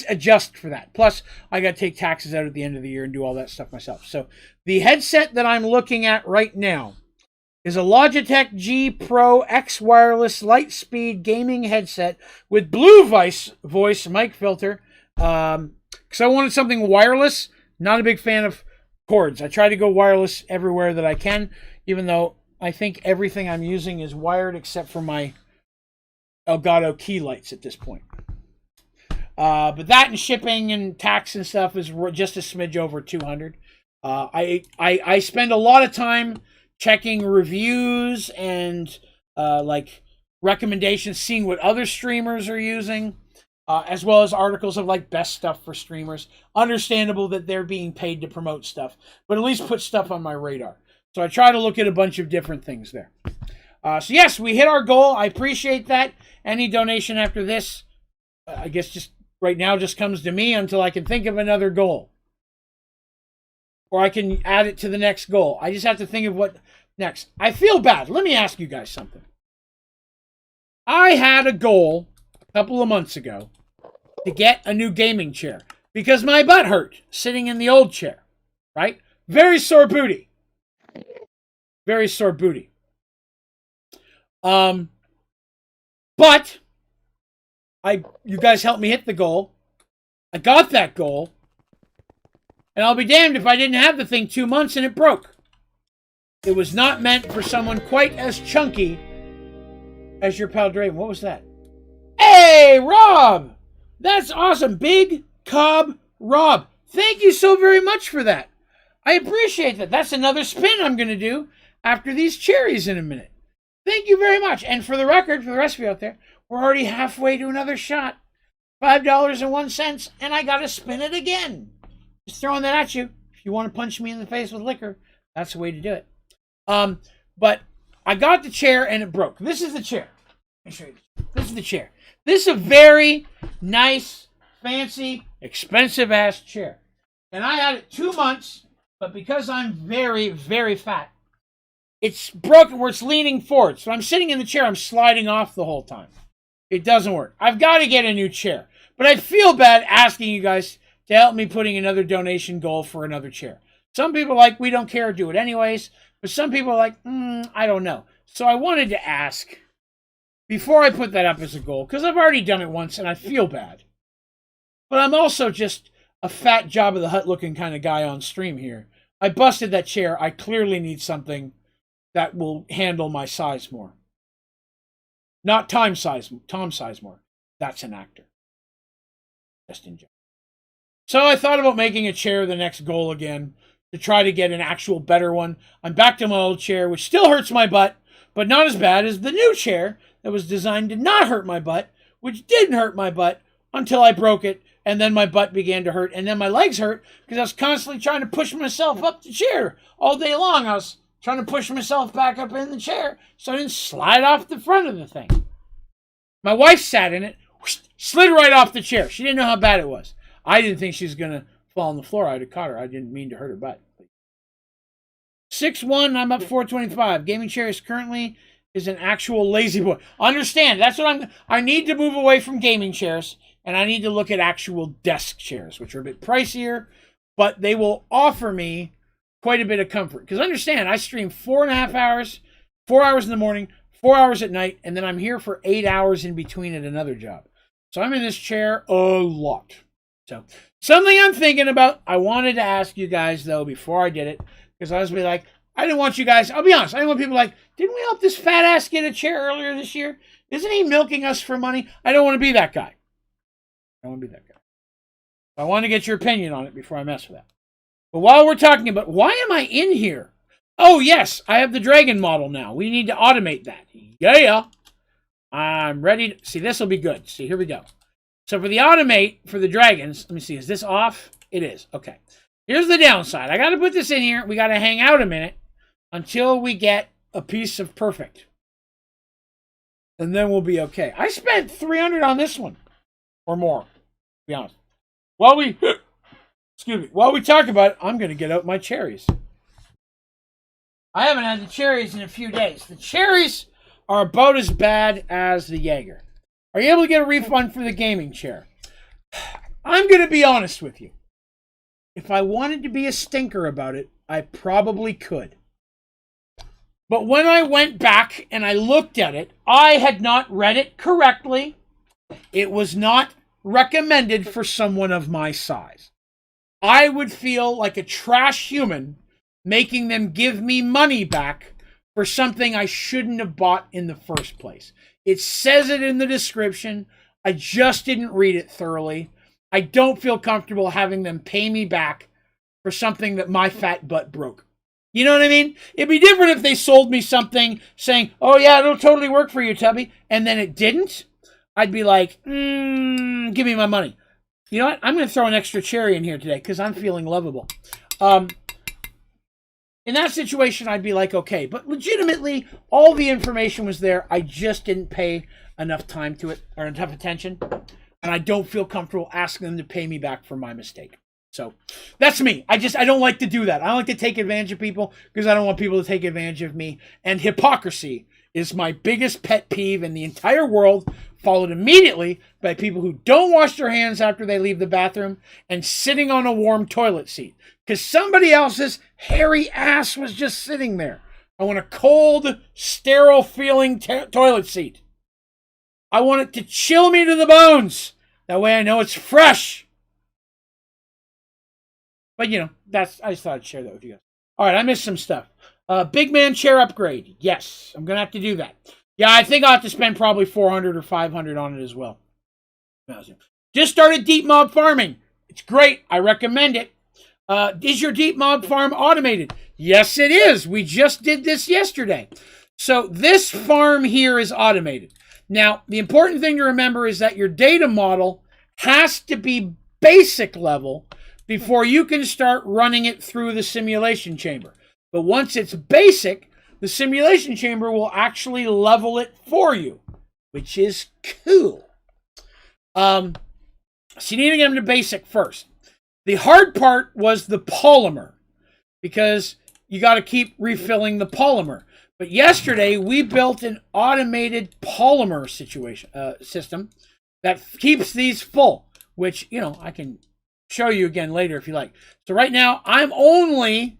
adjust for that. Plus, I got to take taxes out at the end of the year and do all that stuff myself. So the headset that I'm looking at right now is a Logitech G Pro X wireless Lightspeed gaming headset with blue voice mic filter. Because I wanted something wireless. Not a big fan of cords. I try to go wireless everywhere that I can, even though I think everything I'm using is wired except for my Elgato key lights at this point. But that and shipping and tax and stuff is just a smidge over $200. I spend a lot of time checking reviews and like recommendations, seeing what other streamers are using, as well as articles of like best stuff for streamers. Understandable that they're being paid to promote stuff, but at least put stuff on my radar. So I try to look at a bunch of different things there. So yes, we hit our goal. I appreciate that. Any donation after this, I guess just right now just comes to me until I can think of another goal. Or I can add it to the next goal. I just have to think of what next. I feel bad. Let me ask you guys something. I had a goal a couple of months ago to get a new gaming chair because my butt hurt sitting in the old chair, right? Very sore booty. Very sore booty. But you guys helped me hit the goal. I got that goal. And I'll be damned if I didn't have the thing 2 months and it broke. It was not meant for someone quite as chunky as your pal Draven. What was that? Hey, Rob! That's awesome. Big Cob Rob. Thank you so very much for that. I appreciate that. That's another spin I'm going to do after these cherries in a minute. Thank you very much. And for the record, for the rest of you out there, we're already halfway to another shot. $5.01, and I got to spin it again. Just throwing that at you. If you want to punch me in the face with liquor, that's the way to do it. But I got the chair and it broke. This is the chair. Let me show you. This is the chair. This is a very nice, fancy, expensive-ass chair. And I had it 2 months, but because I'm very, very fat, it's broken where it's leaning forward. So I'm sitting in the chair, I'm sliding off the whole time. It doesn't work. I've got to get a new chair. But I feel bad asking you guys to help me putting another donation goal for another chair. Some people are like, we don't care, do it anyways. But some people are like, I don't know. So I wanted to ask, before I put that up as a goal, because I've already done it once and I feel bad. But I'm also just a fat Jabba the Hutt looking kind of guy on stream here. I busted that chair. I clearly need something that will handle my size more. Not Tom Sizemore. That's an actor. Just in general. So I thought about making a chair the next goal again to try to get an actual better one. I'm back to my old chair, which still hurts my butt, but not as bad as the new chair that was designed to not hurt my butt, which didn't hurt my butt until I broke it, and then my butt began to hurt, and then my legs hurt because I was constantly trying to push myself up the chair all day long. I was trying to push myself back up in the chair so I didn't slide off the front of the thing. My wife sat in it, slid right off the chair. She didn't know how bad it was. I didn't think she was going to fall on the floor. I'd have caught her. I didn't mean to hurt her butt. 6-1, I'm up 425. Gaming chairs currently is an actual lazy boy. Understand, that's what I need to move away from gaming chairs, and I need to look at actual desk chairs, which are a bit pricier, but they will offer me quite a bit of comfort. Because understand, I stream 4.5 hours, 4 hours in the morning, 4 hours at night, and then I'm here for 8 hours in between at another job. So I'm in this chair a lot. So something I'm thinking about, I wanted to ask you guys, though, before I did it, because I was like, I didn't want you guys, I'll be honest, I didn't want people like, didn't we help this fat ass get a chair earlier this year? Isn't he milking us for money? I don't want to be that guy. I don't want to be that guy. I want to get your opinion on it before I mess with that. But while we're talking about, why am I in here? Oh, yes, I have the dragon model now. We need to automate that. Yeah. I'm ready to, see, this will be good. See, here we go. So for the automate, for the dragons, let me see, is this off? It is, okay. Here's the downside. I got to put this in here. We got to hang out a minute until we get a piece of perfect. And then we'll be okay. I spent $300 on this one. Or more, to be honest. While we talk about it, I'm going to get out my cherries. I haven't had the cherries in a few days. The cherries are about as bad as the Jaeger. Are you able to get a refund for the gaming chair? I'm going to be honest with you. If I wanted to be a stinker about it, I probably could. But when I went back and I looked at it, I had not read it correctly. It was not recommended for someone of my size. I would feel like a trash human making them give me money back for something I shouldn't have bought in the first place. It says it in the description. I just didn't read it thoroughly. I don't feel comfortable having them pay me back for something that my fat butt broke. You know what I mean? It'd be different if they sold me something saying, oh yeah, it'll totally work for you, Tubby, and then it didn't. I'd be like, give me my money. You know what? I'm going to throw an extra cherry in here today because I'm feeling lovable. In that situation, I'd be like, okay. But legitimately, all the information was there. I just didn't pay enough time to it or enough attention. And I don't feel comfortable asking them to pay me back for my mistake. So that's me. I don't like to do that. I don't like to take advantage of people because I don't want people to take advantage of me. And hypocrisy is my biggest pet peeve in the entire world, followed immediately by people who don't wash their hands after they leave the bathroom and sitting on a warm toilet seat because somebody else's hairy ass was just sitting there. I want a cold, sterile-feeling toilet seat. I want it to chill me to the bones. That way I know it's fresh. But, you know, I just thought I'd share that with you guys. All right, I missed some stuff. Big man chair upgrade. Yes, I'm going to have to do that. Yeah, I think I'll have to spend probably $400 or $500 on it as well. Just started deep mob farming. It's great. I recommend it. Is your deep mob farm automated? Yes, it is. We just did this yesterday. So this farm here is automated. Now, the important thing to remember is that your data model has to be basic level before you can start running it through the simulation chamber. But once it's basic, the simulation chamber will actually level it for you, which is cool. So you need to get them to basic first. The hard part was the polymer, because you got to keep refilling the polymer. But yesterday, we built an automated polymer system that keeps these full, which, you know, I can show you again later if you like. So right now, I'm only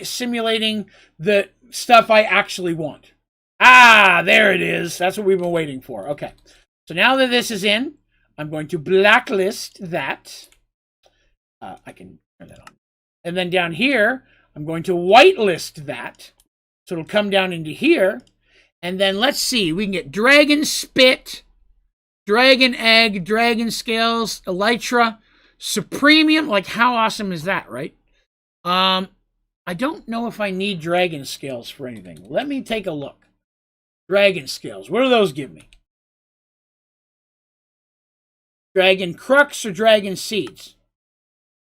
simulating the stuff I actually want. Ah, there it is. That's what we've been waiting for. Okay. So now that this is in, I'm going to blacklist that. I can turn that on. And then down here, I'm going to whitelist that. So it'll come down into here. And then let's see. We can get dragon spit, dragon egg, dragon scales, elytra, supremium. Like, how awesome is that, right? I don't know if I need dragon scales for anything. Let me take a look. Dragon scales. What do those give me? Dragon crux or dragon seeds?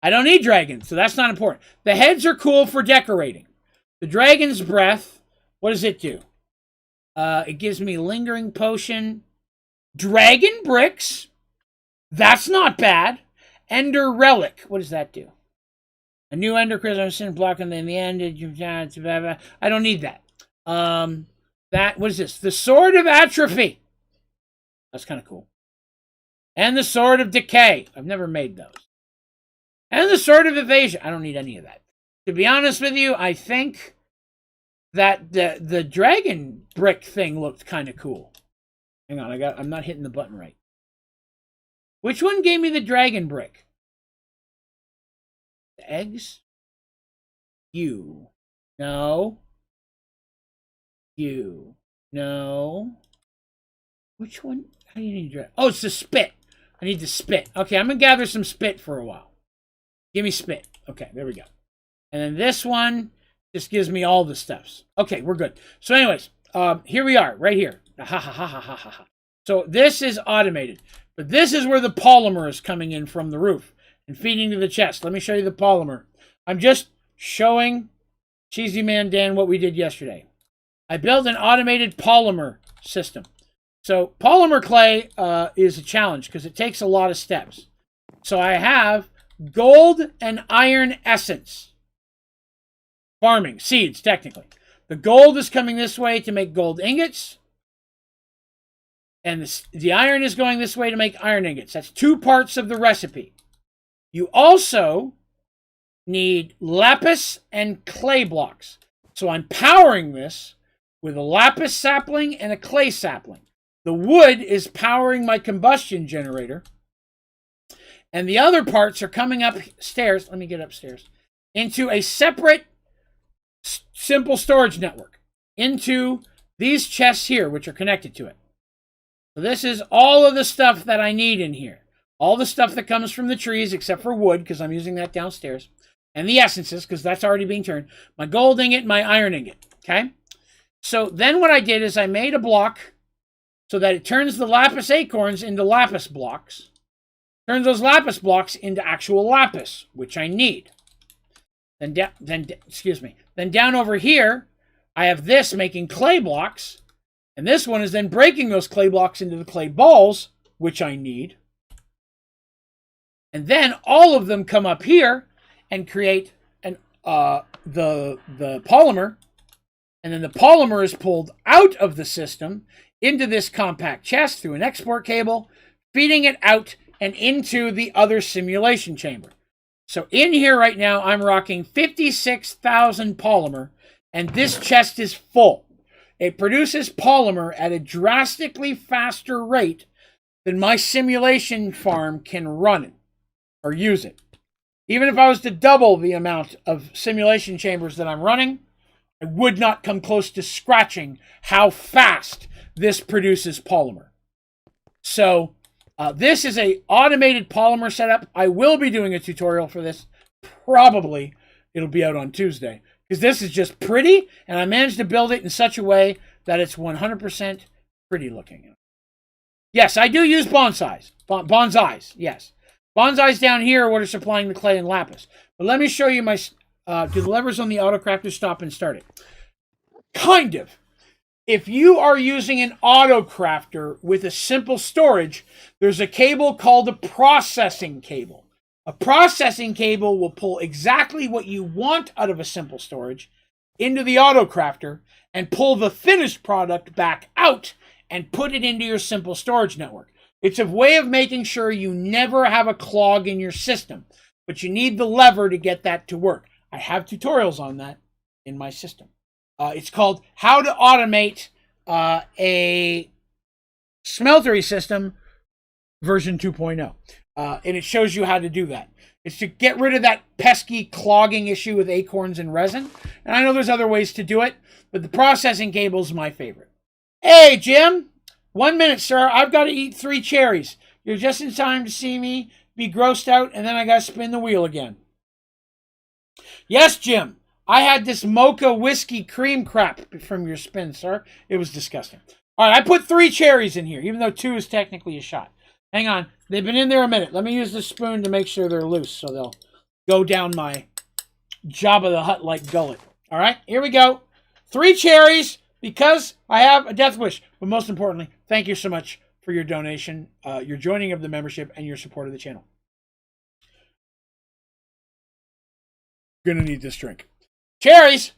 I don't need dragons, so that's not important. The heads are cool for decorating. The dragon's breath, what does it do? It gives me lingering potion, dragon bricks, That's not bad. Ender Relic. What does that do? A new Ender Crystal blocking in the end. I don't need that. What is this? The Sword of Atrophy. That's kind of cool. And the Sword of Decay. I've never made those. And the Sword of Evasion. I don't need any of that. To be honest with you, I think that the dragon brick thing looked kind of cool. Hang on, I'm not hitting the button right. Which one gave me the dragon brick? The eggs? You. No. You. No. Which one? How do you need dragon? Oh, it's the spit. I need the spit. Okay, I'm going to gather some spit for a while. Give me spit. Okay, there we go. And then this one just gives me all the stuffs. Okay, we're good. So anyways, here we are, right here. So this is automated. But this is where the polymer is coming in from the roof and feeding to the chest. Let me show you the polymer. I'm just showing Cheesy Man Dan what we did yesterday. I built an automated polymer system. So polymer clay is a challenge because it takes a lot of steps. So I have gold and iron essence. Farming, seeds, technically. The gold is coming this way to make gold ingots. And the iron is going this way to make iron ingots. That's 2 parts of the recipe. You also need lapis and clay blocks. So I'm powering this with a lapis sapling and a clay sapling. The wood is powering my combustion generator. And the other parts are coming upstairs. Let me get upstairs. Into a separate simple storage network. Into these chests here, which are connected to it. So this is all of the stuff that I need in here. All the stuff that comes from the trees, except for wood, because I'm using that downstairs. And the essences, because that's already being turned. My gold ingot, my iron ingot. Okay? So then what I did is I made a block so that it turns the lapis acorns into lapis blocks. Turns those lapis blocks into actual lapis, which I need. Then down over here, I have this making clay blocks. And this one is then breaking those clay blocks into the clay balls, which I need. And then all of them come up here and create the polymer. And then the polymer is pulled out of the system into this compact chest through an export cable, feeding it out and into the other simulation chamber. So in here right now, I'm rocking 56,000 polymer, and this chest is full. It produces polymer at a drastically faster rate than my simulation farm can run it or use it. Even if I was to double the amount of simulation chambers that I'm running, I would not come close to scratching how fast this produces polymer. So this is an automated polymer setup. I will be doing a tutorial for this. Probably it'll be out on Tuesday. Because this is just pretty, and I managed to build it in such a way that it's 100% pretty looking. Yes, I do use bonsais. Bonsais, yes. Bonsais down here are what are supplying the clay and lapis. But let me show you my... do the levers on the autocrafter stop and start it? Kind of. If you are using an autocrafter with a simple storage, there's a cable called a processing cable. A processing cable will pull exactly what you want out of a simple storage into the autocrafter and pull the finished product back out and put it into your simple storage network. It's a way of making sure you never have a clog in your system, but you need the lever to get that to work. I have tutorials on that in my system. It's called How to Automate a Smeltery System version 2.0. And it shows you how to do that. It's to get rid of that pesky clogging issue with acorns and resin. And I know there's other ways to do it, but the processing cable is my favorite. Hey, Jim. 1 minute, sir. I've got to eat 3 cherries. You're just in time to see me be grossed out, and then I got to spin the wheel again. Yes, Jim. I had this mocha whiskey cream crap from your spin, sir. It was disgusting. All right, I put 3 cherries in here, even though 2 is technically a shot. Hang on. They've been in there a minute. Let me use the spoon to make sure they're loose so they'll go down my Jabba the Hutt-like gullet. All right, here we go. 3 cherries because I have a death wish. But most importantly, thank you so much for your donation, your joining of the membership, and your support of the channel. Gonna need this drink. Cherries!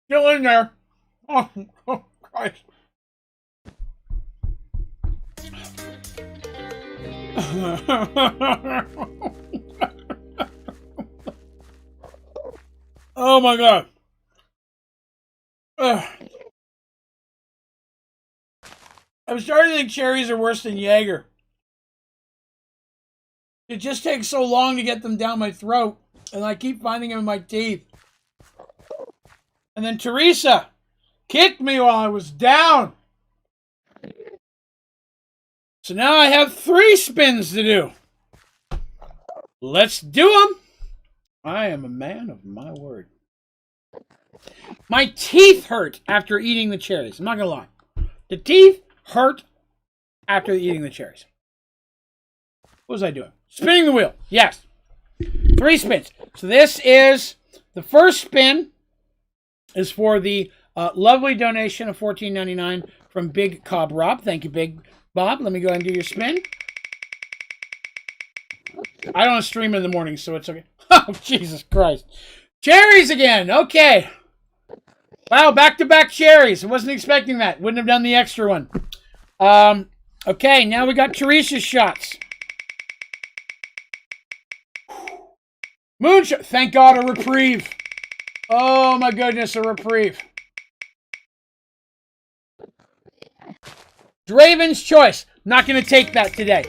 Still in there. Oh Christ. Oh my God. I'm starting to think cherries are worse than Jaeger. It just takes so long to get them down my throat, and I keep finding them in my teeth. And then Teresa kicked me while I was down. So now I have 3 spins to do. Let's do them. I am a man of my word. My teeth hurt after eating the cherries. I'm not going to lie. The teeth hurt after eating the cherries. What was I doing? Spinning the wheel. Yes. 3 spins. So this is the first spin is for the lovely donation of $14.99 from Big Cobb Rob. Thank you, Big Bob. Let me go ahead and do your spin. I don't stream in the morning, so it's okay. Oh, Jesus Christ. Cherries again. Okay. Wow, back-to-back cherries. I wasn't expecting that. Wouldn't have done the extra one. Okay, now we got Teresa's shots. Moonshine. Thank God, a reprieve. Oh, my goodness, a reprieve. Draven's Choice. Not going to take that today.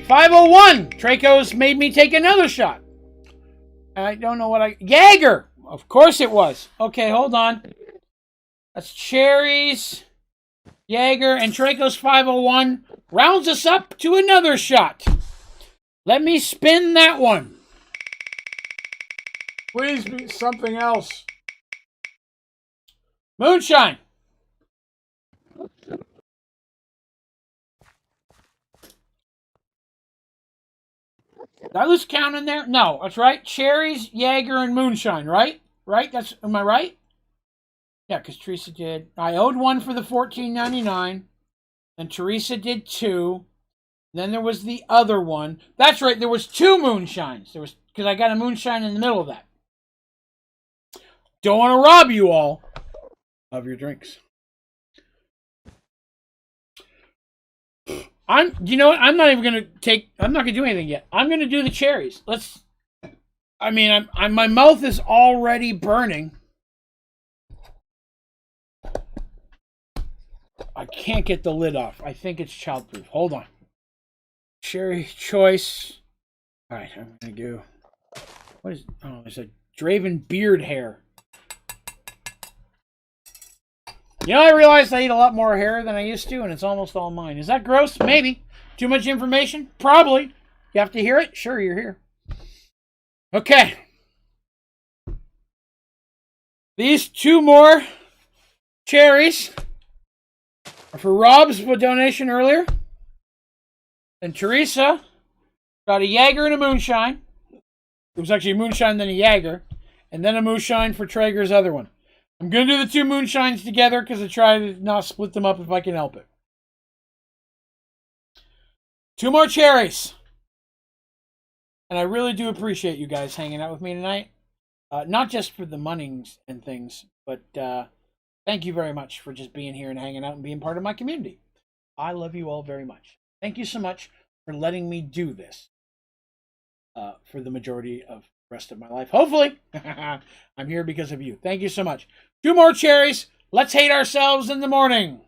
501. Traco's made me take another shot. I don't know what I... Jaeger. Of course it was. Okay, hold on. That's cherries, Jaeger, and Traco's 501 rounds us up to another shot. Let me spin that one. Please be something else. Moonshine. Did I lose count in there? No, that's right. Cherries, Jaeger, and Moonshine, right? Right? Am I right? Yeah, because Teresa did. I owed one for the $14.99. And Teresa did 2. Then there was the other one. That's right. There was 2 moonshines. There was because I got a moonshine in the middle of that. Don't want to rob you all of your drinks. You know what? I'm not even going to take, I'm not going to do anything yet. I'm going to do the cherries. My mouth is already burning. I can't get the lid off. I think it's childproof. Hold on. Cherry choice. All right, I'm going to go. What is, oh, it's a Draven beard hair. You know, I realized I eat a lot more hair than I used to, and it's almost all mine. Is that gross? Maybe. Too much information? Probably. You have to hear it? Sure, you're here. Okay. These 2 more cherries are for Rob's donation earlier. And Teresa got a Jaeger and a moonshine. It was actually a moonshine, then a Jaeger. And then a moonshine for Traeger's other one. I'm going to do the 2 moonshines together because I try to not split them up if I can help it. 2 more cherries. And I really do appreciate you guys hanging out with me tonight. Not just for the munnings and things, but thank you very much for just being here and hanging out and being part of my community. I love you all very much. Thank you so much for letting me do this for the majority of the rest of my life. Hopefully, I'm here because of you. Thank you so much. 2 more cherries. Let's hate ourselves in the morning.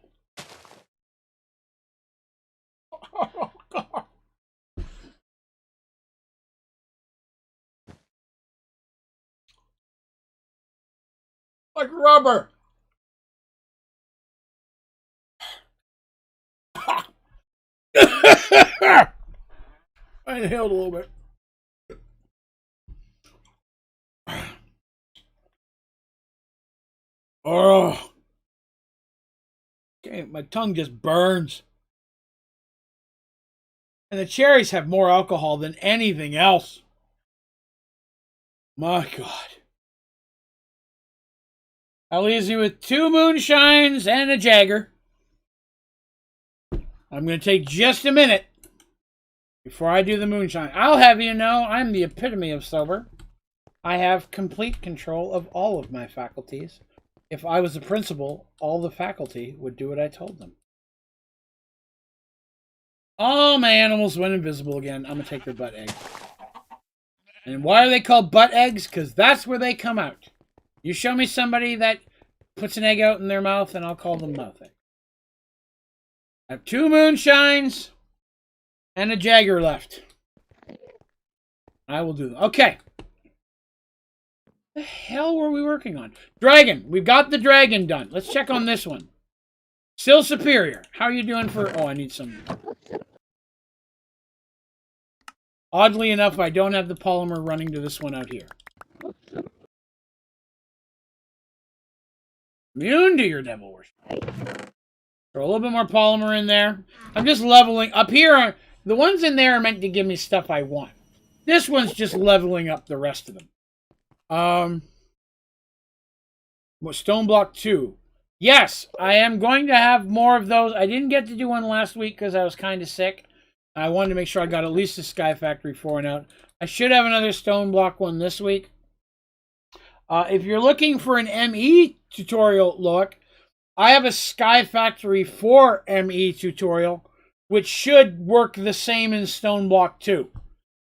Oh, God. Like rubber. I inhaled a little bit. Oh. Okay, my tongue just burns. And the cherries have more alcohol than anything else. My God. That leaves me with 2 moonshines and a Jagger. I'm going to take just a minute before I do the moonshine. I'll have you know I'm the epitome of sober. I have complete control of all of my faculties. If I was the principal, all the faculty would do what I told them. All my animals went invisible again. I'm going to take their butt egg. And why are they called butt eggs? Because that's where they come out. You show me somebody that puts an egg out in their mouth, and I'll call them mouth egg. I have 2 moonshines and a Jagger left. I will do them. Okay. What the hell were we working on? Dragon. We've got the dragon done. Let's check on this one. Still superior. How are you doing for... Oh, I need some... Oddly enough, I don't have the polymer running to this one out here. Immune to your devil worship. Throw a little bit more polymer in there. I'm just leveling. Up here, the ones in there are meant to give me stuff I want. This one's just leveling up the rest of them. Stone block 2. Yes, I am going to have more of those. I didn't get to do one last week because I was kind of sick. I wanted to make sure I got at least a Sky Factory 4 and out. I should have another stone block one this week. If you're looking for an ME tutorial look, I have a Sky Factory 4 ME tutorial, which should work the same in stone block 2.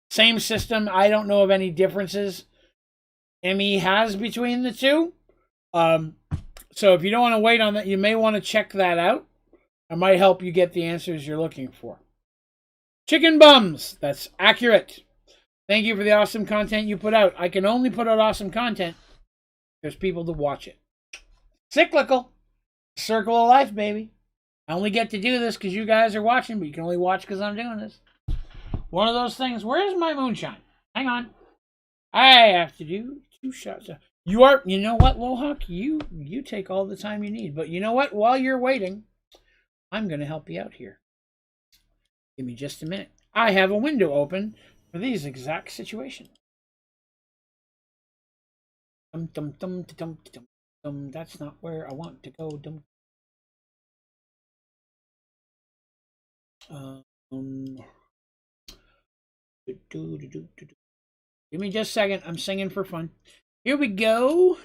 Same system. I don't know of any differences ME has between the two. So if you don't want to wait on that, you may want to check that out. It might help you get the answers you're looking for. Chicken bums. That's accurate. Thank you for the awesome content you put out. I can only put out awesome content. There's people to watch it. Cyclical. Circle of life, baby. I only get to do this because you guys are watching, but you can only watch because I'm doing this. One of those things. Where's my moonshine? Hang on. I have to do 2 shots. You know what, Lohawk? You take all the time you need. But you know what? While you're waiting, I'm going to help you out here. Give me just a minute. I have a window open for these exact situations. That's not where I want to go. Give me just a second. I'm singing for fun. Here we go.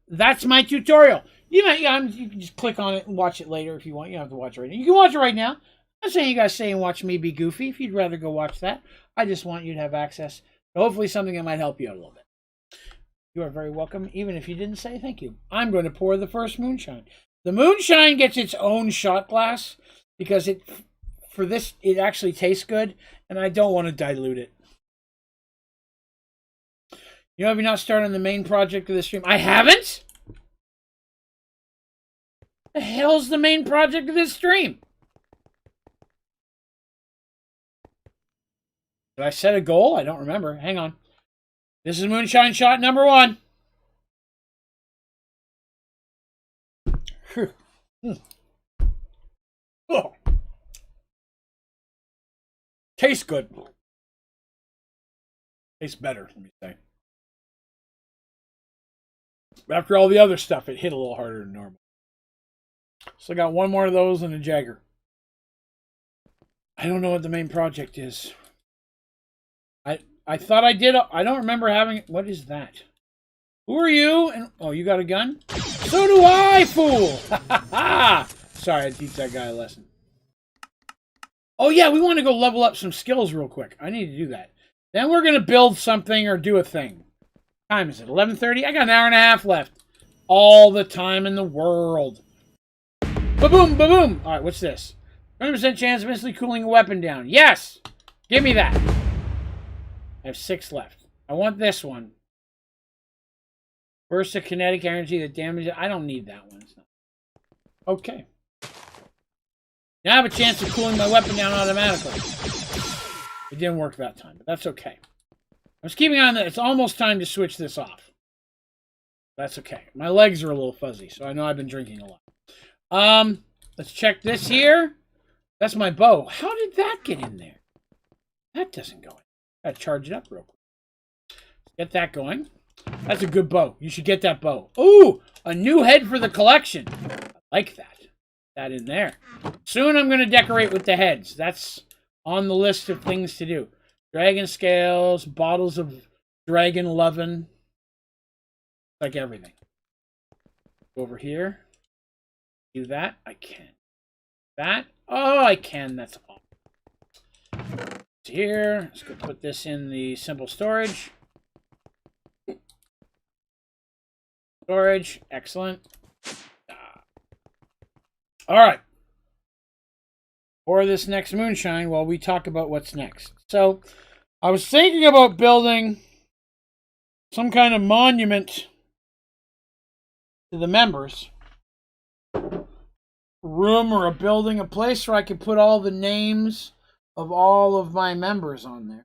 That's my tutorial. You can just click on it and watch it later if you want. You don't have to watch it right now. You can watch it right now. I'm not saying you guys stay and watch me be goofy. If you'd rather go watch that, I just want you to have access to hopefully something that might help you out a little bit. You are very welcome, even if you didn't say thank you. I'm going to pour the first moonshine. The moonshine gets its own shot glass because it actually tastes good, and I don't want to dilute it. You know, have you not started on the main project of the stream? I haven't? The hell's the main project of this stream? Did I set a goal? I don't remember. Hang on. This is moonshine shot number 1. Oh. Tastes good. Tastes better, let me say. After all the other stuff, it hit a little harder than normal. So I got 1 more of those and a Jagger. I don't know what the main project is. I thought I did. I don't remember having... What is that? Who are you? And oh, you got a gun? So do I, fool! Sorry, I teach that guy a lesson. Oh, yeah, we want to go level up some skills real quick. I need to do that. Then we're going to build something or do a thing. What time is it? 11:30? I got an hour and a half left. All the time in the world. Ba-boom, ba-boom. All right, what's this? 100% chance of instantly cooling a weapon down. Yes! Give me that. I have 6 left. I want this one. Burst of kinetic energy that damages... I don't need that one. Okay. Now I have a chance of cooling my weapon down automatically. It didn't work that time, but that's okay. I was keeping on that. It's almost time to switch this off. That's okay. My legs are a little fuzzy, so I know I've been drinking a lot. Let's check this here. That's my bow. How did that get in there? That doesn't go in. Gotta charge it up real quick. Get that going. That's a good bow. You should get that bow. Ooh, a new head for the collection. I like that. That in there. Soon I'm going to decorate with the heads. That's on the list of things to do. Dragon scales, bottles of dragon lovin'. Like everything. Over here. Do that. I can. That. Oh, I can. That's awesome. Here. Let's go put this in the simple storage. Storage. Excellent. All right. For this next moonshine, while we talk about what's next. So, I was thinking about building some kind of monument to the members. Room or a building, a place where I could put all the names of all of my members on there.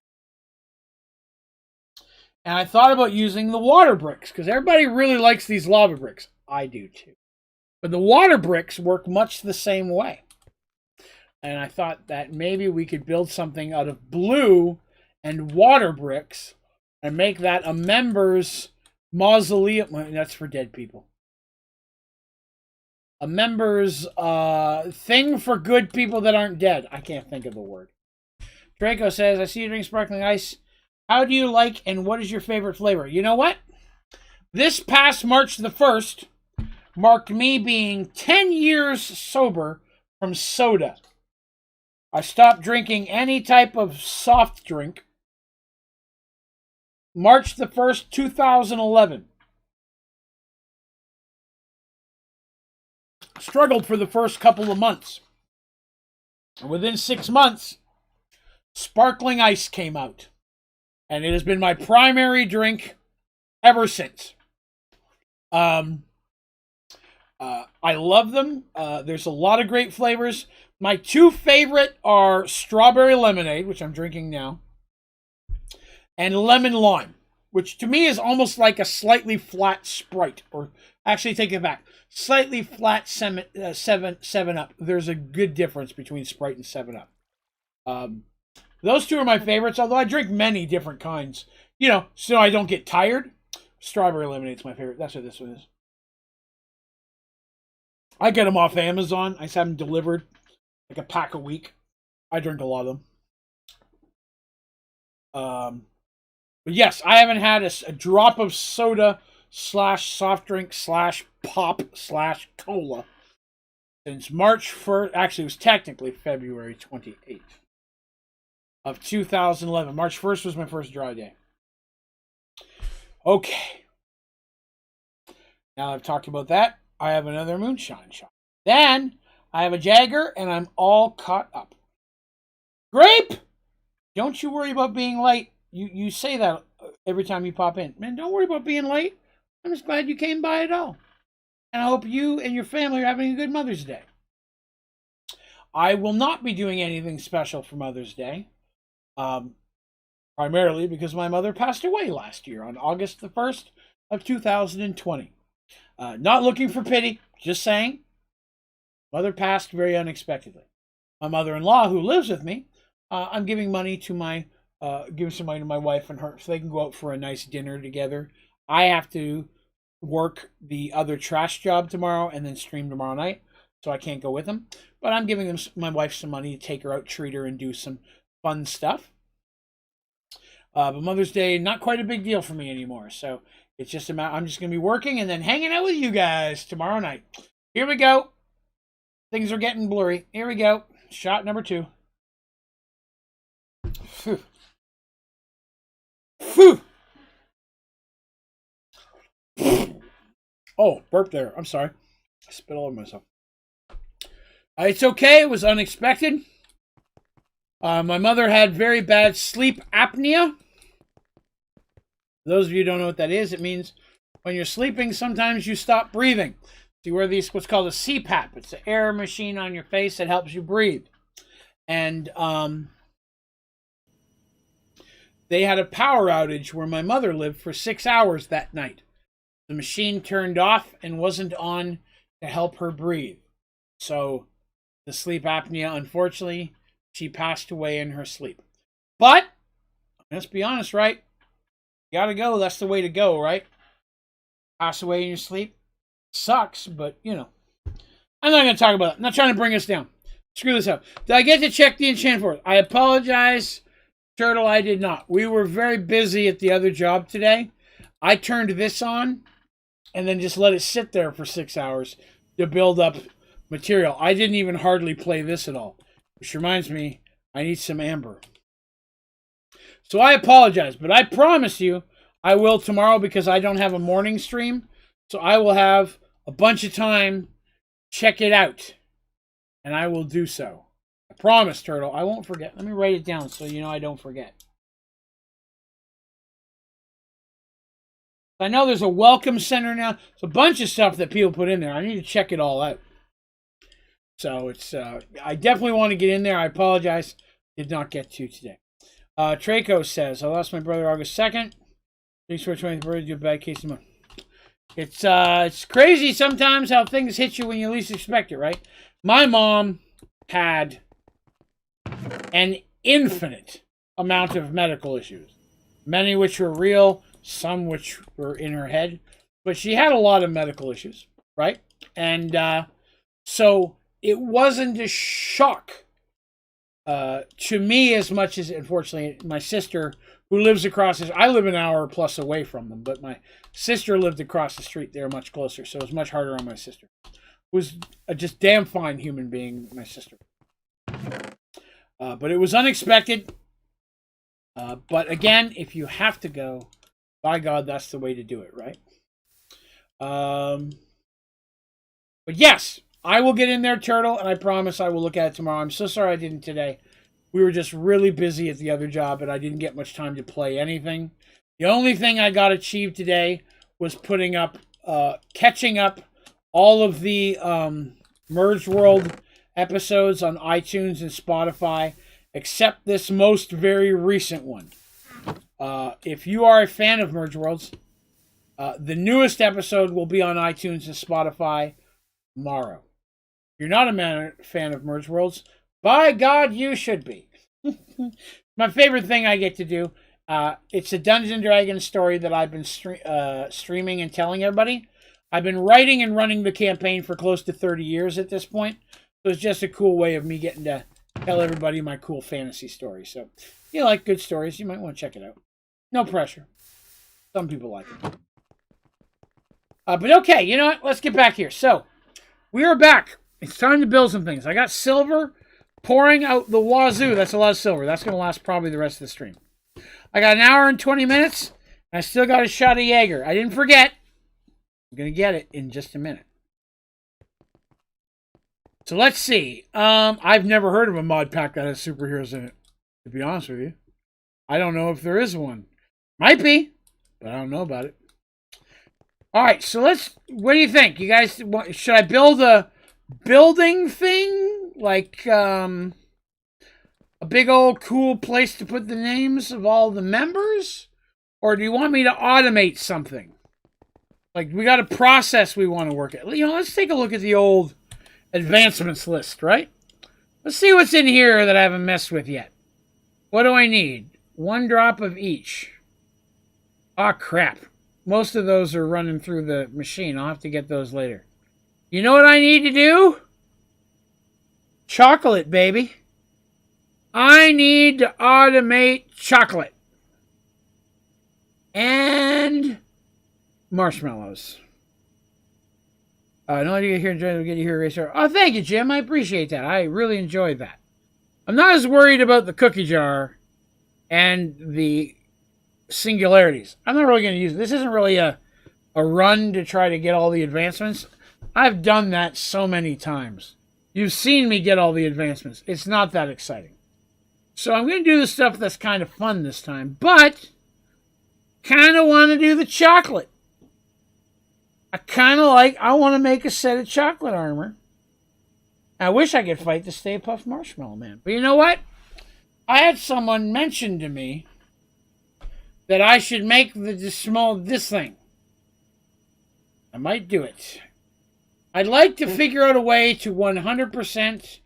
And I thought about using the water bricks, because everybody really likes these lava bricks. I do too. But the water bricks work much the same way. And I thought that maybe we could build something out of blue and water bricks and make that a member's mausoleum. That's for dead people. A member's thing for good people that aren't dead. I can't think of the word. Draco says, I see you drink sparkling ice. How do you like and what is your favorite flavor? You know what? This past March the 1st marked me being 10 years sober from soda. I stopped drinking any type of soft drink. March the 1st, 2011. Struggled for the first couple of months. And within 6 months, sparkling ice came out. And it has been my primary drink ever since. I love them. There's a lot of great flavors. My two favorite are strawberry lemonade, which I'm drinking now, and lemon lime, which to me is almost like a slightly flat Sprite. Or actually, take it back. Slightly flat 7-Up. There's a good difference between Sprite and 7-Up. Those two are my favorites, although I drink many different kinds. You know, so I don't get tired. Strawberry lemonade's my favorite. That's what this one is. I get them off Amazon. I just have them delivered like a pack a week. I drink a lot of them. But yes, I haven't had a drop of soda / soft drink / pop / cola since March 1st. Actually, it was technically February 28th of 2011. March 1st was my first dry day. Okay. Now I've talked about that. I have another moonshine shot. Then I have a Jagger, and I'm all caught up. Grape! Don't you worry about being late. You say that every time you pop in. Man, don't worry about being late. I'm just glad you came by at all. And I hope you and your family are having a good Mother's Day. I will not be doing anything special for Mother's Day. Primarily because my mother passed away last year on August the 1st of 2020. Not looking for pity, just saying. Mother passed very unexpectedly. My mother-in-law, who lives with me, I'm giving money to giving some money to my wife and her so they can go out for a nice dinner together. I have to work the other trash job tomorrow and then stream tomorrow night, so I can't go with them. But I'm giving my wife some money to take her out, treat her, and do some fun stuff. But Mother's Day, not quite a big deal for me anymore. So it's just I'm just going to be working and then hanging out with you guys tomorrow night. Here we go. Things are getting blurry. Here we go. Shot number 2. Phew. Phew. Oh, burp there. I'm sorry. I spit all over myself. It's okay. It was unexpected. My mother had very bad sleep apnea. Those of you who don't know what that is, it means when you're sleeping, sometimes you stop breathing. So you wear what's called a CPAP. It's an air machine on your face that helps you breathe. And they had a power outage where my mother lived for 6 hours that night. the machine turned off and wasn't on to help her breathe. So the sleep apnea, unfortunately, she passed away in her sleep. But let's be honest, right? You gotta go. That's the way to go, right? Pass away in your sleep. Sucks, but you know. I'm not gonna talk about it. I'm not trying to bring us down. Screw this up. Did I get to check the enchantment force? I apologize, Turtle, I did not. We were very busy at the other job today. I turned this on and then just let it sit there for 6 hours to build up material. I didn't even hardly play this at all. Which reminds me, I need some amber. So I apologize, but I promise you I will tomorrow because I don't have a morning stream. So I will have a bunch of time. Check it out. And I will do so. I promise, Turtle. I won't forget. Let me write it down so you know I don't forget. I know there's a welcome center now. There's a bunch of stuff that people put in there. I need to check it all out. So it's I definitely want to get in there. I apologize. Did not get to today. Traco says, I lost my brother August 2nd. Thanks for 20th birthday. Do a bad case of money. It's crazy sometimes how things hit you when you least expect it, right? My mom had an infinite amount of medical issues. Many which were real, some which were in her head. But she had a lot of medical issues, right? And so it wasn't a shock to me as much as, unfortunately, my sister, who lives across this, I live an hour plus away from them, but my sister lived across the street there much closer, so it was much harder on my sister. Who was a just damn fine human being, my sister. But it was unexpected. But again, if you have to go, by God, that's the way to do it, right? But yes, I will get in there, Turtle, and I promise I will look at it tomorrow. I'm so sorry I didn't today. We were just really busy at the other job, and I didn't get much time to play anything. The only thing I got achieved today was putting up, catching up all of the Merged World episodes on iTunes and Spotify, except this most very recent one. If you are a fan of Merged Worlds, the newest episode will be on iTunes and Spotify tomorrow. If you're not a fan of Merged Worlds, by God, you should be. My favorite thing I get to do. It's a Dungeons & Dragons story that I've been streaming and telling everybody. I've been writing and running the campaign for close to 30 years at this point. So it's just a cool way of me getting to tell everybody my cool fantasy story. So if you like good stories, you might want to check it out. No pressure. Some people like it. But okay, you know what? Let's get back here. So we are back. It's time to build some things. I got silver pouring out the wazoo. That's a lot of silver. That's going to last probably the rest of the stream. I got an hour and 20 minutes. And I still got a shot of Jaeger. I didn't forget. I'm going to get it in just a minute. So let's see. I've never heard of a mod pack that has superheroes in it, to be honest with you. I don't know if there is one. Might be, but I don't know about it. All right, so what do you think? You guys, should I build a building thing? Like a big old cool place to put the names of all the members? Or do you want me to automate something? Like, we got a process we want to work at. You know, let's take a look at the old advancements list, right? Let's see what's in here that I haven't messed with yet. What do I need? 1 drop of each. Ah, crap. Most of those are running through the machine. I'll have to get those later. You know what I need to do? Chocolate, baby. I need to automate chocolate. And marshmallows. No idea here, get you here, Racer. Oh, thank you, Jim. I appreciate that. I really enjoyed that. I'm not as worried about the cookie jar and the singularities. I'm not really going to use it. This isn't really a run to try to get all the advancements. I've done that so many times. You've seen me get all the advancements. It's not that exciting. So I'm going to do the stuff that's kind of fun this time, but kind of want to do the chocolate. I want to make a set of chocolate armor. I wish I could fight the Stay Puft Marshmallow Man. But you know what? I had someone mention to me that I should make this thing. I might do it. I'd like to figure out a way to 100%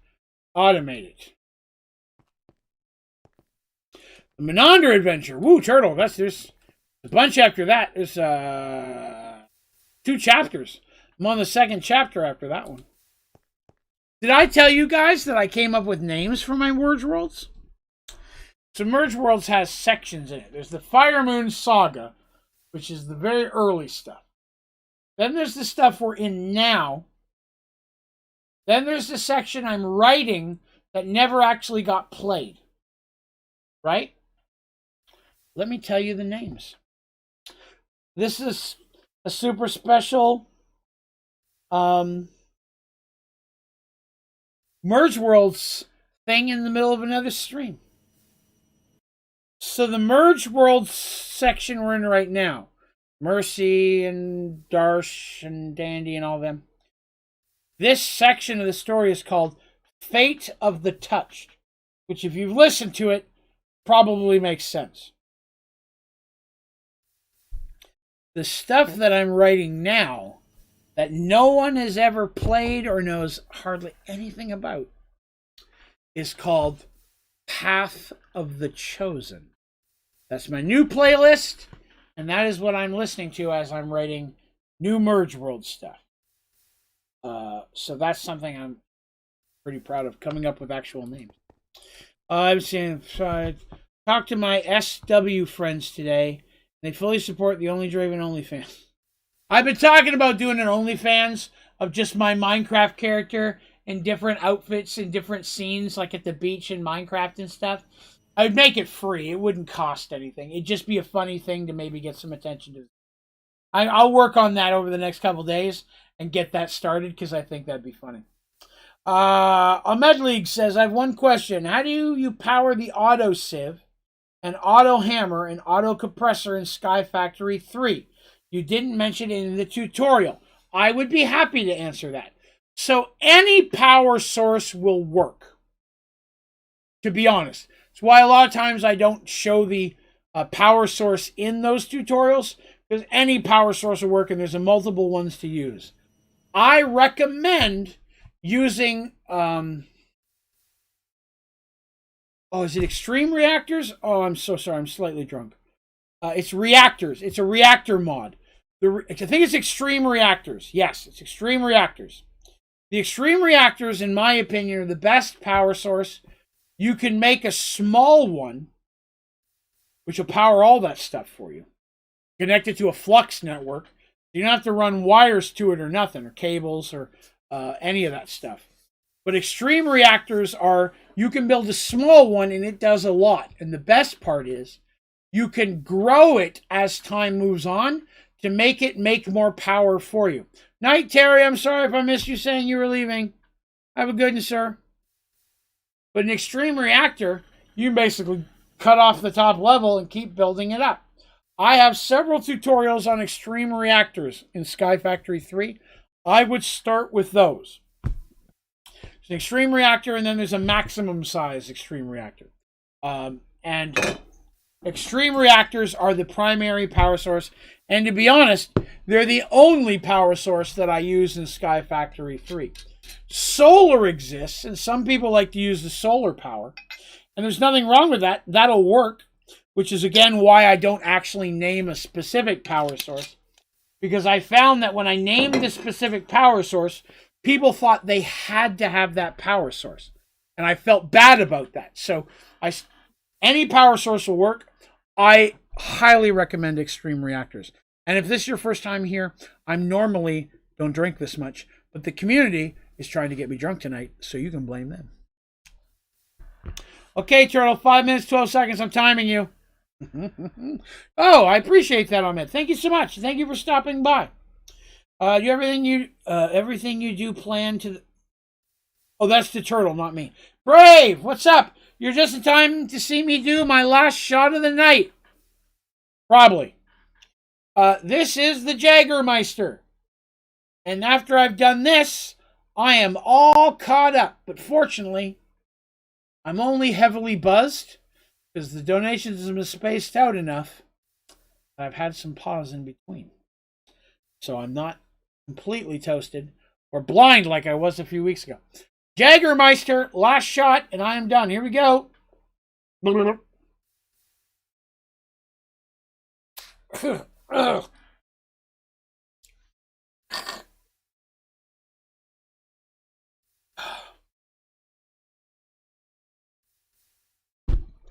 automate it. The Menander Adventure. Woo, Turtle. There's a bunch after that. There's 2 chapters. I'm on the 2nd chapter after that one. Did I tell you guys that I came up with names for my Merge Worlds? So Merge Worlds has sections in it. There's the Fire Moon Saga, which is the very early stuff. Then there's the stuff we're in now. Then there's the section I'm writing that never actually got played. Right? Let me tell you the names. This is a super special Merge Worlds thing in the middle of another stream. So the Merge Worlds section we're in right now, Mercy and Darsh and Dandy and all of them, this section of the story is called Fate of the Touched, which if you've listened to it, probably makes sense. The stuff that I'm writing now that no one has ever played or knows hardly anything about is called Path of the Chosen. That's my new playlist, and that is what I'm listening to as I'm writing new Merge World stuff. So that's something I'm pretty proud of, coming up with actual names. I was saying, talked to my SW friends today. They fully support the Onlydraven OnlyFans. I've been talking about doing an OnlyFans of just my Minecraft character in different outfits and different scenes, like at the beach in Minecraft and stuff. I would make it free. It wouldn't cost anything. It'd just be a funny thing to maybe get some attention to. I'll work on that over the next couple days and get that started because I think that'd be funny. Ahmed League says, I have one question. How do you power the auto sieve and auto hammer and auto compressor in Sky Factory 3? You didn't mention it in the tutorial. I would be happy to answer that. So any power source will work, to be honest. That's why a lot of times I don't show the power source in those tutorials, because any power source will work and there's multiple ones to use. I recommend using, is it extreme reactors? Oh, I'm so sorry. I'm slightly drunk. It's reactors. It's a reactor mod. I think it's extreme reactors. Yes, it's extreme reactors. The extreme reactors, in my opinion, are the best power source. You can make a small one, which will power all that stuff for you. Connect it to a flux network. You don't have to run wires to it or nothing, or cables, or any of that stuff. But extreme reactors are, you can build a small one and it does a lot. And the best part is, you can grow it as time moves on to make it make more power for you. Night, Terry. I'm sorry if I missed you saying you were leaving. Have a good one, sir. But an extreme reactor, you can basically cut off the top level and keep building it up. I have several tutorials on extreme reactors in Sky Factory 3. I would start with those. There's an extreme reactor, and then there's a maximum size extreme reactor. And extreme reactors are the primary power source. And to be honest, they're the only power source that I use in Sky Factory 3. Solar exists, and some people like to use the solar power. And there's nothing wrong with that. That'll work, which is, again, why I don't actually name a specific power source. Because I found that when I named the specific power source, people thought they had to have that power source. And I felt bad about that. So any power source will work. I highly recommend extreme reactors. And if this is your first time here, I'm normally don't drink this much, but the community is trying to get me drunk tonight, so you can blame them. Okay, Turtle, 5 minutes, 12 seconds. I'm timing you. Oh, I appreciate that, Ahmed. Thank you so much. Thank you for stopping by. Everything you do plan to... Oh, that's the Turtle, not me. Brave, what's up? You're just in time to see me do my last shot of the night. Probably. This is the Jaggermeister. And after I've done this, I am all caught up. But fortunately, I'm only heavily buzzed because the donations have been spaced out enough. I've had some pause in between. So I'm not completely toasted, or blind like I was a few weeks ago. Jägermeister, last shot, and I am done. Here we go.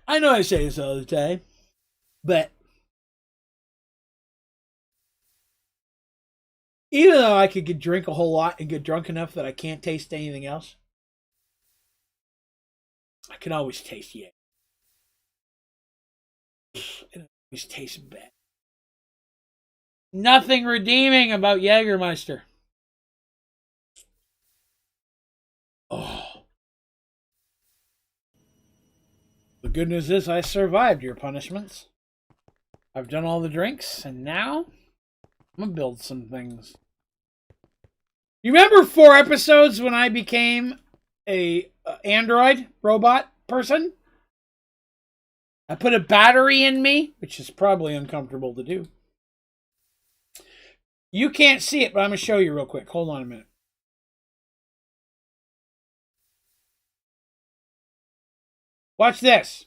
I know I say this all the time, but even though I could drink a whole lot and get drunk enough that I can't taste anything else, I can always taste it. It always tastes bad. Nothing redeeming about Jägermeister. Oh. The good news is I survived your punishments. I've done all the drinks, and now I'm going to build some things. You remember 4 episodes when I became a android robot person? I put a battery in me, which is probably uncomfortable to do. You can't see it, but I'm going to show you real quick. Hold on a minute. Watch this.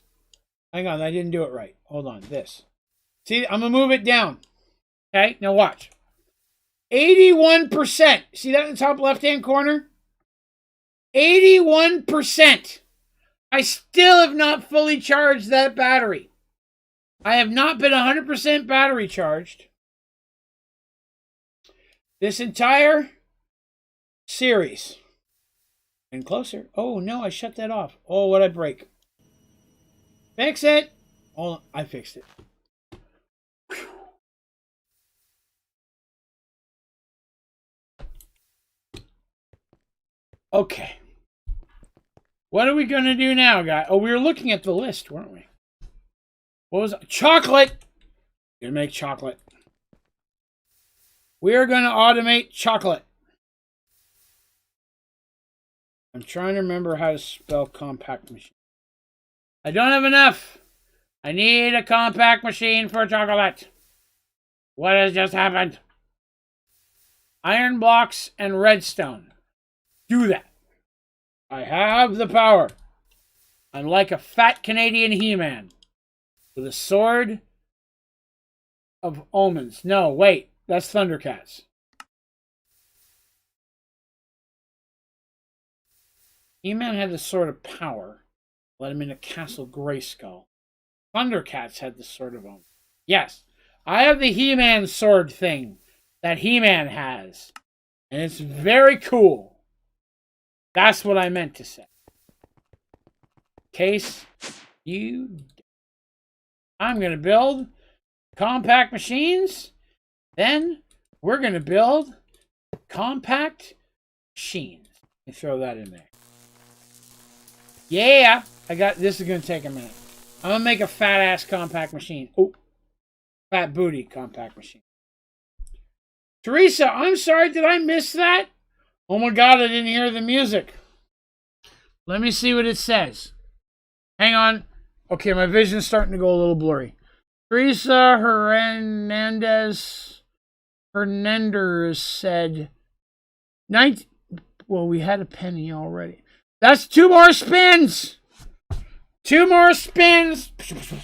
Hang on, I didn't do it right. Hold on, this. See, I'm going to move it down. Okay, now watch. 81%. See that in the top left-hand corner? 81%. I still have not fully charged that battery. I have not been 100% battery charged this entire series. And closer. Oh, no, I shut that off. Oh, what'd I break? Fix it. Oh, I fixed it. Whew. Okay. What are we going to do now, guys? Oh, we were looking at the list, weren't we? What was it? Chocolate. We're going to make chocolate. We are going to automate chocolate. I'm trying to remember how to spell compact machine. I don't have enough. I need a compact machine for chocolate. What has just happened? Iron blocks and redstone. Do that. I have the power. I'm like a fat Canadian He-Man with a sword of omens. No, wait. That's Thundercats. He-Man had the sword of power. Let him into Castle Grayskull. Thundercats had the sword of omens. Yes, I have the He-Man sword thing that He-Man has. And it's very cool. That's what I meant to say. Case you... I'm going to build compact machines. Then we're going to build compact machines. Let me throw that in there. Yeah, this is going to take a minute. I'm going to make a fat ass compact machine. Oh, fat booty compact machine. Teresa, I'm sorry, did I miss that? Oh my God, I didn't hear the music. Let me see what it says. Hang on. Okay, my vision's starting to go a little blurry. Teresa Hernandez said, well, we had a penny already. That's 2 more spins. 2 more spins.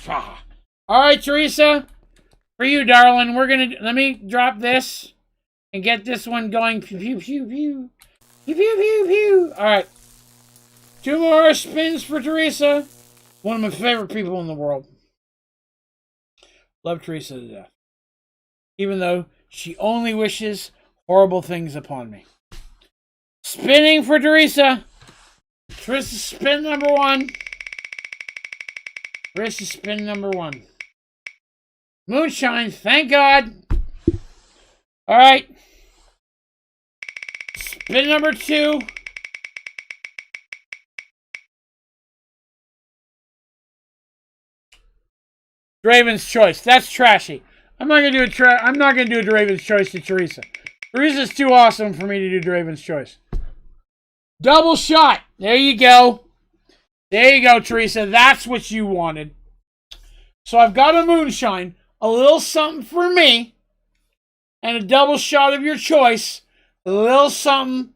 All right, Teresa. For you, darling. Let me drop this and get this one going. Pew, pew, pew, pew. Pew, pew, pew, pew. All right. 2 more spins for Teresa. One of my favorite people in the world. Love Teresa to death. Even though she only wishes horrible things upon me. Spinning for Teresa. Teresa spin number 1. Teresa spin number 1. Moonshine, thank God. All right. Spin number 2. Draven's Choice. That's trashy. I'm not gonna do a Draven's Choice to Teresa. Teresa's too awesome for me to do Draven's Choice. Double shot. There you go. There you go, Teresa. That's what you wanted. So I've got a moonshine, a little something for me, and a double shot of your choice a little something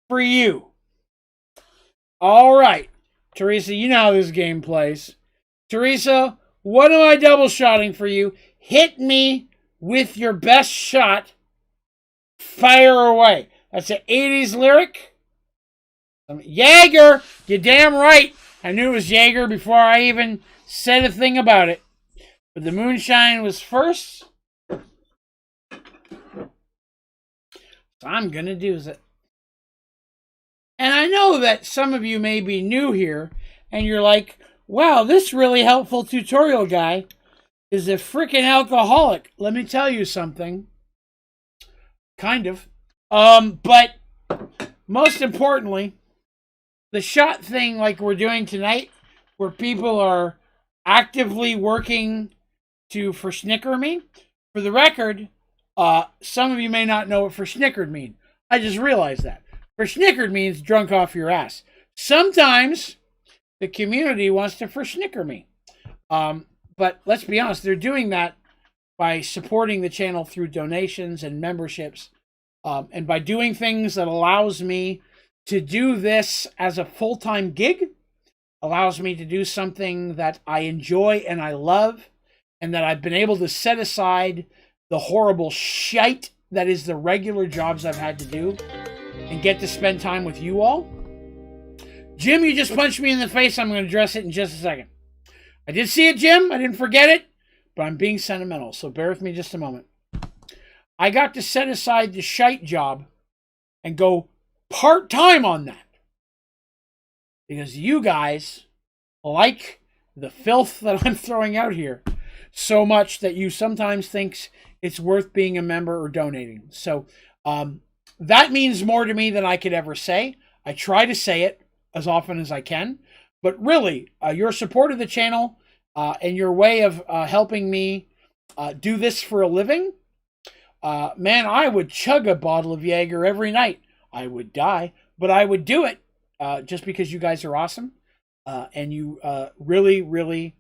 for you. All right, Teresa, you know how this game plays. Teresa, what am I double shotting for you? Hit me with your best shot. Fire away. That's an 80s lyric. Jaeger, you're damn right. I knew it was Jaeger before I even said a thing about it. But the moonshine was first. So I'm going to do it. And I know that some of you may be new here, and you're like, wow, this really helpful tutorial guy is a freaking alcoholic. Let me tell you something. Kind of. But most importantly, the shot thing like we're doing tonight, where people are actively working to verschnicker me. For the record, some of you may not know what verschnickered mean. I just realized that. Verschnickered means drunk off your ass. Sometimes the community wants to verschnicker me. But let's be honest, they're doing that by supporting the channel through donations and memberships. And by doing things that allows me to do this as a full-time gig, allows me to do something that I enjoy and I love, and that I've been able to set aside the horrible shite that is the regular jobs I've had to do and get to spend time with you all. Jim, you just punched me in the face. I'm going to address it in just a second. I did see it, Jim. I didn't forget it, but I'm being sentimental, so bear with me just a moment. I got to set aside the shite job and go part-time on that because you guys like the filth that I'm throwing out here so much that you sometimes think it's worth being a member or donating. So that means more to me than I could ever say. I try to say it as often as I can, but really your support of the channel and your way of helping me do this for a living, man, I would chug a bottle of Jaeger every night. I would die, but I would do it just because you guys are awesome and you really, really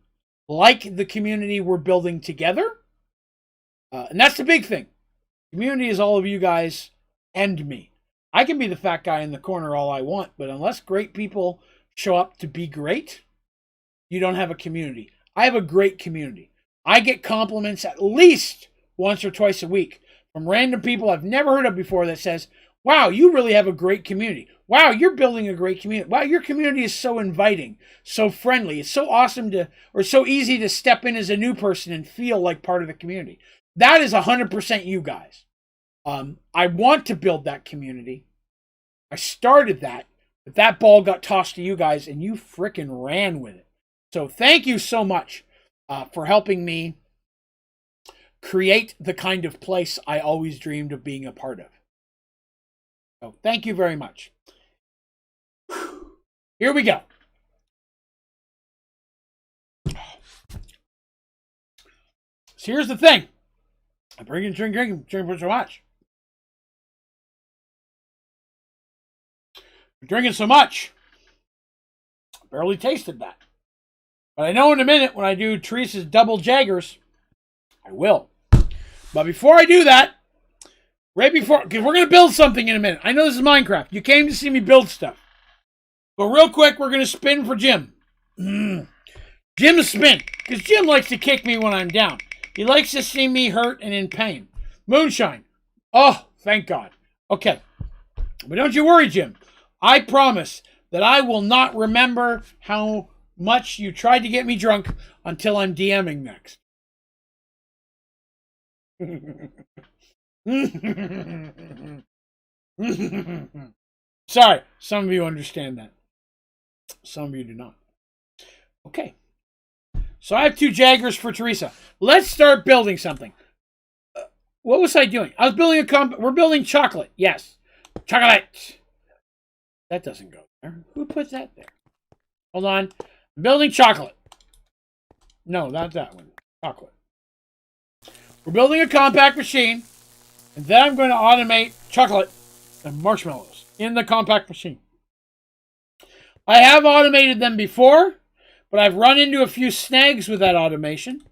like the community we're building together. And that's the big thing. Community is all of you guys and me. I can be the fat guy in the corner all I want, but unless great people show up to be great, you don't have a community. I have a great community. I get compliments at least once or twice a week from random people I've never heard of before that says, wow, you really have a great community. Wow, you're building a great community. Wow, your community is so inviting, so friendly. It's so awesome or so easy to step in as a new person and feel like part of the community. That is 100% you guys. I want to build that community. I started that, but that ball got tossed to you guys and you frickin' ran with it. So thank you so much for helping me create the kind of place I always dreamed of being a part of. So thank you very much. Here we go. So here's the thing. I'm drinking so much. I'm drinking so much. I barely tasted that. But I know in a minute when I do Teresa's double Jaggers, I will. But before I do that, because we're going to build something in a minute. I know this is Minecraft. You came to see me build stuff. But real quick, we're going to spin for Jim. Jim's spin. Because Jim likes to kick me when I'm down. He likes to see me hurt and in pain. Moonshine. Oh, thank God. Okay. But don't you worry, Jim. I promise that I will not remember how much you tried to get me drunk until I'm DMing next. Sorry, some of you understand that. Some of you do not. Okay. So I have 2 Jaggers for Teresa. Let's start building something. What was I doing? I was building we're building chocolate. Yes. Chocolate. That doesn't go there. Who put that there? Hold on. I'm building chocolate. No, not that one. Chocolate. We're building a compact machine. And then I'm going to automate chocolate and marshmallows in the compact machine. I have automated them before, but I've run into a few snags with that automation.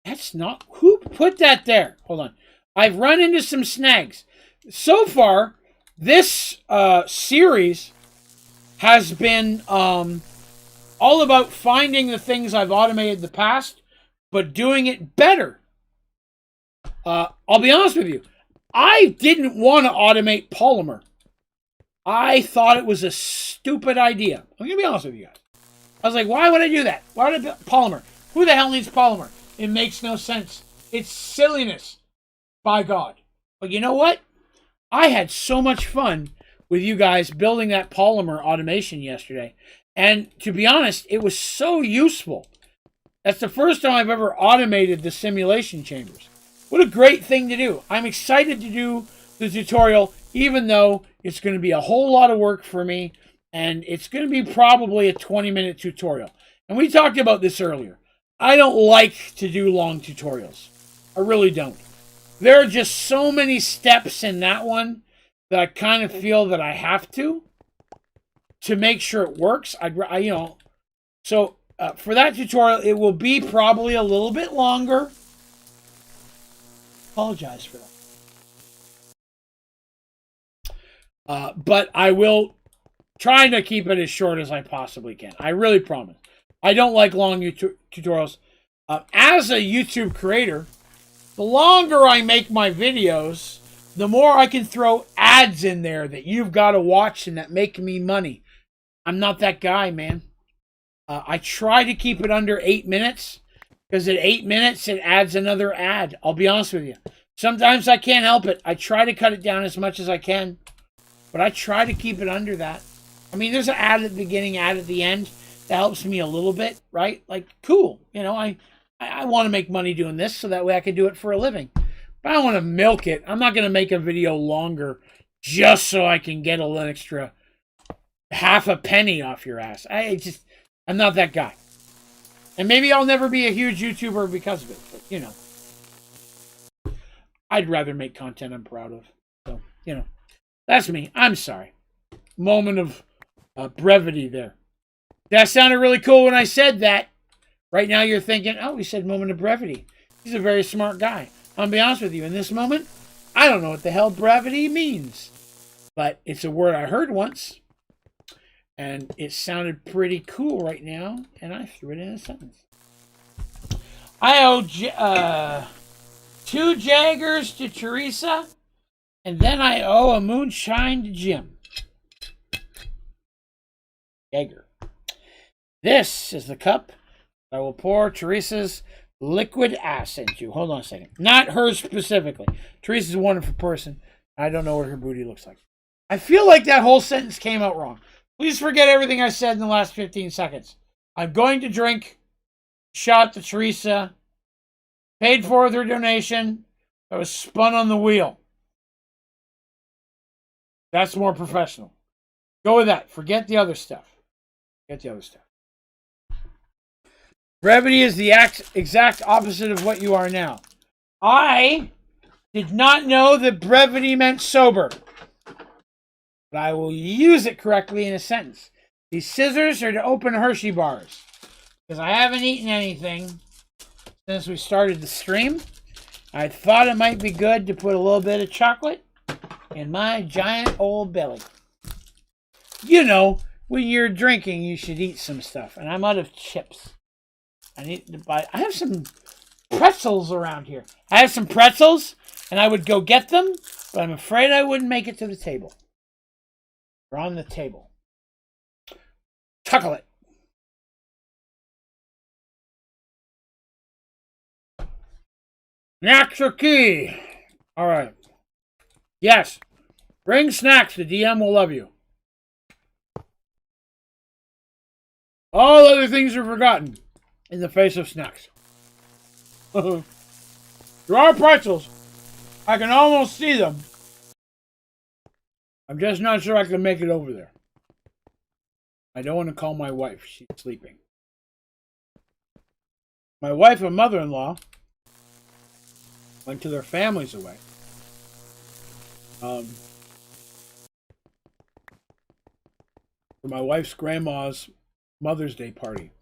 That's not... Who put that there? Hold on. I've run into some snags. So far, this series has been all about finding the things I've automated in the past, but doing it better. I'll be honest with you. I didn't want to automate Polymer. I thought it was a stupid idea. I'm going to be honest with you guys. I was like, why would I do that? Why would I do Polymer? Who the hell needs Polymer? It makes no sense. It's silliness. By God. But you know what? I had so much fun with you guys building that Polymer automation yesterday. And to be honest, it was so useful. That's the first time I've ever automated the simulation chambers. What a great thing to do. I'm excited to do the tutorial, even though it's going to be a whole lot of work for me. And it's going to be probably a 20-minute tutorial. And we talked about this earlier. I don't like to do long tutorials. I really don't. There are just so many steps in that one that I kind of feel that I have to make sure it works. So for that tutorial, it will be probably a little bit longer. Apologize for that. But I will try to keep it as short as I possibly can. I really promise. I don't like long tutorials. As a YouTube creator, the longer I make my videos, the more I can throw ads in there that you've got to watch and that make me money. I'm not that guy, man. I try to keep it under 8 minutes because at 8 minutes it adds another ad. I'll be honest with you. Sometimes I can't help it. I try to cut it down as much as I can, but I try to keep it under that. I mean, there's an ad at the beginning, ad at the end. That helps me a little bit, right? Like, cool. You know, I want to make money doing this so that way I can do it for a living. But I don't want to milk it. I'm not going to make a video longer just so I can get an extra half a penny off your ass. I'm not that guy. And maybe I'll never be a huge YouTuber because of it. But, you know, I'd rather make content I'm proud of. So, you know, that's me. I'm sorry. Moment of brevity there. That sounded really cool when I said that. Right now you're thinking, oh, he said moment of brevity. He's a very smart guy. I'll be honest with you. In this moment, I don't know what the hell brevity means. But it's a word I heard once. And it sounded pretty cool right now. And I threw it in a sentence. I owe 2 Jaggers to Teresa. And then I owe a moonshine to Jim. Jagger. This is the cup I will pour Teresa's liquid ass into. Hold on a second. Not her specifically. Teresa's a wonderful person. I don't know what her booty looks like. I feel like that whole sentence came out wrong. Please forget everything I said in the last 15 seconds. I'm going to drink. Shot to Teresa. Paid for with her donation. I was spun on the wheel. That's more professional. Go with that. Forget the other stuff. Forget the other stuff. Brevity is the exact opposite of what you are now. I did not know that brevity meant sober. But I will use it correctly in a sentence. These scissors are to open Hershey bars. Because I haven't eaten anything since we started the stream. I thought it might be good to put a little bit of chocolate in my giant old belly. You know, when you're drinking, you should eat some stuff. And I'm out of chips. I need to buy. I have some pretzels around here. I have some pretzels, and I would go get them, but I'm afraid I wouldn't make it to the table. They're on the table. Chocolate. Snacks are key. All right. Yes. Bring snacks. The DM will love you. All other things are forgotten in the face of snacks. There are pretzels. I can almost see them. I'm just not sure I can make it over there. I don't want to call my wife. She's sleeping. My wife and mother-in-law went to their families away. For my wife's grandma's Mother's Day party.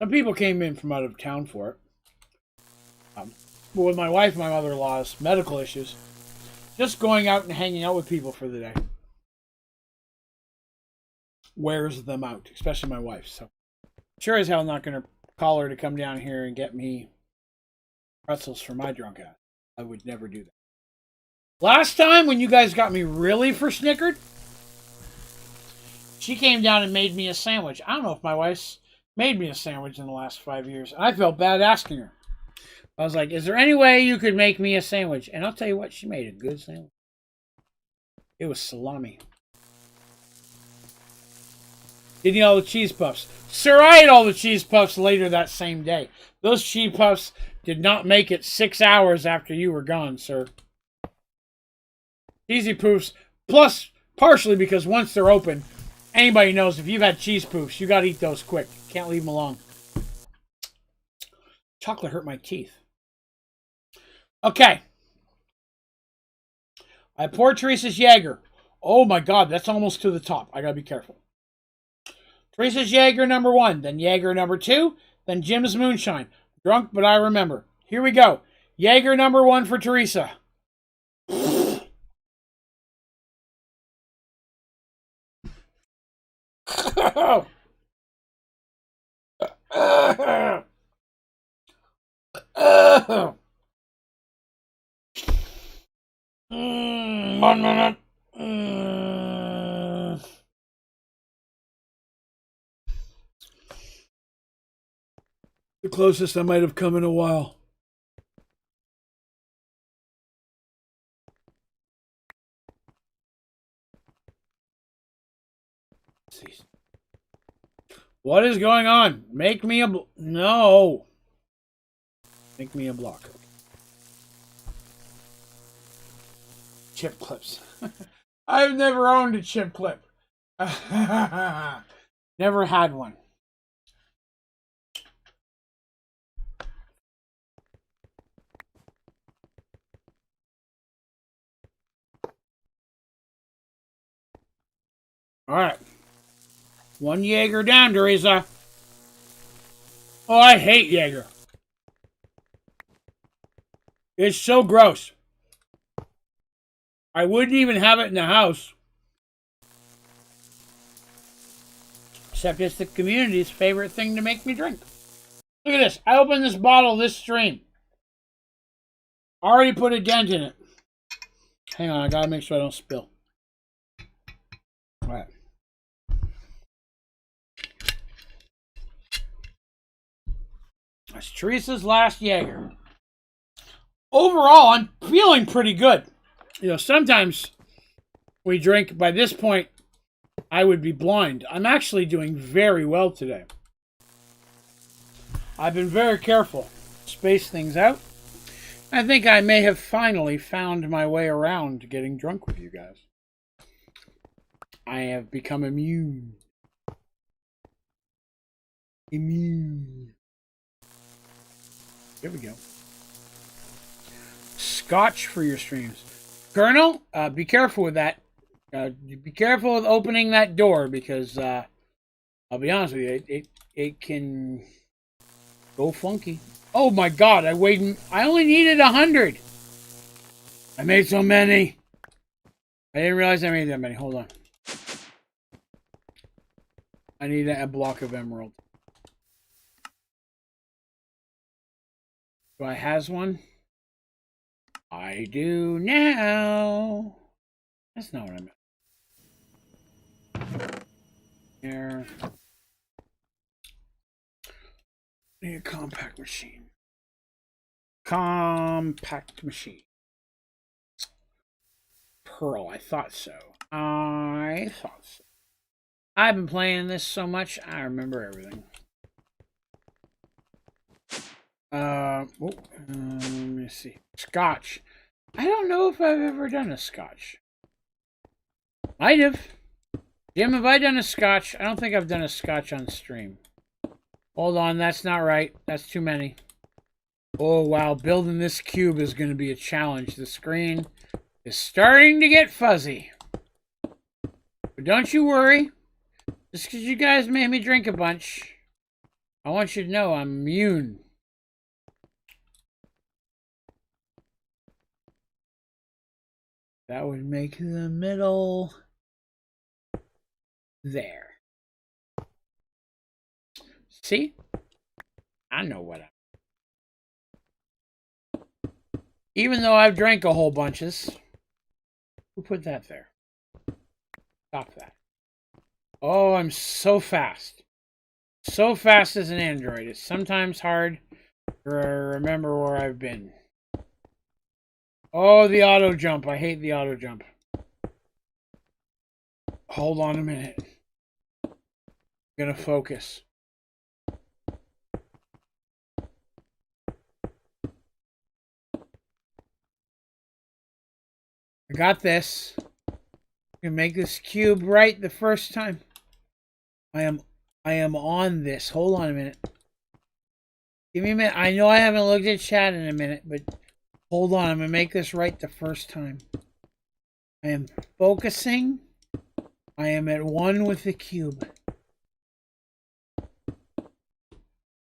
Some people came in from out of town for it. But with my wife and my mother-in-law's medical issues, just going out and hanging out with people for the day wears them out, especially my wife. So sure as hell not going to call her to come down here and get me pretzels for my drunk ass. I would never do that. Last time when you guys got me really for snickered, she came down and made me a sandwich. I don't know if my wife's made me a sandwich in the last 5 years. I felt bad asking her. I was like, is there any way you could make me a sandwich? And I'll tell you what, she made a good sandwich. It was salami. Didn't eat all the cheese puffs. Sir, I ate all the cheese puffs later that same day. Those cheese puffs did not make it 6 hours after you were gone, sir. Cheesy poofs, plus partially because once they're open, anybody knows if you've had cheese poofs, you got to eat those quick. Can't leave them alone. Chocolate hurt my teeth. Okay. I poured Teresa's Jaeger. Oh my God, that's almost to the top. I got to be careful. Teresa's Jaeger number 1, then Jaeger number 2, then Jim's Moonshine. Drunk, but I remember. Here we go. Jaeger number 1 for Teresa. One minute. The closest I might have come in a while. What is going on? Make me a no. Make me a block. Chip clips. I've never owned a chip clip. Never had one. All right. 1 Jaeger down, Teresa. Oh, I hate Jaeger. It's so gross. I wouldn't even have it in the house. Except it's the community's favorite thing to make me drink. Look at this. I opened this bottle this stream. Already put a dent in it. Hang on, I gotta make sure I don't spill. All right. That's Teresa's last Jaeger. Overall, I'm feeling pretty good. You know, sometimes we drink, by this point, I would be blind. I'm actually doing very well today. I've been very careful. Space things out. I think I may have finally found my way around to getting drunk with you guys. I have become immune. Immune. Here we go. Scotch for your streams. Colonel, be careful with that. Be careful with opening that door because I'll be honest with you, it can go funky. Oh my God! I only needed 100. I made so many. I didn't realize I made that many. Hold on. I need a block of emerald. Do I has one? I do now. That's not what I meant. Here. Need a compact machine. Compact machine. Pearl. I thought so. I thought so. I've been playing this so much, I remember everything. Let me see. Scotch. I don't know if I've ever done a scotch. Might have. Jim, have I done a scotch? I don't think I've done a scotch on stream. Hold on, that's not right. That's too many. Oh, wow. Building this cube is going to be a challenge. The screen is starting to get fuzzy. But don't you worry. Just because you guys made me drink a bunch, I want you to know I'm immune. That would make the middle there. See? I know what even though I've drank a whole bunches. Who put that there? Stop that. Oh, I'm so fast. So fast as an android. It's sometimes hard to remember where I've been. Oh, the auto jump. I hate the auto jump. Hold on a minute. I'm gonna focus. I got this. I'm gonna make this cube right the first time. I am on this. Hold on a minute. Give me a minute. I know I haven't looked at chat in a minute, but hold on. I'm gonna make this right the first time. I am focusing. I am at one with the cube.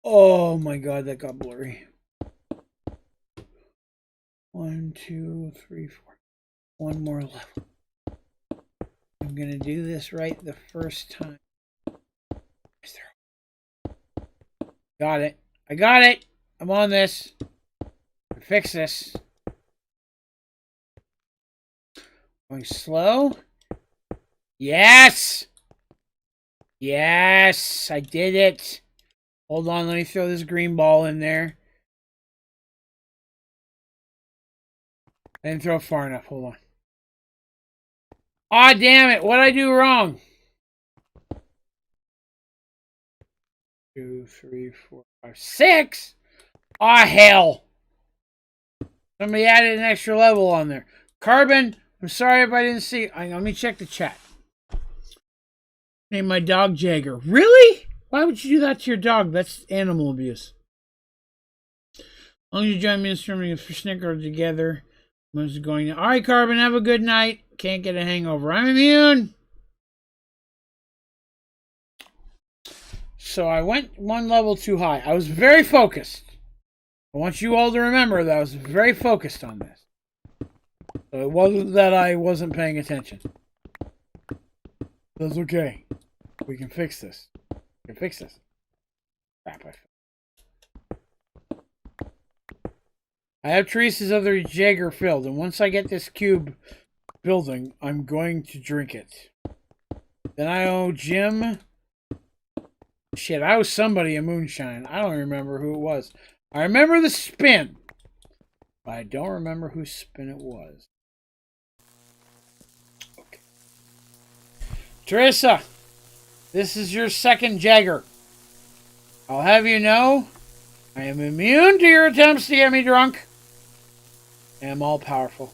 Oh my god, that got blurry. 1, 2, 3, 4. One more level. I'm gonna do this right the first time. Got it. I got it. I'm on this. Fix this. Going slow. Yes! Yes! I did it. Hold on, let me throw this green ball in there. I didn't throw it far enough. Hold on. Aw, damn it. What'd I do wrong? 2, 3, 4, 5, 6? Aw, hell. Somebody added an extra level on there. Carbon, I'm sorry if I didn't see. Let me check the chat. Name my dog Jagger. Really? Why would you do that to your dog? That's animal abuse. As long as you join me in streaming for Snicker together. What's going on? All right, Carbon, have a good night. Can't get a hangover. I'm immune. So I went one level too high. I was very focused. I want you all to remember that I was very focused on this. So it wasn't that I wasn't paying attention. That's okay. We can fix this. We can fix this. Crap, I have traces of the Jagger filled, and once I get this cube building, I'm going to drink it. Then I owe Jim... Shit, I owe somebody a moonshine. I don't remember who it was. I remember the spin, but I don't remember whose spin it was. Okay. Teresa, this is your second Jagger. I'll have you know, I am immune to your attempts to get me drunk. I am all powerful.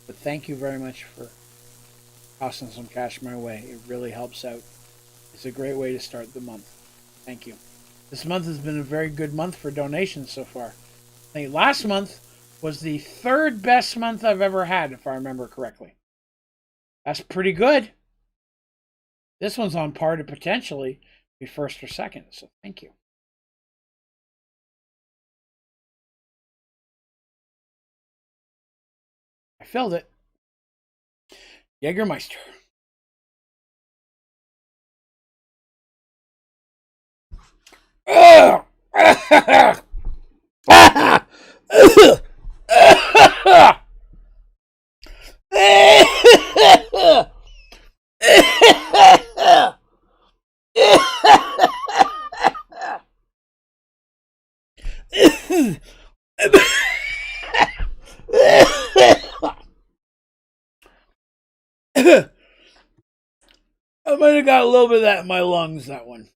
But thank you very much for tossing some cash my way. It really helps out. It's a great way to start the month. Thank you. This month has been a very good month for donations so far. I think last month was the third best month I've ever had, if I remember correctly. That's pretty good. This one's on par to potentially be first or second, so thank you. I filled it. Jägermeister. I might have got a little bit of that in my lungs, that one.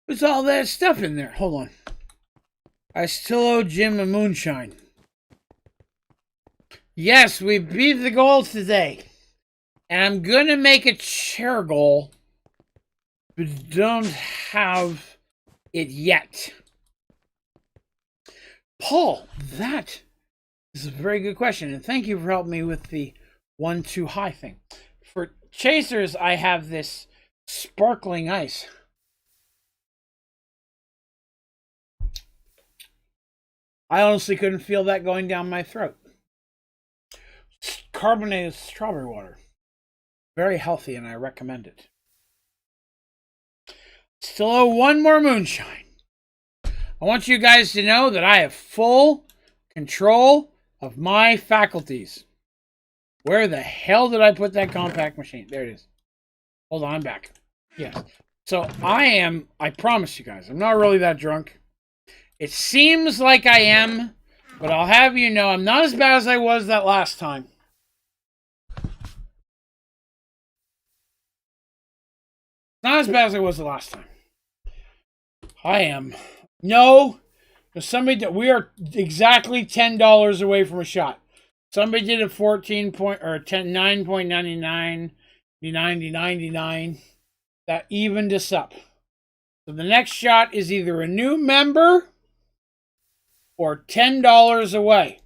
What's all that stuff in there? Hold on. I still owe Jim a moonshine. Yes, we beat the goal today. And I'm going to make a chair goal, but don't have it yet. Paul, that is a very good question. And thank you for helping me with the 1 too high thing. For chasers, I have this sparkling ice. I honestly couldn't feel that going down my throat. Carbonated strawberry water. Very healthy, and I recommend it. Still owe one more moonshine. I want you guys to know that I have full control of my faculties. Where the hell did I put that compact machine? There it is. Hold on, I'm back. Yes. So I promise you guys, I'm not really that drunk. It seems like I am, but I'll have you know I'm not as bad as I was that last time. Not as bad as I was the last time. I am. No. We are exactly $10 away from a shot. Somebody did a 9.99, 99. That evened us up. So the next shot is either a new member or $10 away.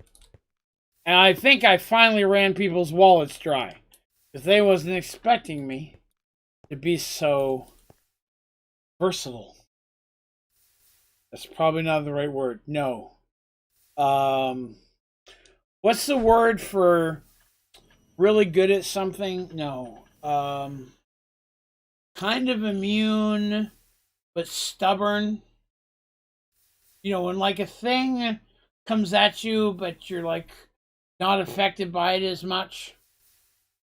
And I think I finally ran people's wallets dry. Because they wasn't expecting me to be so versatile. That's probably not the right word. No. What's the word for really good at something? No. Kind of immune, but stubborn. You know, when like a thing comes at you, but you're like not affected by it as much.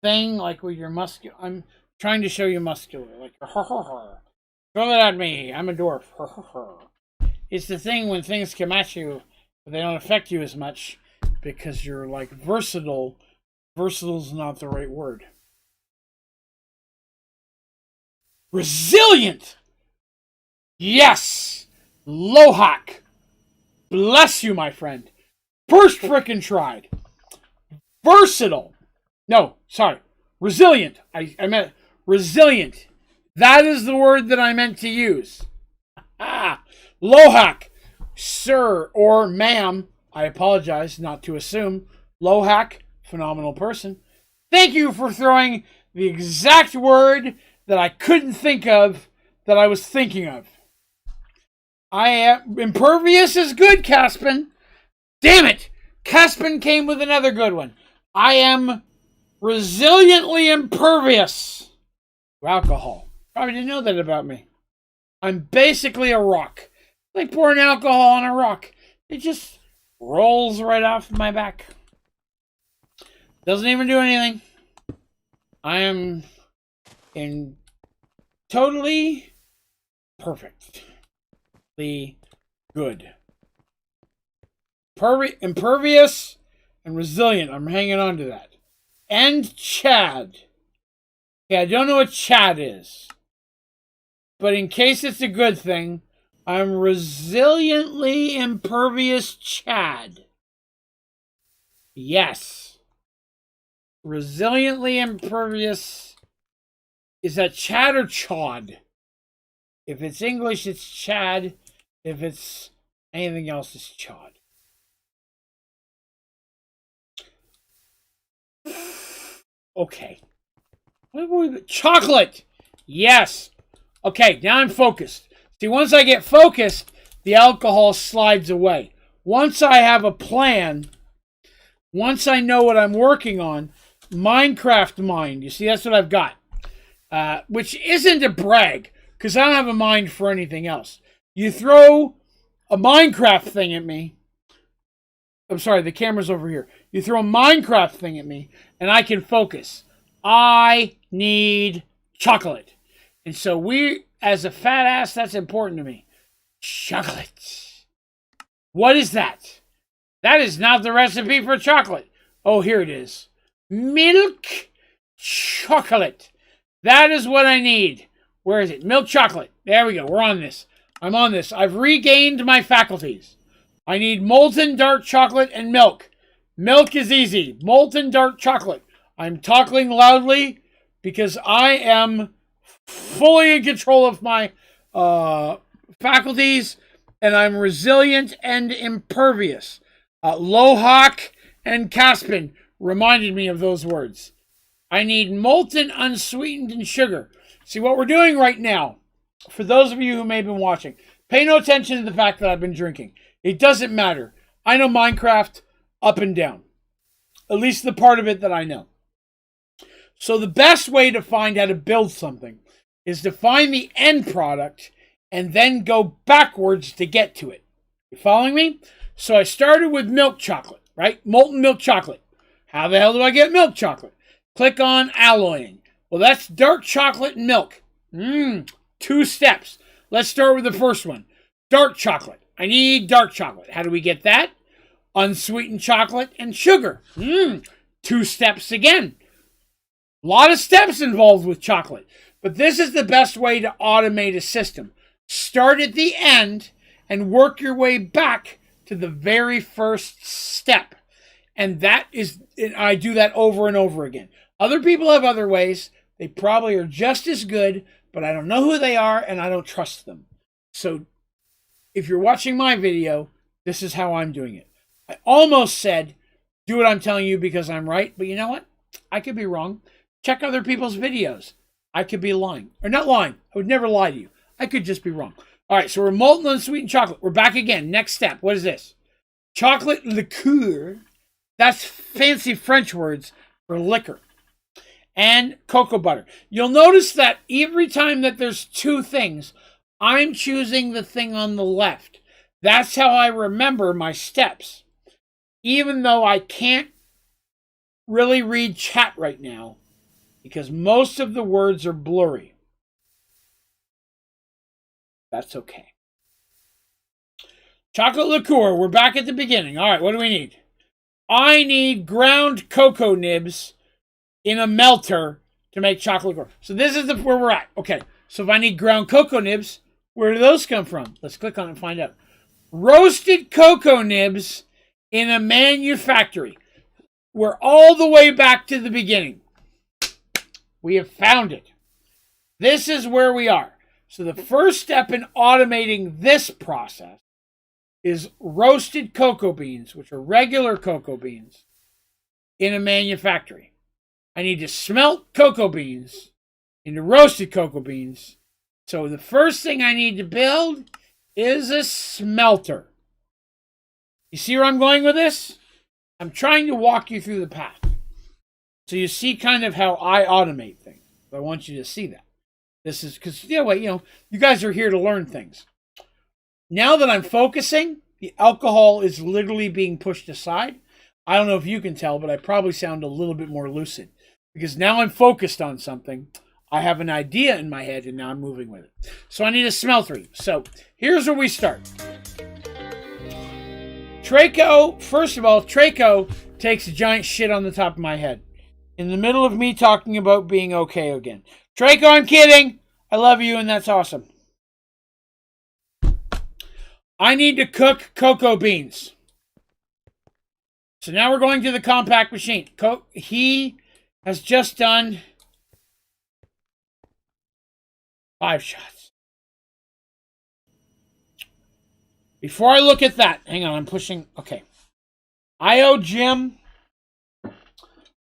Thing, like with your muscular. I'm trying to show you muscular. Like, throw that at me. I'm a dwarf. It's the thing when things come at you, but they don't affect you as much because you're like versatile. Versatile's not the right word. Resilient! Yes! Lohak! Bless you, my friend. First frickin' tried. Versatile. No, sorry. Resilient. I meant resilient. That is the word that I meant to use. Lohak. Sir or ma'am, I apologize not to assume. Lohak, phenomenal person. Thank you for throwing the exact word that I couldn't think of that I was thinking of. I am impervious is good, Caspin. Damn it! Caspin came with another good one. I am resiliently impervious to alcohol. Probably didn't know that about me. I'm basically a rock. Like pouring alcohol on a rock. It just rolls right off my back. Doesn't even do anything. I am in totally perfectly good. Impervious and resilient. I'm hanging on to that. And Chad. Yeah, I don't know what Chad is. But in case it's a good thing, I'm resiliently impervious Chad. Yes. Resiliently impervious. Is that Chad or Chod? If it's English, it's Chad. If it's anything else, it's Chod. Okay. Chocolate! Yes! Okay, now I'm focused. See, once I get focused, the alcohol slides away. Once I have a plan, once I know what I'm working on, Minecraft mind, you see, that's what I've got. Which isn't a brag, because I don't have a mind for anything else. You throw a Minecraft thing at me. I'm sorry, the camera's over here. You throw a Minecraft thing at me, and I can focus. I need chocolate. And so as a fat ass, that's important to me. Chocolate. What is that? That is not the recipe for chocolate. Oh, here it is. Milk chocolate. That is what I need. Where is it? Milk chocolate. There we go. We're on this. I'm on this. I've regained my faculties. I need molten dark chocolate and milk. Milk is easy. Molten dark chocolate. I'm talking loudly because I am fully in control of my faculties, and I'm resilient and impervious. Lohak and Caspin reminded me of those words. I need molten, unsweetened, and sugar. See, what we're doing right now, for those of you who may have been watching, pay no attention to the fact that I've been drinking. It doesn't matter. I know Minecraft up and down, at least the part of it that I know. So the best way to find how to build something is to find the end product and then go backwards to get to it. You following me? So I started with milk chocolate, right? Molten milk chocolate. How the hell do I get milk chocolate? Click on alloying. Well, that's dark chocolate and milk. 2 steps. Let's start with the first one. Dark chocolate. I need dark chocolate. How do we get that? Unsweetened chocolate and sugar. 2 steps again. A lot of steps involved with chocolate. But this is the best way to automate a system. Start at the end and work your way back to the very first step. And that is, I do that over and over again. Other people have other ways. They probably are just as good, but I don't know who they are and I don't trust them. So if you're watching my video, this is how I'm doing it. I almost said, do what I'm telling you because I'm right, but you know what? I could be wrong. Check other people's videos. I could be lying. Or not lying. I would never lie to you. I could just be wrong. All right, so we're molten unsweetened chocolate. We're back again. Next step. What is this? Chocolate liqueur. That's fancy French words for liquor. And cocoa butter. You'll notice that every time that there's 2 things, I'm choosing the thing on the left. That's how I remember my steps. Even though I can't really read chat right now, because most of the words are blurry. That's okay. Chocolate liqueur. We're back at the beginning. All right, what do we need? I need ground cocoa nibs in a melter to make chocolate liqueur. So this is where we're at. Okay, so if I need ground cocoa nibs, where do those come from? Let's click on it and find out. Roasted cocoa nibs in a manufactory. We're all the way back to the beginning. We have found it. This is where we are. So the first step in automating this process is roasted cocoa beans, which are regular cocoa beans, in a manufactory. I need to smelt cocoa beans into roasted cocoa beans. So the first thing I need to build is a smelter. You see where I'm going with this? I'm trying to walk you through the path. So you see kind of how I automate things. I want you to see that. This is because, you guys are here to learn things. Now that I'm focusing, the alcohol is literally being pushed aside. I don't know if you can tell, but I probably sound a little bit more lucid. Because now I'm focused on something. I have an idea in my head, and now I'm moving with it. So I need a smelter. So here's where we start. Traco, first of all, Traco takes a giant shit on the top of my head. In the middle of me talking about being okay again. Traco, I'm kidding. I love you, and that's awesome. I need to cook cocoa beans. So now we're going to the compact machine. He has just done 5 shots. Before I look at that, hang on, I'm pushing. Okay. I owe Jim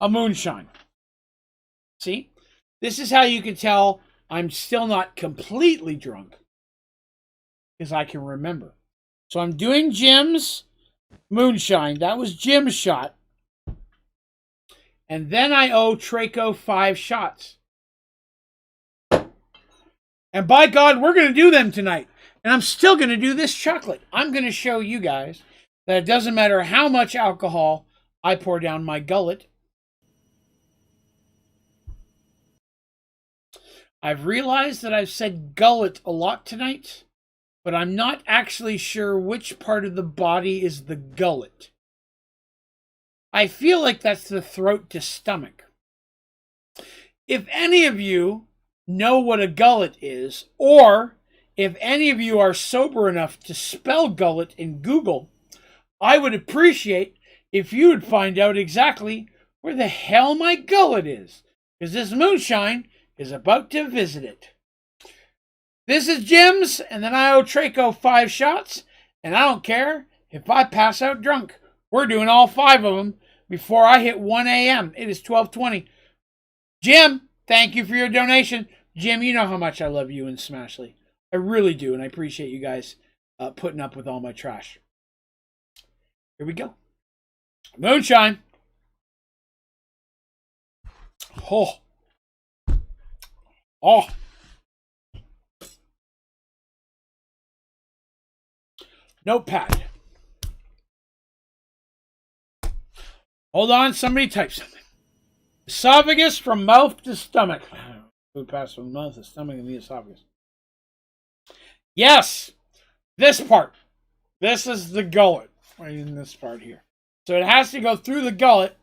a moonshine. See? This is how you can tell I'm still not completely drunk. Because I can remember. So I'm doing Jim's moonshine. That was Jim's shot. And then I owe Traco 5 shots. And by God, we're going to do them tonight. And I'm still going to do this chocolate. I'm going to show you guys that it doesn't matter how much alcohol I pour down my gullet. I've realized that I've said gullet a lot tonight, but I'm not actually sure which part of the body is the gullet. I feel like that's the throat to stomach. If any of you know what a gullet is, or if any of you are sober enough to spell gullet in Google, I would appreciate if you would find out exactly where the hell my gullet is, because this moonshine is about to visit it. This is Jim's, and then I owe Traco 5 shots, and I don't care if I pass out drunk. We're doing all 5 of them before I hit 1 a.m. It is 12:20. Jim, thank you for your donation. Jim, you know how much I love you and Smashly. I really do, and I appreciate you guys putting up with all my trash. Here we go. Moonshine. Oh. Oh. Notepad. Hold on, somebody type something. Esophagus from mouth to stomach. Food pass from mouth to stomach and the esophagus. Yes, this part. This is the gullet. Right in this part here. So it has to go through the gullet,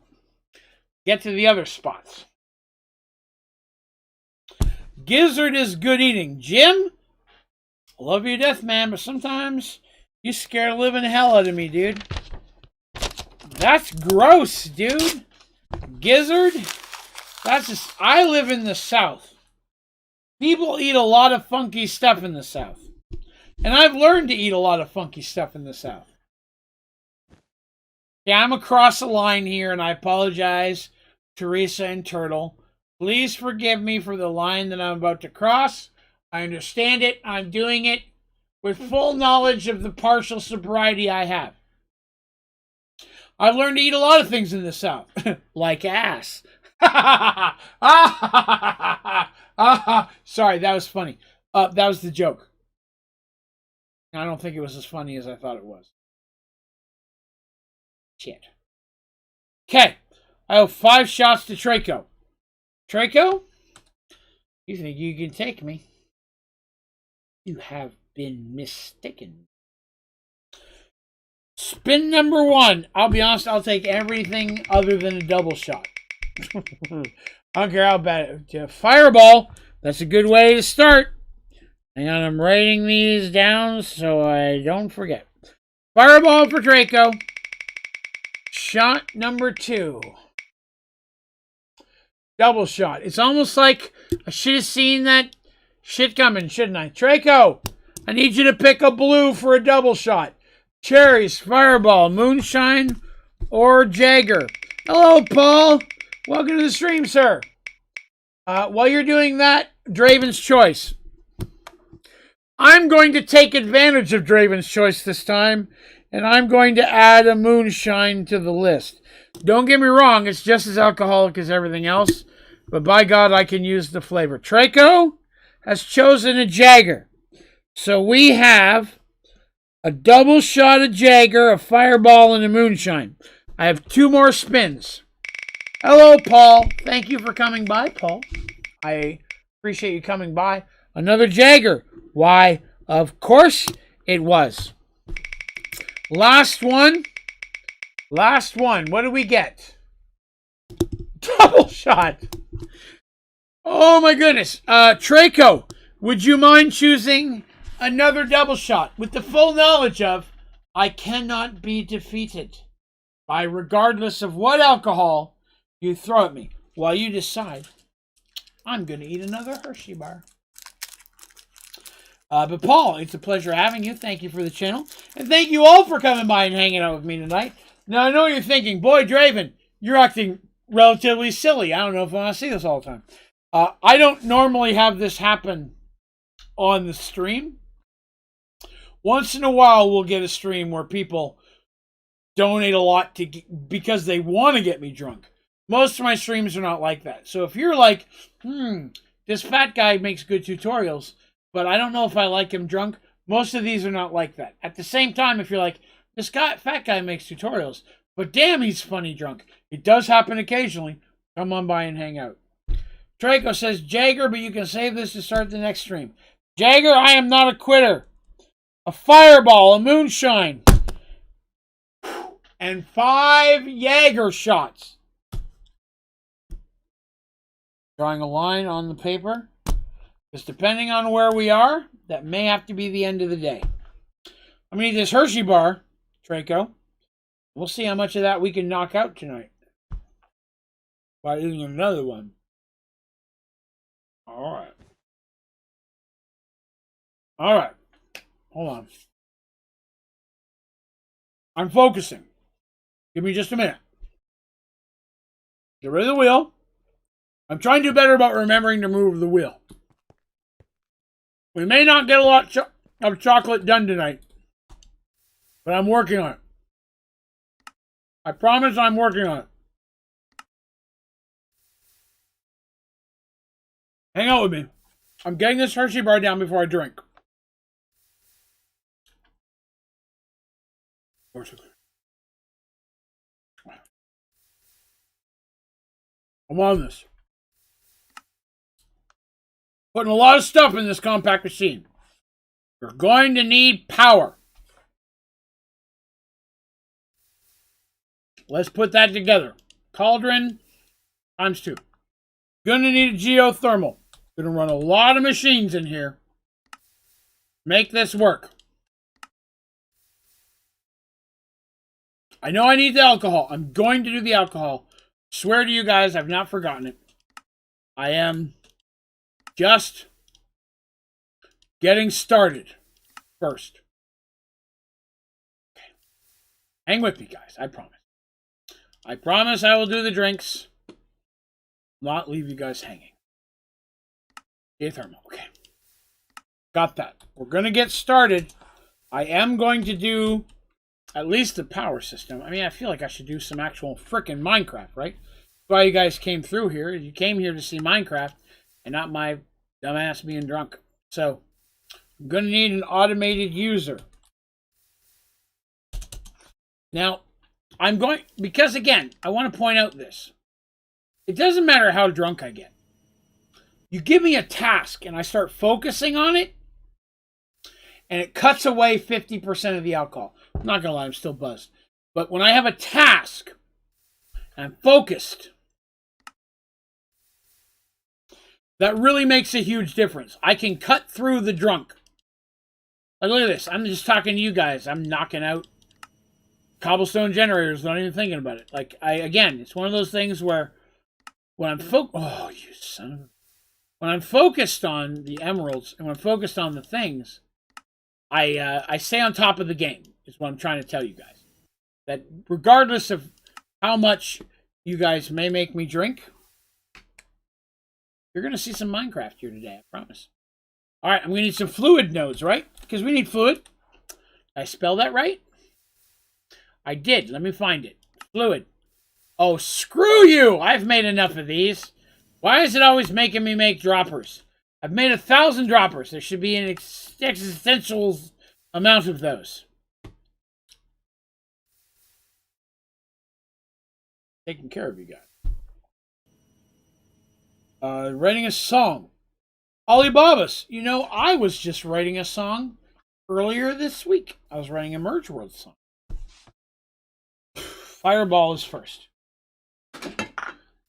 get to the other spots. Gizzard is good eating. Jim, I love you to death, man, but sometimes you scare the living hell out of me, dude. That's gross, dude. Gizzard? That's just... I live in the South. People eat a lot of funky stuff in the South. And I've learned to eat a lot of funky stuff in the South. Yeah, I'm across the line here, and I apologize, Teresa and Turtle. Please forgive me for the line that I'm about to cross. I understand it. I'm doing it with full knowledge of the partial sobriety I have. I've learned to eat a lot of things in the South, like ass. Sorry, that was funny. That was the joke. I don't think it was as funny as I thought it was. Shit. Okay, I have 5 shots to Traco. Traco, you think you can take me? You have been mistaken. Spin number 1. I'll be honest, I'll take everything other than a double shot. I don't care how bad it. Fireball. That's a good way to start. Hang on, I'm writing these down so I don't forget. Fireball for Draco. Shot number 2. Double shot. It's almost like I should have seen that shit coming, shouldn't I? Draco, I need you to pick a blue for a double shot. Cherries, Fireball, Moonshine, or Jagger. Hello, Paul. Welcome to the stream, sir. While you're doing that, Draven's Choice. I'm going to take advantage of Draven's Choice this time, and I'm going to add a Moonshine to the list. Don't get me wrong, it's just as alcoholic as everything else, but by God, I can use the flavor. Traco has chosen a Jagger. So we have a double shot of Jagger, a Fireball, and a Moonshine. I have 2 more spins. Hello, Paul. Thank you for coming by, Paul. I appreciate you coming by. Another Jagger. Why, of course it was. Last one. Last one. What do we get? Double shot. Oh, my goodness. Traco, would you mind choosing another double shot with the full knowledge of I cannot be defeated by regardless of what alcohol you throw at me while you decide I'm going to eat another Hershey bar. But Paul, it's a pleasure having you. Thank you for the channel. And thank you all for coming by and hanging out with me tonight. Now, I know you're thinking, boy, Draven, you're acting relatively silly. I don't know if I want to see this all the time. I don't normally have this happen on the stream. Once in a while, we'll get a stream where people donate a lot because they want to get me drunk. Most of my streams are not like that. So if you're like, this fat guy makes good tutorials, but I don't know if I like him drunk, most of these are not like that. At the same time, if you're like, fat guy makes tutorials, but damn, he's funny drunk. It does happen occasionally. Come on by and hang out. Draco says, Jagger, but you can save this to start the next stream. Jagger, I am not a quitter. A Fireball, a Moonshine, and 5 Jagger shots. Drawing a line on the paper. Because depending on where we are, that may have to be the end of the day. I'm going to eat this Hershey bar, Draco. We'll see how much of that we can knock out tonight by eating another one. All right. All right. Hold on. I'm focusing. Give me just a minute. Get rid of the wheel. I'm trying to do better about remembering to move the wheel. We may not get a lot of chocolate done tonight, but I'm working on it. I promise I'm working on it. Hang out with me. I'm getting this Hershey bar down before I drink. I'm on this. Putting a lot of stuff in this compact machine. You're going to need power. Let's put that together. Cauldron times 2. Gonna need a geothermal. Gonna run a lot of machines in here. Make this work. I know I need the alcohol. I'm going to do the alcohol. Swear to you guys, I've not forgotten it. I am just getting started first. Okay. Hang with me, guys. I promise. I promise I will do the drinks. Not leave you guys hanging. Geothermal. Okay. Got that. We're going to get started. I am going to do at least the power system. I mean, I feel like I should do some actual frickin' Minecraft, right? That's why you guys came through here. You came here to see Minecraft and not my dumbass being drunk. So, I'm going to need an automated user. Now, because again, I want to point out this. It doesn't matter how drunk I get. You give me a task and I start focusing on it, and it cuts away 50% of the alcohol. I'm not going to lie, I'm still buzzed. But when I have a task and I'm focused, that really makes a huge difference. I can cut through the drunk. Like, look at this. I'm just talking to you guys. I'm knocking out cobblestone generators, not even thinking about it. Like, again, it's one of those things where when I'm oh, you son of a... When I'm focused on the emeralds and when I'm focused on the things, I stay on top of the game, is what I'm trying to tell you guys. That regardless of how much you guys may make me drink, you're going to see some Minecraft here today, I promise. All right, I'm going to need some fluid nodes, right? Because we need fluid. Did I spell that right? I did. Let me find it. Fluid. Oh, screw you! I've made enough of these. Why is it always making me make droppers? I've made 1,000 droppers. There should be an existential amount of those. Taking care of you guys. Writing a song. Alibabas. You know, I was just writing a song earlier this week. I was writing a Merge World song. Fireball is first.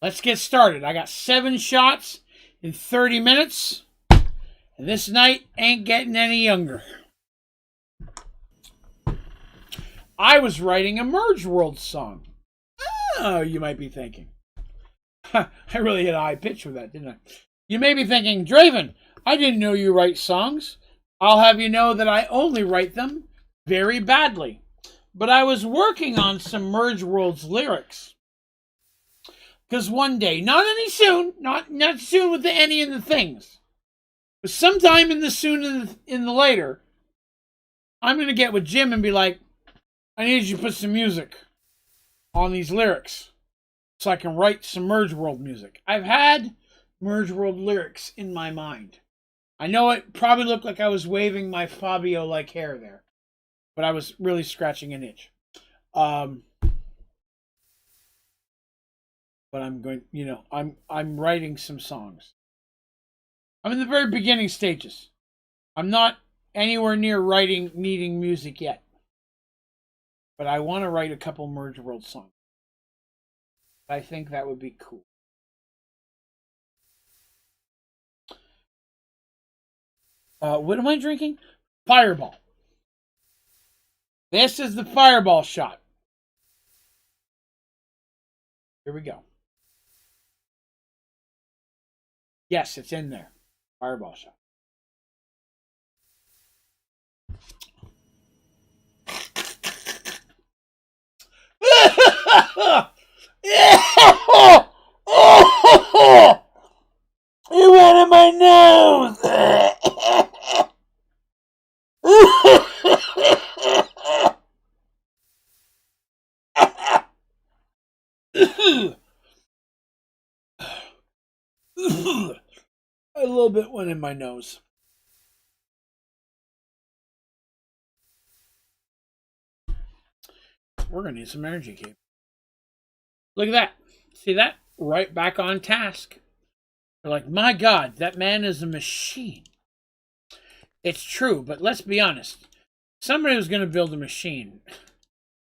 Let's get started. I got 7 shots in 30 minutes. And this night ain't getting any younger. I was writing a Merge World song. Oh, you might be thinking. I really hit a high pitch with that, didn't I? You may be thinking, Draven, I didn't know you write songs. I'll have you know that I only write them very badly. But I was working on some Merge World's lyrics. Because one day, not any soon, not soon with the any and the things, but sometime in the soon and in the later, I'm going to get with Jim and be like, I need you to put some music on these lyrics so I can write some Merge World music. I've had Merge World lyrics in my mind. I know it probably looked like I was waving my Fabio-like hair there, but I was really scratching an itch. But I'm going, you know, I'm writing some songs. I'm in the very beginning stages. I'm not anywhere near needing music yet. But I want to write a couple Merge World songs. I think that would be cool. What am I drinking? Fireball. This is the Fireball shot. Here we go. Yes, it's in there. Fireball shot. It went in my nose. A little bit went in my nose. We're going to need some energy cable. Look at that. See that? Right back on task. You're like, my God, that man is a machine. It's true, but let's be honest. Somebody was going to build a machine.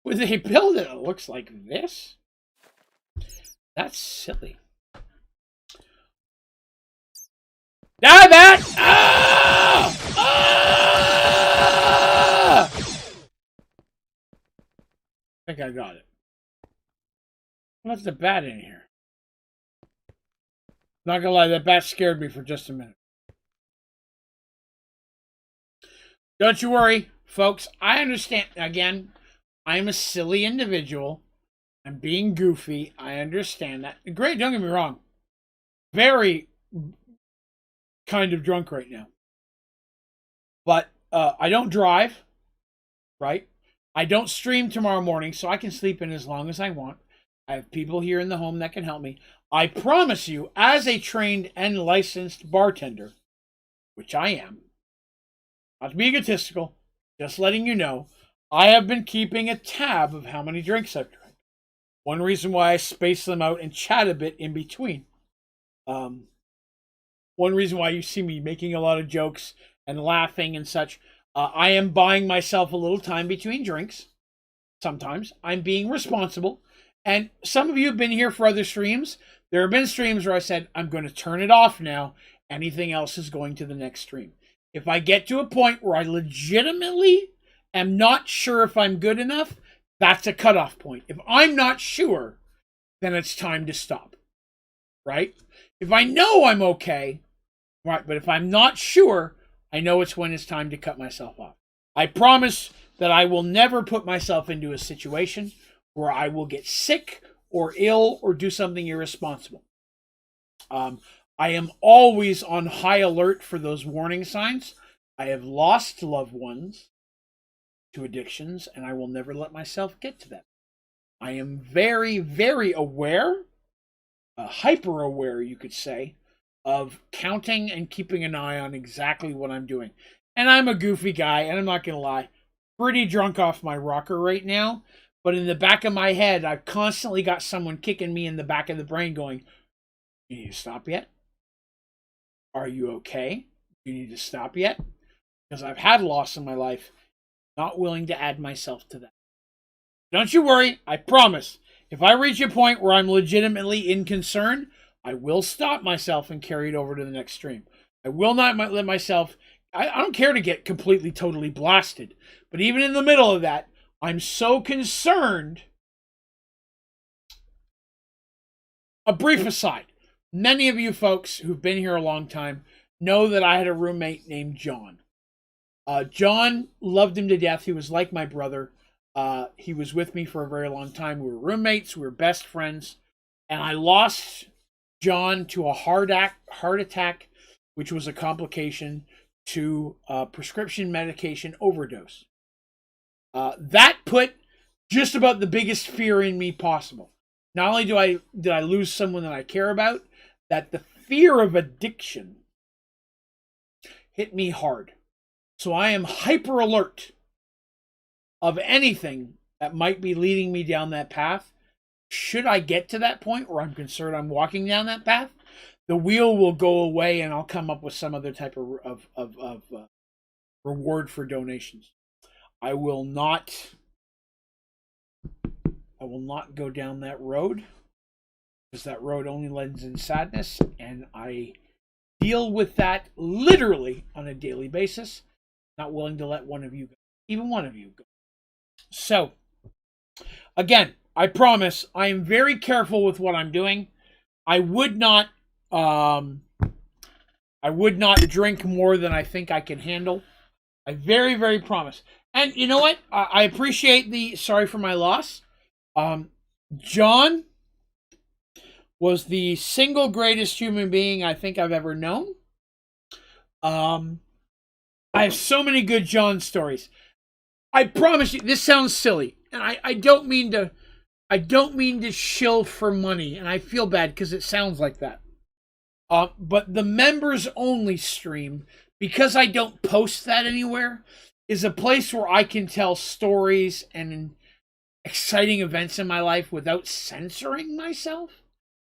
Would they build it? It looks like this? That's silly. Die, bat! Ah! Ah! I think I got it. What's the bat in here? Not gonna lie, that bat scared me for just a minute. Don't you worry, folks. I understand. Again, I'm a silly individual. I'm being goofy. I understand that. Great, don't get me wrong. Very kind of drunk right now. But I don't drive, right? I don't stream tomorrow morning, so I can sleep in as long as I want. I have people here in the home that can help me. I promise you, as a trained and licensed bartender, which I am, not to be egotistical, just letting you know, I have been keeping a tab of how many drinks I've drank. One reason why I space them out and chat a bit in between. One reason why you see me making a lot of jokes and laughing and such. I am buying myself a little time between drinks. Sometimes I'm being responsible. And some of you have been here for other streams. There have been streams where I said, I'm going to turn it off now. Anything else is going to the next stream. If I get to a point where I legitimately am not sure if I'm good enough, that's a cutoff point. If I'm not sure, then it's time to stop. Right? If I know I'm okay, right, but if I'm not sure, I know it's when it's time to cut myself off. I promise that I will never put myself into a situation where I will get sick or ill or do something irresponsible. I am always on high alert for those warning signs. I have lost loved ones to addictions, and I will never let myself get to that. I am very, very aware, hyper aware, you could say, of counting and keeping an eye on exactly what I'm doing. And I'm a goofy guy, and I'm not going to lie, pretty drunk off my rocker right now. But in the back of my head, I've constantly got someone kicking me in the back of the brain going, you need to stop yet? Are you okay? You need to stop yet? Because I've had loss in my life. Not willing to add myself to that. Don't you worry. I promise. If I reach a point where I'm legitimately in concern, I will stop myself and carry it over to the next stream. I will not let myself... I don't care to get completely, totally blasted. But even in the middle of that, I'm so concerned. A brief aside. Many of you folks who've been here a long time know that I had a roommate named John. John, loved him to death. He was like my brother. He was with me for a very long time. We were roommates. We were best friends. And I lost John to a heart attack, which was a complication to prescription medication overdose. That put just about the biggest fear in me possible. Not only did I lose someone that I care about, that the fear of addiction hit me hard. So I am hyper alert of anything that might be leading me down that path. Should I get to that point where I'm concerned I'm walking down that path, the wheel will go away and I'll come up with some other type of reward for donations. I will not go down that road, because that road only lends in sadness, and I deal with that literally on a daily basis. Not willing to let one of you go, even one of you go. So, again, I promise I am very careful with what I'm doing. I would not drink more than I think I can handle. I very, very promise. And you know what? I appreciate the sorry for my loss. John was the single greatest human being I think I've ever known. I have so many good John stories. I promise you, this sounds silly, and I don't mean to shill for money, and I feel bad because it sounds like that. But the members only stream, because I don't post that anywhere, is a place where I can tell stories and exciting events in my life without censoring myself,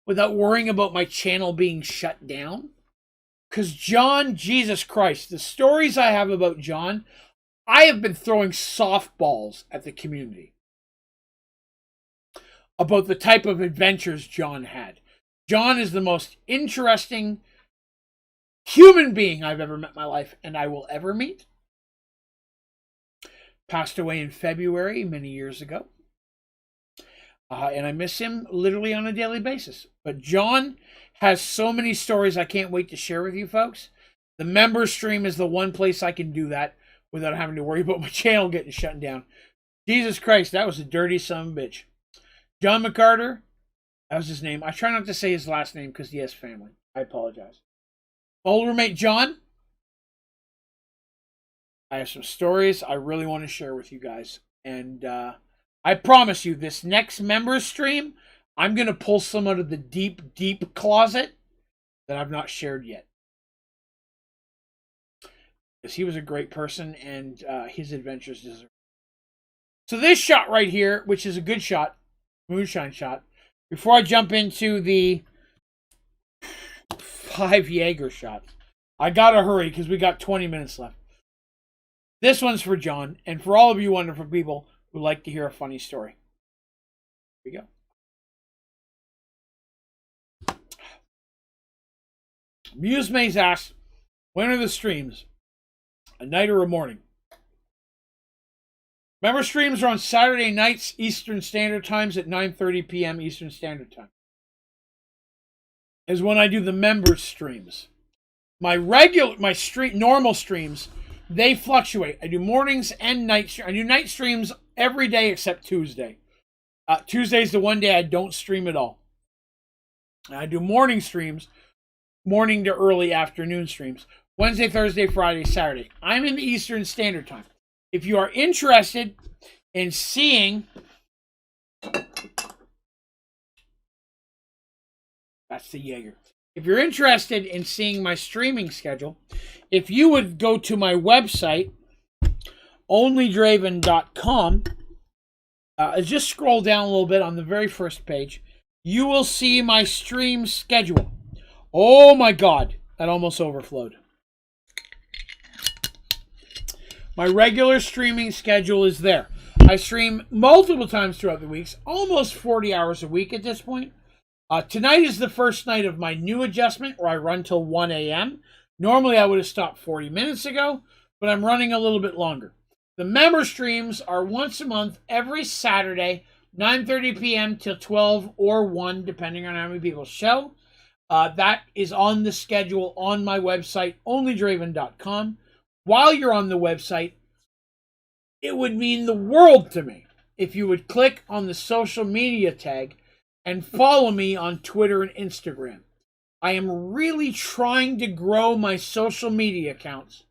without worrying about my channel being shut down. Because John, Jesus Christ, the stories I have about John, I have been throwing softballs at the community about the type of adventures John had. John is the most interesting human being I've ever met in my life, and I will ever meet. Passed away in February many years ago. And I miss him literally on a daily basis. But John has so many stories I can't wait to share with you folks. The member stream is the one place I can do that without having to worry about my channel getting shut down. Jesus Christ, that was a dirty son of a bitch. John McCarter, that was his name. I try not to say his last name because he has family. I apologize. My old roommate John, I have some stories I really want to share with you guys. And I promise you, this next member stream, I'm going to pull some out of the deep, deep closet that I've not shared yet. Because he was a great person, and his adventures deserve. So this shot right here, which is a good shot, moonshine shot, before I jump into the 5 Jaeger shots, I gotta hurry because we got 20 minutes left. This one's for John, and for all of you wonderful people who like to hear a funny story. Here we go. Muse Maze asks, when are the streams? A night or a morning? Member streams are on Saturday nights Eastern Standard Times at 9:30 p.m. Eastern Standard Time. Is when I do the members streams. My normal streams, they fluctuate. I do mornings and night. I do night streams every day except Tuesday. Tuesday's the one day I don't stream at all. And I do morning streams, morning to early afternoon streams. Wednesday, Thursday, Friday, Saturday. I'm in the Eastern Standard Time. If you are interested in seeing, that's the Jaeger. If you're interested in seeing my streaming schedule, if you would go to my website, Onlydraven.com, just scroll down a little bit on the very first page, you will see my stream schedule. Oh my God, that almost overflowed. My regular streaming schedule is there. I stream multiple times throughout the weeks, almost 40 hours a week at this point. Tonight is the first night of my new adjustment where I run till 1 a.m. Normally I would have stopped 40 minutes ago, but I'm running a little bit longer. The member streams are once a month, every Saturday, 9:30 p.m. till 12 or 1, depending on how many people show. That is on the schedule on my website, Onlydraven.com. While you're on the website, it would mean the world to me if you would click on the social media tag and follow me on Twitter and Instagram. I am really trying to grow my social media accounts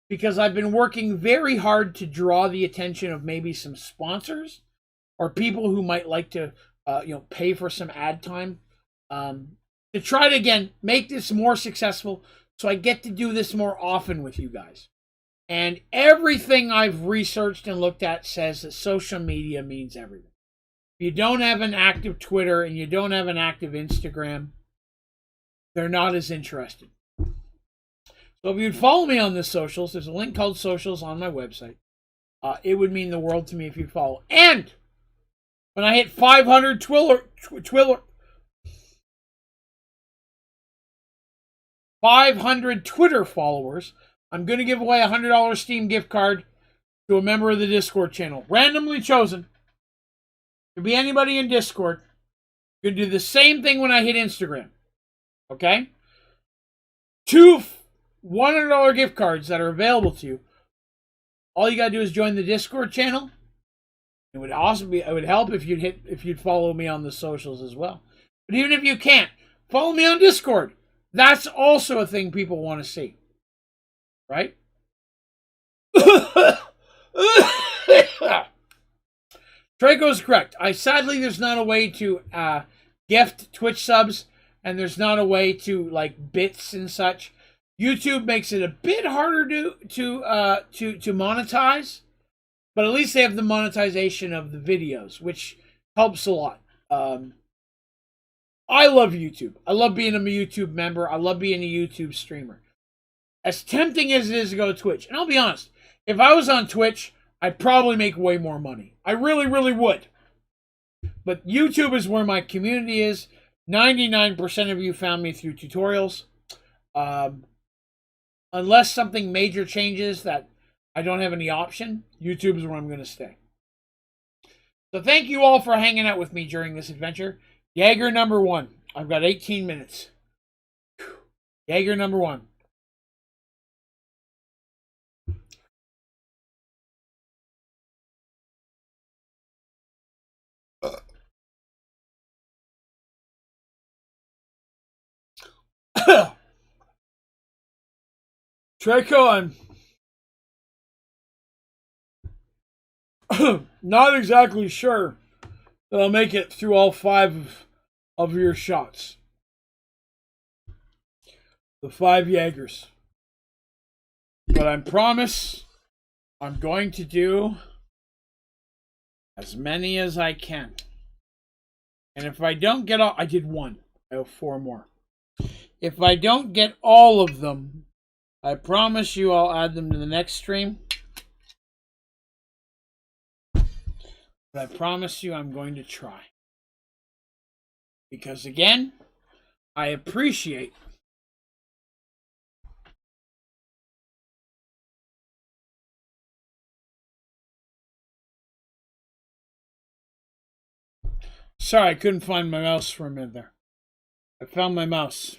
because I've been working very hard to draw the attention of maybe some sponsors or people who might like to pay for some ad time to try to, again, make this more successful so I get to do this more often with you guys. And everything I've researched and looked at says that social media means everything. If you don't have an active Twitter and you don't have an active Instagram, they're not as interested. So if you'd follow me on the socials, there's a link called Socials on my website. It would mean the world to me if you follow. And when I hit 500 Twitter followers, I'm going to give away a $100 Steam gift card to a member of the Discord channel. Randomly chosen. Could be anybody in Discord. You can do the same thing when I hit Instagram. Okay? 2 $100 gift cards that are available to you. All you got to do is join the Discord channel. It would help if you'd follow me on the socials as well. But even if you can't, follow me on Discord. That's also a thing people want to see. Right? Draco's correct. Sadly, there's not a way to gift Twitch subs and there's not a way to like bits and such. YouTube makes it a bit harder to monetize, but at least they have the monetization of the videos, which helps a lot. I love YouTube. I love being a YouTube member. I love being a YouTube streamer. As tempting as it is to go to Twitch, and I'll be honest, if I was on Twitch, I'd probably make way more money. I really, really would. But YouTube is where my community is. 99% of you found me through tutorials. Unless something major changes that I don't have any option, YouTube is where I'm going to stay. So thank you all for hanging out with me during this adventure. Jaeger number 1. I've got 18 minutes. Jaeger number 1. Draco, I'm not exactly sure that I'll make it through all 5 of your shots. The 5 Jaegers. But I promise I'm going to do as many as I can. And if I don't get all, I did 1. I have 4 more. If I don't get all of them, I promise you I'll add them to the next stream. But I promise you I'm going to try. Because again, I appreciate Sorry, I couldn't find my mouse for a minute there. I found my mouse.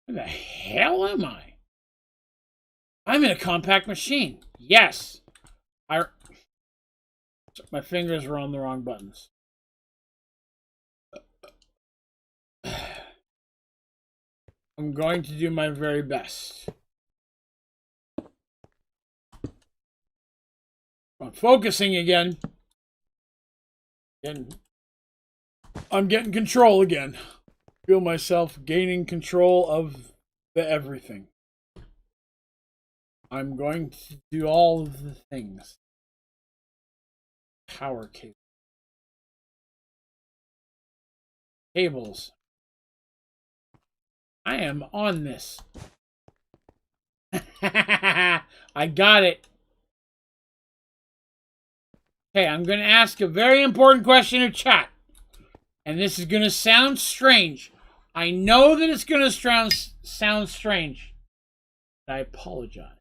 Where the hell am I? I'm in a compact machine. Yes. My fingers were on the wrong buttons. I'm going to do my very best. I'm focusing again. And I'm getting control again. Feel myself gaining control of the everything. I'm going to do all of the things. Power cable. Cables. I am on this. I got it. Okay, I'm going to ask a very important question in chat. And this is going to sound strange. I know that it's going to sound strange. I apologize.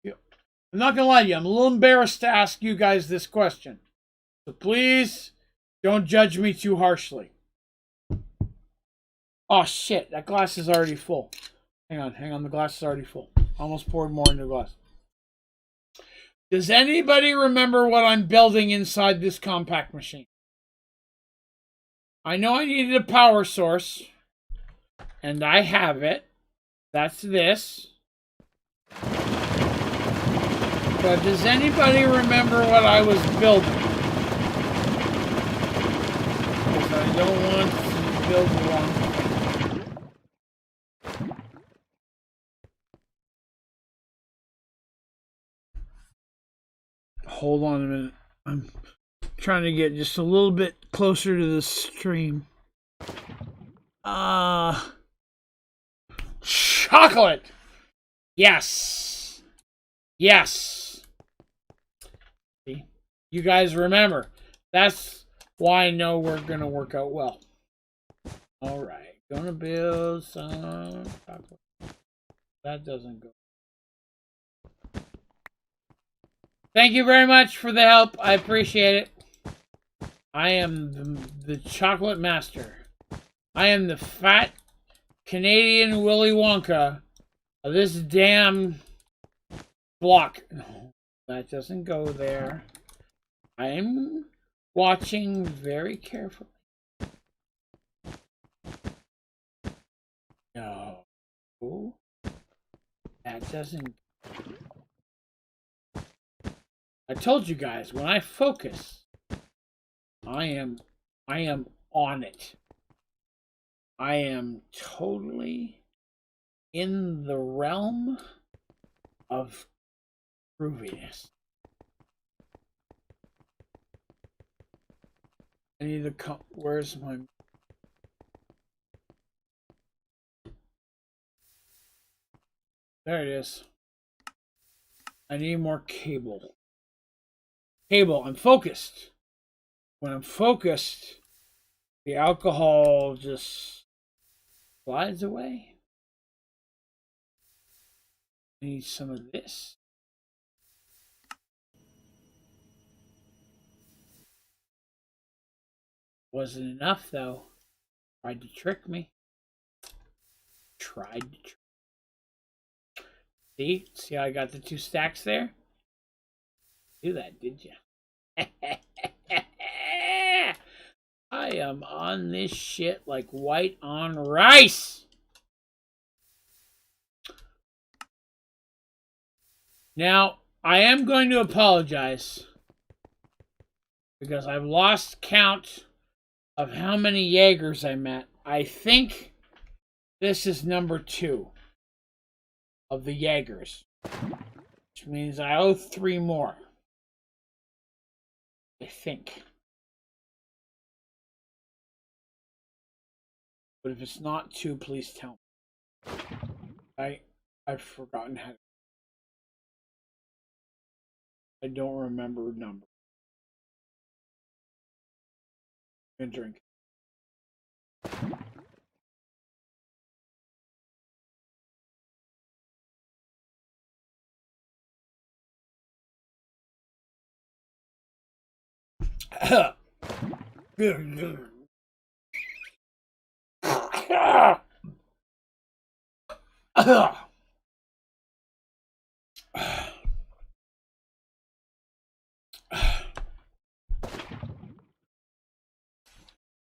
I'm not going to lie to you. I'm a little embarrassed to ask you guys this question. So please don't judge me too harshly. Oh, shit. That glass is already full. Hang on. The glass is already full. Almost poured more into the glass. Does anybody remember what I'm building inside this compact machine? I know I needed a power source, and I have it. That's this. But does anybody remember what I was building? Because I don't want to build the wrong thing. Hold on a minute. I'm trying to get just a little bit closer to the stream. Chocolate! Yes! Yes! See? You guys remember. That's why I know we're going to work out well. Alright. Gonna build some chocolate. That doesn't go. Thank you very much for the help. I appreciate it. I am the chocolate master. I am the fat Canadian Willy Wonka of this damn block. No, that doesn't go there. I'm watching very carefully. No. That doesn't. I told you guys, when I focus, I am on it. I am totally in the realm of grooviness. I need to come. Where's my? There it is. I need more cable. Cable. I'm focused. When I'm focused, the alcohol just slides away. I need some of this. Wasn't enough though. Tried to trick me. Tried to trick. See how I got the 2 stacks there? Do that, did you? I am on this shit like white on rice. Now, I am going to apologize because I've lost count of how many Jaegers I met. I think this is number 2 of the Jaegers, which means I owe 3 more. I think. But if it's not 2, please tell me. I've forgotten how to. I don't remember number. I'm gonna drink.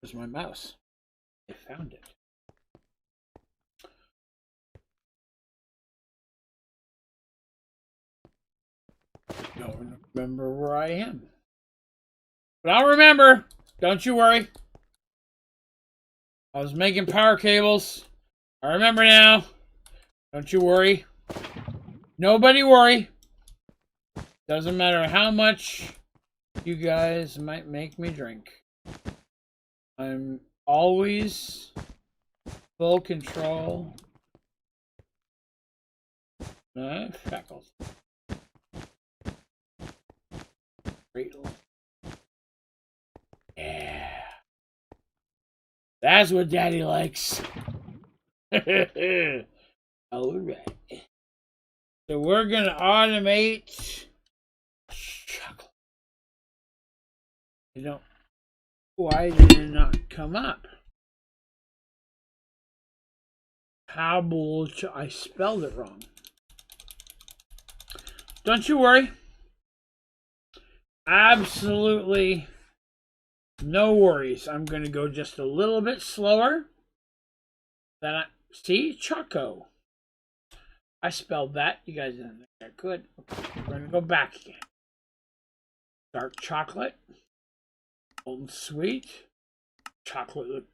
Where's my mouse? I found it. Don't remember where I am. But I'll remember. Don't you worry. I was making power cables. I remember now. Don't you worry. Nobody worry. Doesn't matter how much you guys might make me drink. I'm always full control. Freckles. Great. Yeah. That's what Daddy likes. Alright. So we're gonna automate chocolate. You know, why did it not come up? How bullshit! I spelled it wrong. Don't you worry. Absolutely no worries. I'm going to go just a little bit slower. See? Choco. I spelled that. You guys didn't think I could. Okay, we're going to go back again. Dark chocolate. Old and sweet. Chocolate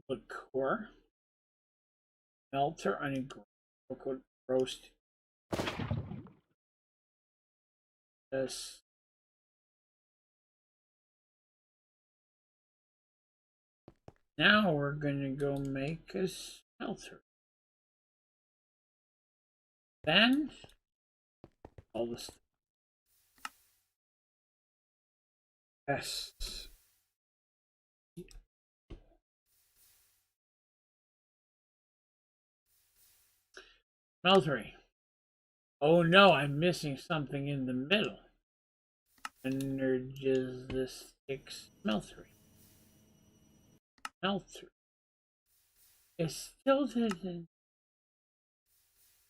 liqueur. Melter. I need roast. This. Now we're going to go make a smelter. Then, all this. S. Smeltery. Oh no, I'm missing something in the middle. Energistic smeltery. Smelter. It still didn't.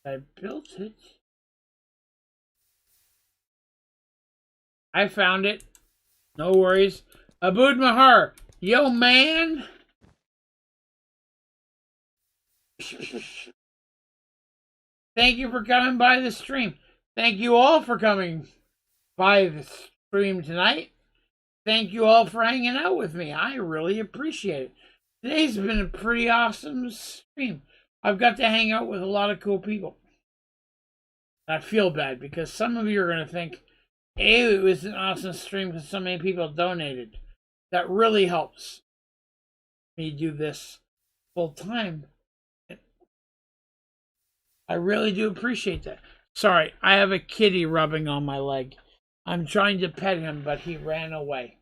I built it. I found it. No worries. Abood Mahar. Yo, man. Thank you for coming by the stream. Thank you all for coming by the stream tonight. thank you all for hanging out with me. I really appreciate it. Today's been a pretty awesome stream. I've got to hang out with a lot of cool people. I feel bad because some of you are going to think, hey, it was an awesome stream because so many people donated. That really helps me do this full time. I really do appreciate that. Sorry, I have a kitty rubbing on my leg. I'm trying to pet him, but he ran away.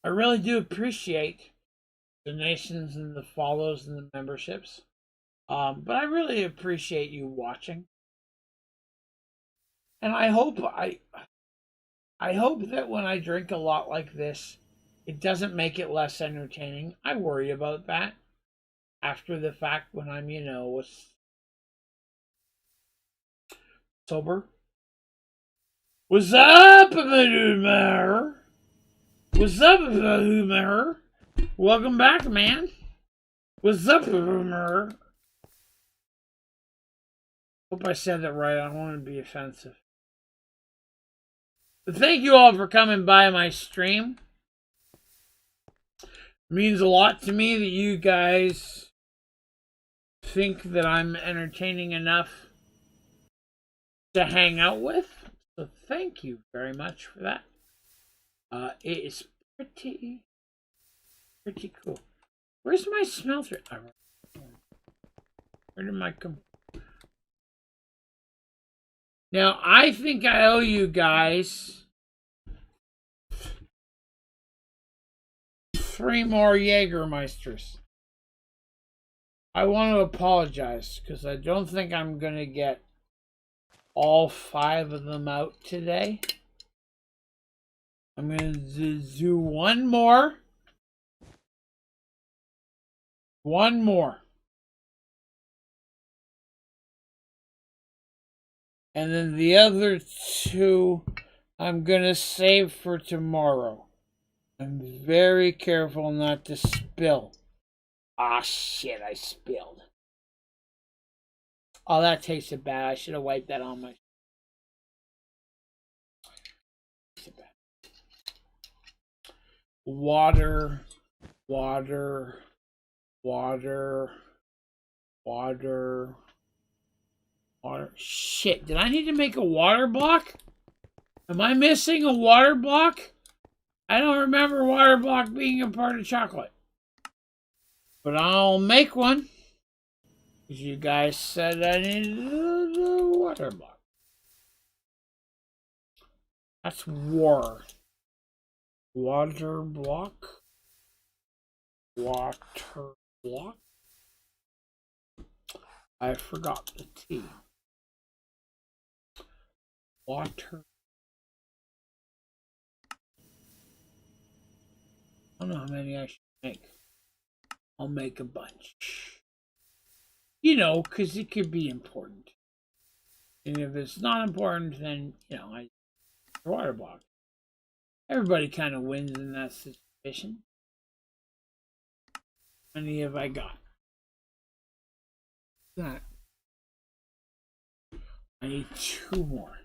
I really do appreciate donations and the follows and the memberships. But I really appreciate you watching. And I hope that when I drink a lot like this, it doesn't make it less entertaining. I worry about that after the fact when I'm, sober. What's up, Polymer? What's up, Polymer? Welcome back, man. What's up, Polymer? Hope I said that right. I don't want to be offensive. But thank you all for coming by my stream. It means a lot to me that you guys think that I'm entertaining enough to hang out with. So thank you very much for that. It is pretty cool. Where's my smelter? Where did my come? Now, I think I owe you guys 3 more Jägermeisters. I want to apologize because I don't think I'm going to get all 5 of them out today. I'm going to do one more. One more. And then the other 2 I'm going to save for tomorrow. I'm very careful not to spill. Ah, shit, I spilled. Oh, that tasted bad. I should have wiped that on my... Water. Shit, did I need to make a water block? Am I missing a water block? I don't remember water block being a part of chocolate. But I'll make one. Because you guys said I needed a water block. That's war. Water block. Water block. I forgot the T. Water. I don't know how many I should make. I'll make a bunch. You know, because it could be important. And if it's not important, then, I water block. Everybody kind of wins in that situation. How many have I got? That. I need 2 more.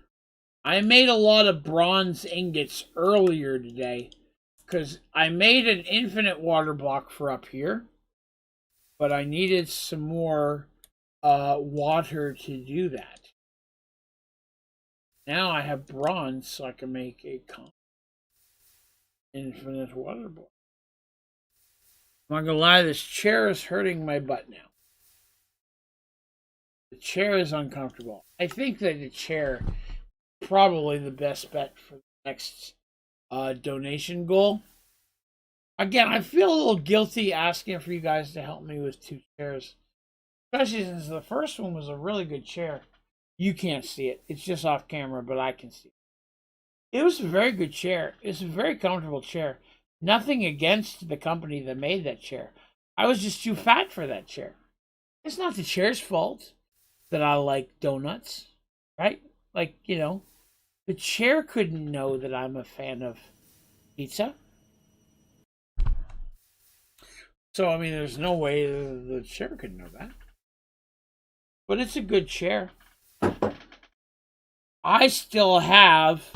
I made a lot of bronze ingots earlier today because I made an infinite water block for up here, but I needed some more water to do that. Now I have bronze, so I can make a infinite water block. I'm not gonna lie, this chair is hurting my butt now. The chair is uncomfortable. I think that the chair is probably the best bet for the next donation goal. Again, I feel a little guilty asking for you guys to help me with 2 chairs. Especially since the first one was a really good chair. You can't see it. It's just off camera, but I can see it. It was a very good chair. It's a very comfortable chair. Nothing against the company that made that chair. I was just too fat for that chair. It's not the chair's fault that I like donuts, right? Like, the chair couldn't know that I'm a fan of pizza. So, I mean, there's no way the chair could know that. But it's a good chair. I still have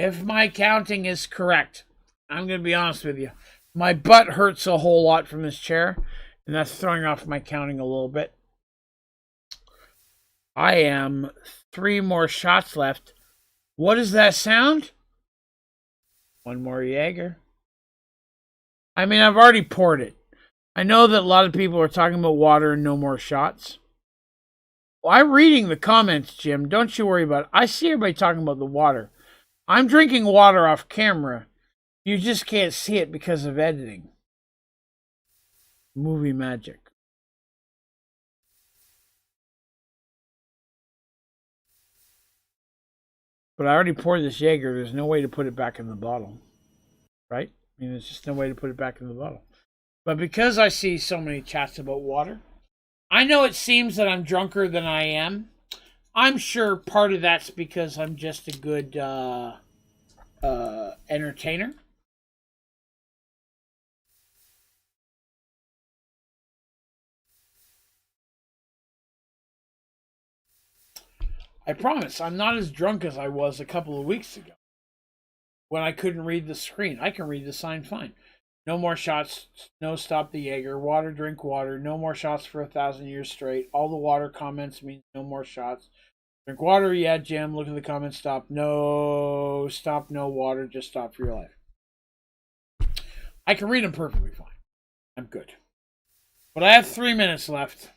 If my counting is correct, I'm going to be honest with you. My butt hurts a whole lot from this chair, and that's throwing off my counting a little bit. I am 3 more shots left. What does that sound? 1 more Jaeger. I mean, I've already poured it. I know that a lot of people are talking about water and no more shots. Well, I'm reading the comments, Jim. Don't you worry about it. I see everybody talking about the water. I'm drinking water off camera. You just can't see it because of editing. Movie magic. But I already poured this Jaeger. There's no way to put it back in the bottle. Right? I mean, there's just no way to put it back in the bottle. But because I see so many chats about water, I know it seems that I'm drunker than I am. I'm sure part of that's because I'm just a good entertainer. I promise, I'm not as drunk as I was a couple of weeks ago when I couldn't read the screen. I can read the sign fine. No more shots. No, stop the Jaeger. Water, drink water. No more shots for 1,000 years straight. All the water comments mean no more shots. Drink water, yeah, Jim. Look at the comments. Stop. No, stop, no water. Just stop for your life. I can read them perfectly fine. I'm good. But I have 3 minutes left.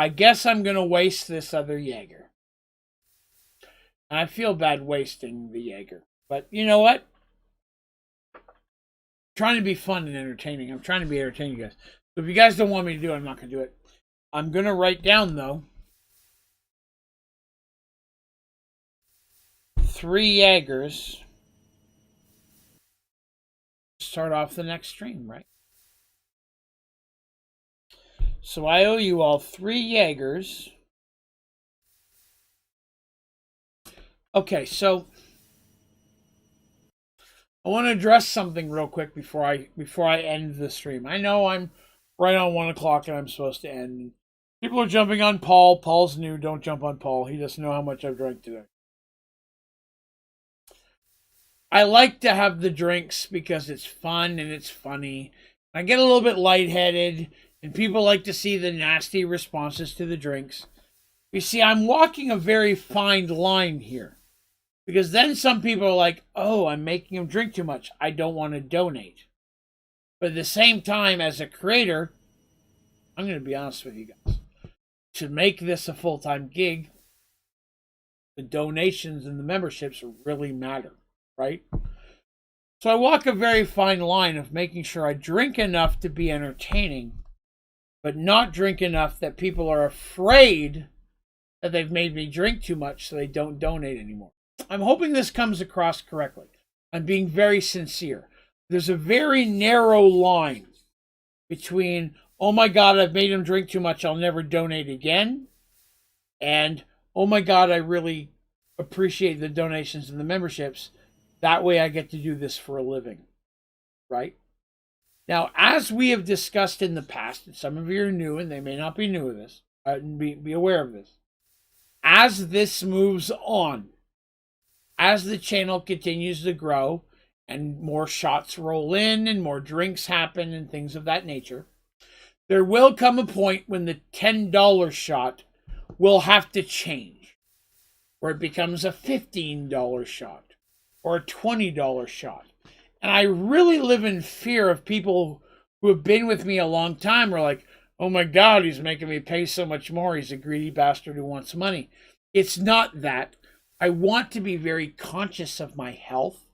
I guess I'm going to waste this other Jaeger. And I feel bad wasting the Jaeger. But you know what? I'm trying to be fun and entertaining. I'm trying to be entertaining, guys. So if you guys don't want me to do it, I'm not going to do it. I'm going to write down, though, 3 Jaegers. Start off the next stream, right? So I owe you all 3 Jaegers. Okay, so I want to address something real quick before I end the stream. I know I'm right on 1 o'clock and I'm supposed to end. People are jumping on Paul. Paul's new. Don't jump on Paul. He doesn't know how much I've drank today. I like to have the drinks because it's fun and it's funny. I get a little bit lightheaded, and people like to see the nasty responses to the drinks. You see, I'm walking a very fine line here. Because then some people are like, oh, I'm making them drink too much. I don't want to donate. But at the same time, as a creator, I'm going to be honest with you guys. To make this a full-time gig, the donations and the memberships really matter, right? So I walk a very fine line of making sure I drink enough to be entertaining, but not drink enough that people are afraid that they've made me drink too much so they don't donate anymore. I'm hoping this comes across correctly. I'm being very sincere. There's a very narrow line between, oh my God, I've made him drink too much, I'll never donate again, and, oh my God, I really appreciate the donations and the memberships. That way I get to do this for a living, right? Now, as we have discussed in the past, and some of you are new, and they may not be new to this, be aware of this. As this moves on, as the channel continues to grow and more shots roll in and more drinks happen and things of that nature, there will come a point when the $10 shot will have to change, where it becomes a $15 shot or a $20 shot. And I really live in fear of people who have been with me a long time are like, oh my God, he's making me pay so much more. He's a greedy bastard who wants money. It's not that. I want to be very conscious of my health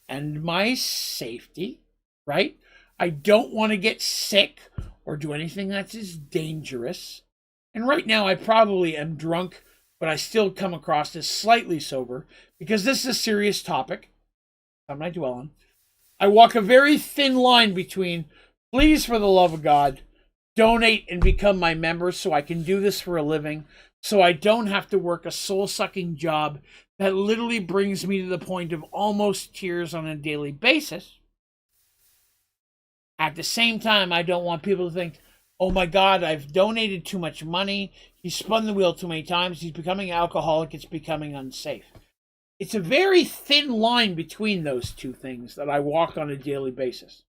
and my safety, right? I don't want to get sick or do anything that is dangerous. And right now I probably am drunk, but I still come across as slightly sober because this is a serious topic. Something I dwell on. I walk a very thin line between, please, for the love of God, donate and become my member so I can do this for a living, so I don't have to work a soul-sucking job that literally brings me to the point of almost tears on a daily basis. At the same time, I don't want people to think, oh my God, I've donated too much money, he's spun the wheel too many times, he's becoming an alcoholic, it's becoming unsafe. it's a very thin line between those two things that I walk on a daily basis.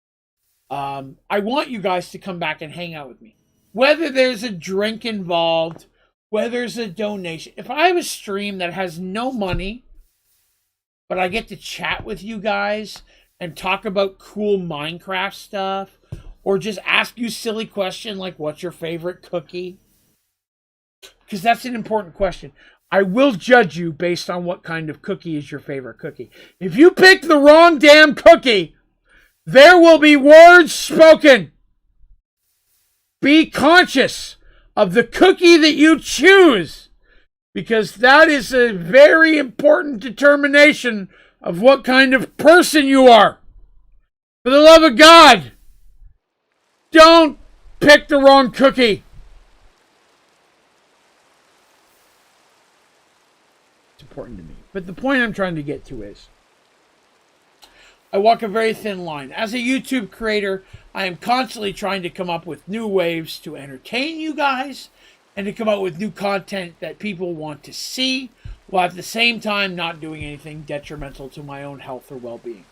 I want you guys to come back and hang out with me. Whether there's a drink involved, whether there's a donation. If I have a stream that has no money, but I get to chat with you guys and talk about cool Minecraft stuff, or just ask you silly question like, what's your favorite cookie? Because that's an important question. I will judge you based on what kind of cookie is your favorite cookie. If you pick the wrong damn cookie, there will be words spoken. Be conscious of the cookie that you choose, because that is a very important determination of what kind of person you are. For the love of God, don't pick the wrong cookie. It's important to me. But the point I'm trying to get to is, I walk a very thin line. As a YouTube creator, I am constantly trying to come up with new ways to entertain you guys and to come up with new content that people want to see, while at the same time not doing anything detrimental to my own health or well-being.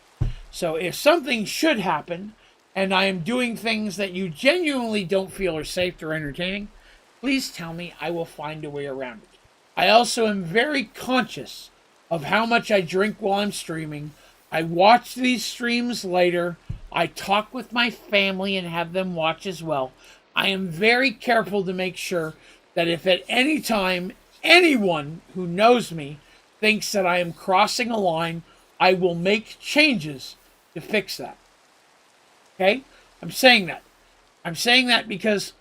So if something should happen and I am doing things that you genuinely don't feel are safe or entertaining, please tell me. I will find a way around it. I also am very conscious of how much I drink while I'm streaming. I watch these streams later. I talk with my family and have them watch as well. I am very careful to make sure that if at any time anyone who knows me thinks that I am crossing a line, I will make changes to fix that. Okay? I'm saying that. I'm saying that because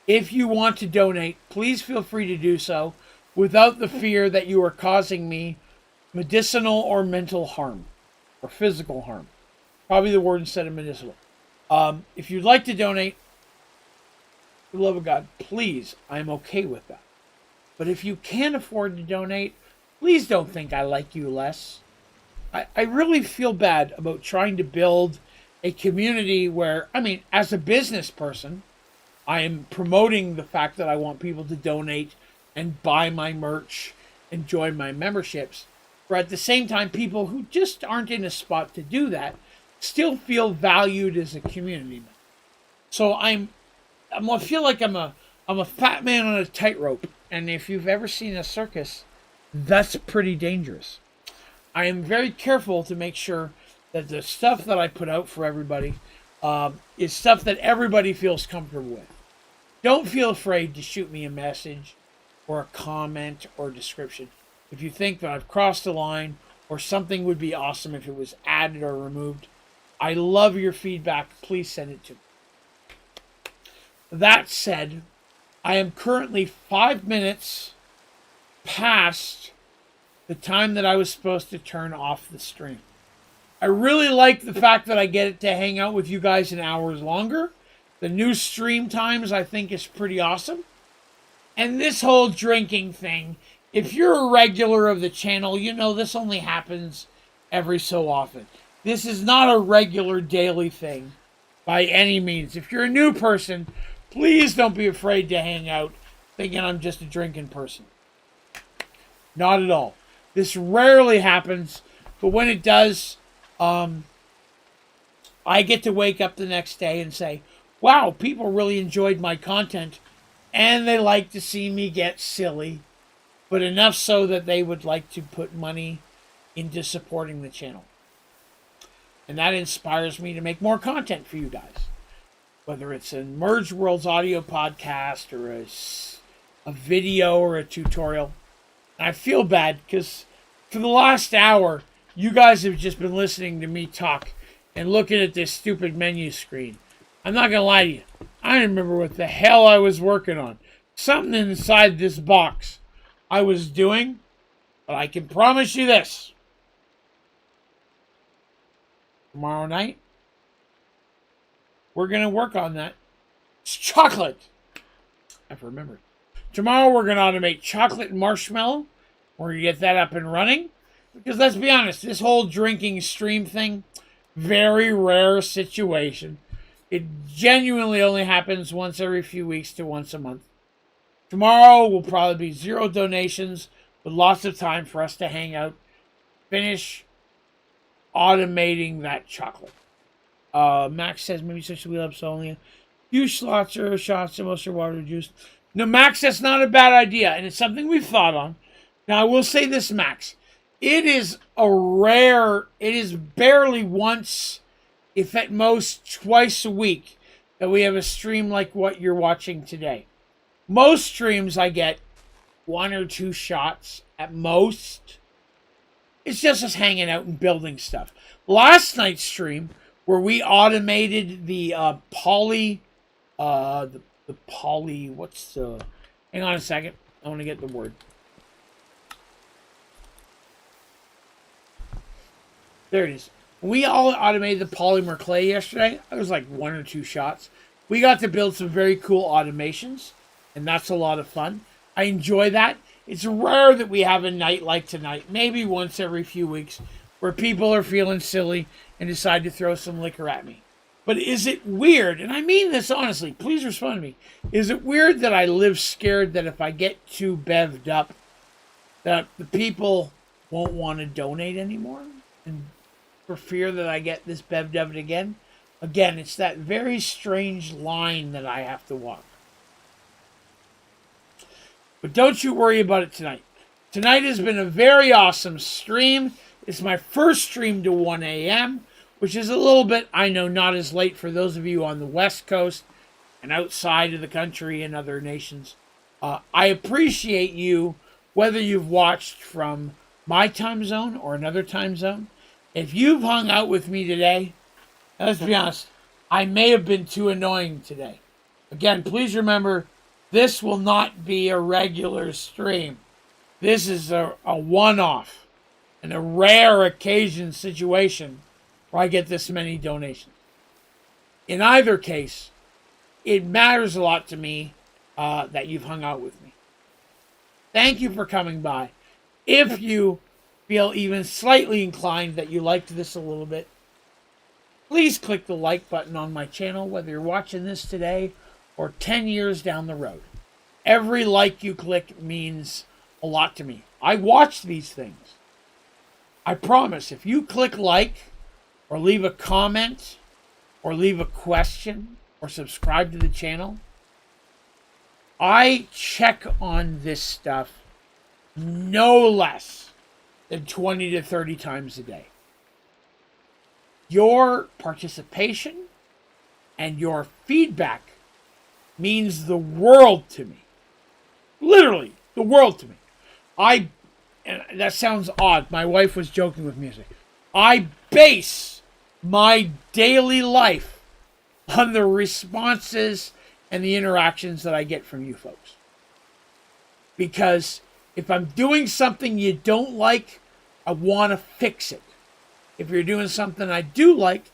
if you want to donate, please feel free to do so without the fear that you are causing me medicinal or mental harm. Or physical harm. Probably the word instead of medicinal. If you'd like to donate, for the love of God, please, I'm okay with that. But if you can't afford to donate, please don't think I like you less. I really feel bad about trying to build a community where, I mean, as a business person, I am promoting the fact that I want people to donate and buy my merch and join my memberships. But at the same time, people who just aren't in a spot to do that still feel valued as a community member. So I feel like I'm a fat man on a tightrope. And if you've ever seen a circus, that's pretty dangerous. I am very careful to make sure that the stuff that I put out for everybody is stuff that everybody feels comfortable with. Don't feel afraid to shoot me a message or a comment or a description. If you think that I've crossed the line or something would be awesome if it was added or removed, I love your feedback. Please send it to me. That said, I am currently 5 minutes past the time that I was supposed to turn off the stream. I really like the fact that I get to hang out with you guys an hour longer. The new stream times I think is pretty awesome. And this whole drinking thing, if you're a regular of the channel, you know this only happens every so often. This is not a regular daily thing by any means. If you're a new person, please don't be afraid to hang out thinking I'm just a drinking person. Not at all. This rarely happens, but when it does, I get to wake up the next day and say, wow, people really enjoyed my content and they like to see me get silly, but enough so that they would like to put money into supporting the channel. And that inspires me to make more content for you guys. Whether it's a Merge Worlds audio podcast or a video or a tutorial. I feel bad because for the last hour, you guys have just been listening to me talk and looking at this stupid menu screen. I'm not going to lie to you. I don't remember what the hell I was working on. Something inside this box I was doing, but I can promise you this. Tomorrow night, we're going to work on that. It's chocolate. I've remembered. Tomorrow, we're going to automate chocolate and marshmallow. We're going to get that up and running. Because let's be honest, this whole drinking stream thing, very rare situation. It genuinely only happens once every few weeks to once a month. Tomorrow will probably be 0 donations, with lots of time for us to hang out finish automating that chocolate. Max says maybe switch the wheel up so only a few shots and most are water juice. No, Max, that's not a bad idea, and it's something we've thought on. Now, I will say this, Max. It is barely once, if at most twice a week, that we have a stream like what you're watching today. Most streams I get 1 or 2 shots at most. It's just us hanging out and building stuff. Last night's stream, where we automated the poly, what's the, hang on a second, I want to get the word. There it is. We all automated the polymer clay yesterday. It was like 1 or 2 shots. We got to build some very cool automations, and that's a lot of fun. I enjoy that. It's rare that we have a night like tonight, maybe once every few weeks, where people are feeling silly and decide to throw some liquor at me. But is it weird, and I mean this honestly, please respond to me, is it weird that I live scared that if I get too bevved up, that the people won't want to donate anymore? And for fear that I get this bevved up again? Again, it's that very strange line that I have to walk. But don't you worry about it tonight. Tonight has been a very awesome stream. It's my first stream to 1 a.m., which is a little bit, I know, not as late for those of you on the West Coast and outside of the country and other nations. I appreciate you, whether you've watched from my time zone or another time zone. If you've hung out with me today, let's be honest, I may have been too annoying today. Again, please remember, this will not be a regular stream. This is a one-off and a rare occasion situation where I get this many donations. In either case, it matters a lot to me that you've hung out with me. Thank you for coming by. If you feel even slightly inclined that you liked this a little bit, please click the like button on my channel, whether you're watching this today or 10 years down the road. Every like you click means a lot to me. I watch these things. I promise, if you click like, or leave a comment, or leave a question, or subscribe to the channel, I check on this stuff no less than 20 to 30 times a day. Your participation and your feedback means the world to me. Literally, the world to me. And that sounds odd. My wife was joking with me. I base my daily life on the responses and the interactions that I get from you folks. Because if I'm doing something you don't like, I want to fix it. If you're doing something I do like,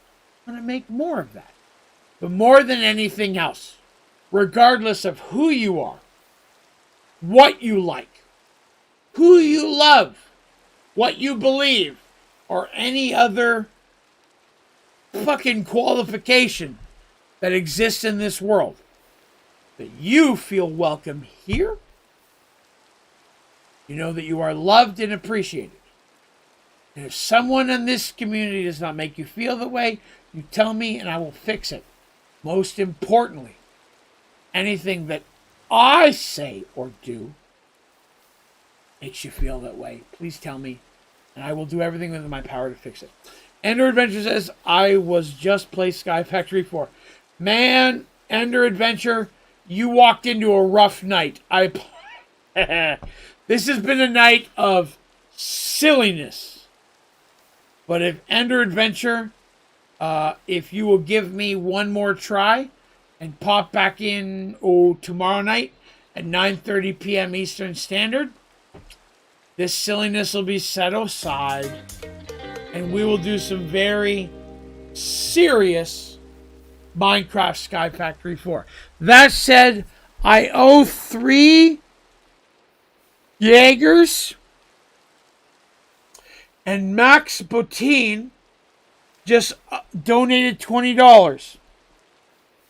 I'm going to make more of that. But more than anything else, regardless of who you are, what you like, who you love, what you believe, or any other fucking qualification that exists in this world, that you feel welcome here, you know that you are loved and appreciated. And if someone in this community does not make you feel that way, you tell me and I will fix it. Most importantly, anything that I say or do makes you feel that way, please tell me, and I will do everything within my power to fix it. Ender Adventure says, I was just playing Sky Factory 4. Man, Ender Adventure, you walked into a rough night. This has been a night of silliness. But if Ender Adventure, if you will give me one more try and pop back in tomorrow night at 9:30 p.m. Eastern Standard, this silliness will be set aside and we will do some very serious Minecraft Sky Factory 4. That said, I owe 3 Jaegers, and Max Bottine just donated $20.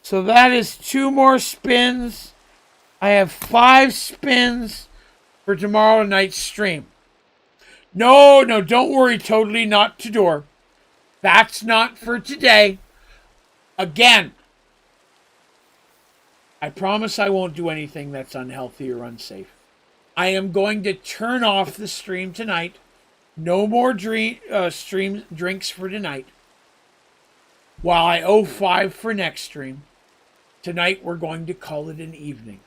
So that is 2 more spins. I have 5 spins for tomorrow night's stream. No, no, don't worry. Totally not to door. That's not for today. Again, I promise I won't do anything that's unhealthy or unsafe. I am going to turn off the stream tonight. No more stream drinks for tonight. While I owe 5 for next stream, tonight we're going to call it an evening.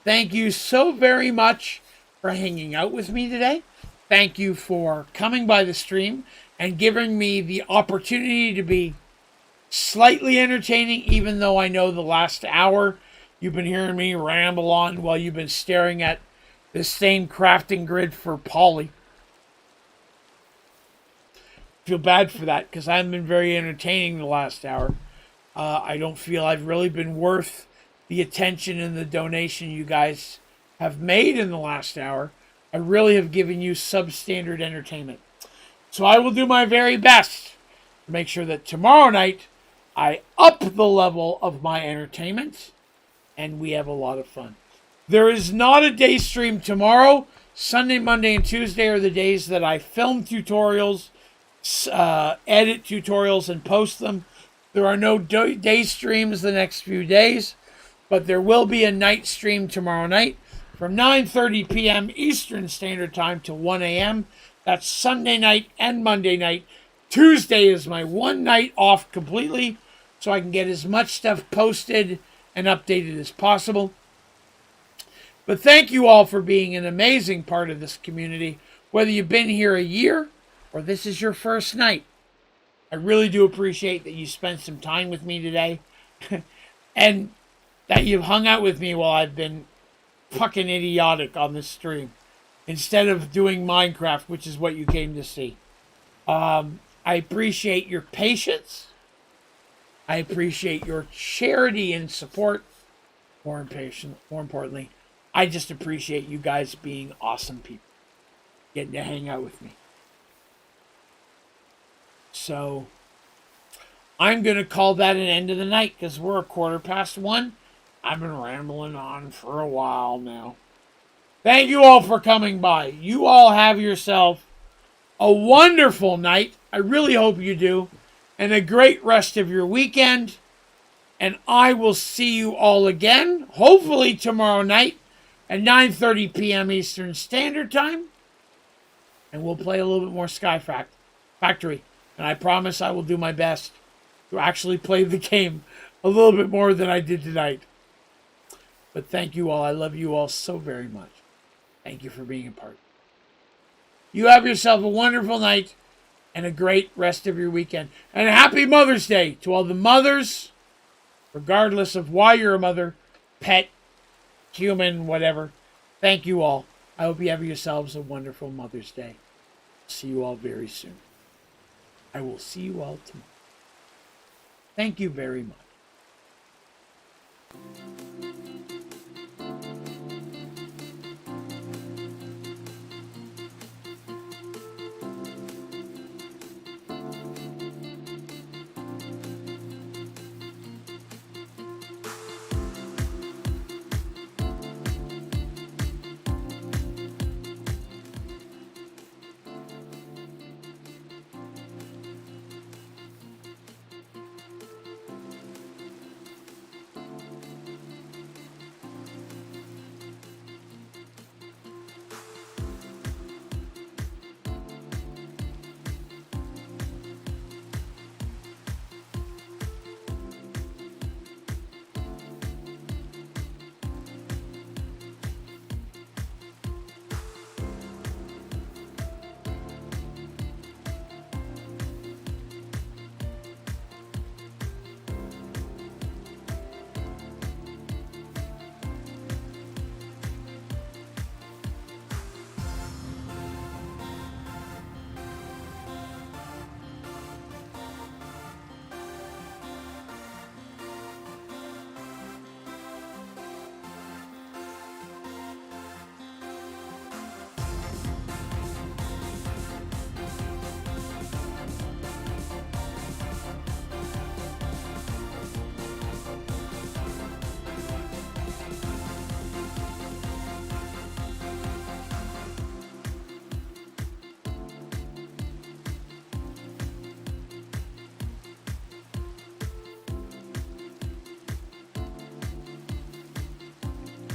Thank you so very much for hanging out with me today. Thank you for coming by the stream and giving me the opportunity to be slightly entertaining, even though I know the last hour you've been hearing me ramble on while you've been staring at the same crafting grid for Poly. Feel bad for that because I haven't been very entertaining the last hour. I don't feel I've really been worth the attention and the donation you guys have made in the last hour. I really have given you substandard entertainment. So I will do my very best to make sure that tomorrow night I up the level of my entertainment and we have a lot of fun. There is not a day stream tomorrow. Sunday, Monday, and Tuesday are the days that I film tutorials, edit tutorials, and post them. There are no day streams the next few days, but there will be a night stream tomorrow night from 9:30 p.m. Eastern Standard Time to 1 a.m. That's Sunday night and Monday night. Tuesday is my one night off completely, so I can get as much stuff posted and updated as possible. But thank you all for being an amazing part of this community, whether you've been here a year or this is your first night. I really do appreciate that you spent some time with me today and that you've hung out with me while I've been fucking idiotic on this stream instead of doing Minecraft, which is what you came to see. I appreciate your patience. I appreciate your charity and support. More importantly, I just appreciate you guys being awesome people, getting to hang out with me. So I'm going to call that an end of the night because we're 1:15. I've been rambling on for a while now. Thank you all for coming by. You all have yourself a wonderful night. I really hope you do. And a great rest of your weekend. And I will see you all again, hopefully tomorrow night at 9:30 p.m. Eastern Standard Time. And we'll play a little bit more Sky Factory. And I promise I will do my best to actually play the game a little bit more than I did tonight. But thank you all. I love you all so very much. Thank you for being a part. You have yourself a wonderful night and a great rest of your weekend. And a happy Mother's Day to all the mothers, regardless of why you're a mother, pet, human, whatever. Thank you all. I hope you have yourselves a wonderful Mother's Day. See you all very soon. I will see you all tomorrow. Thank you very much.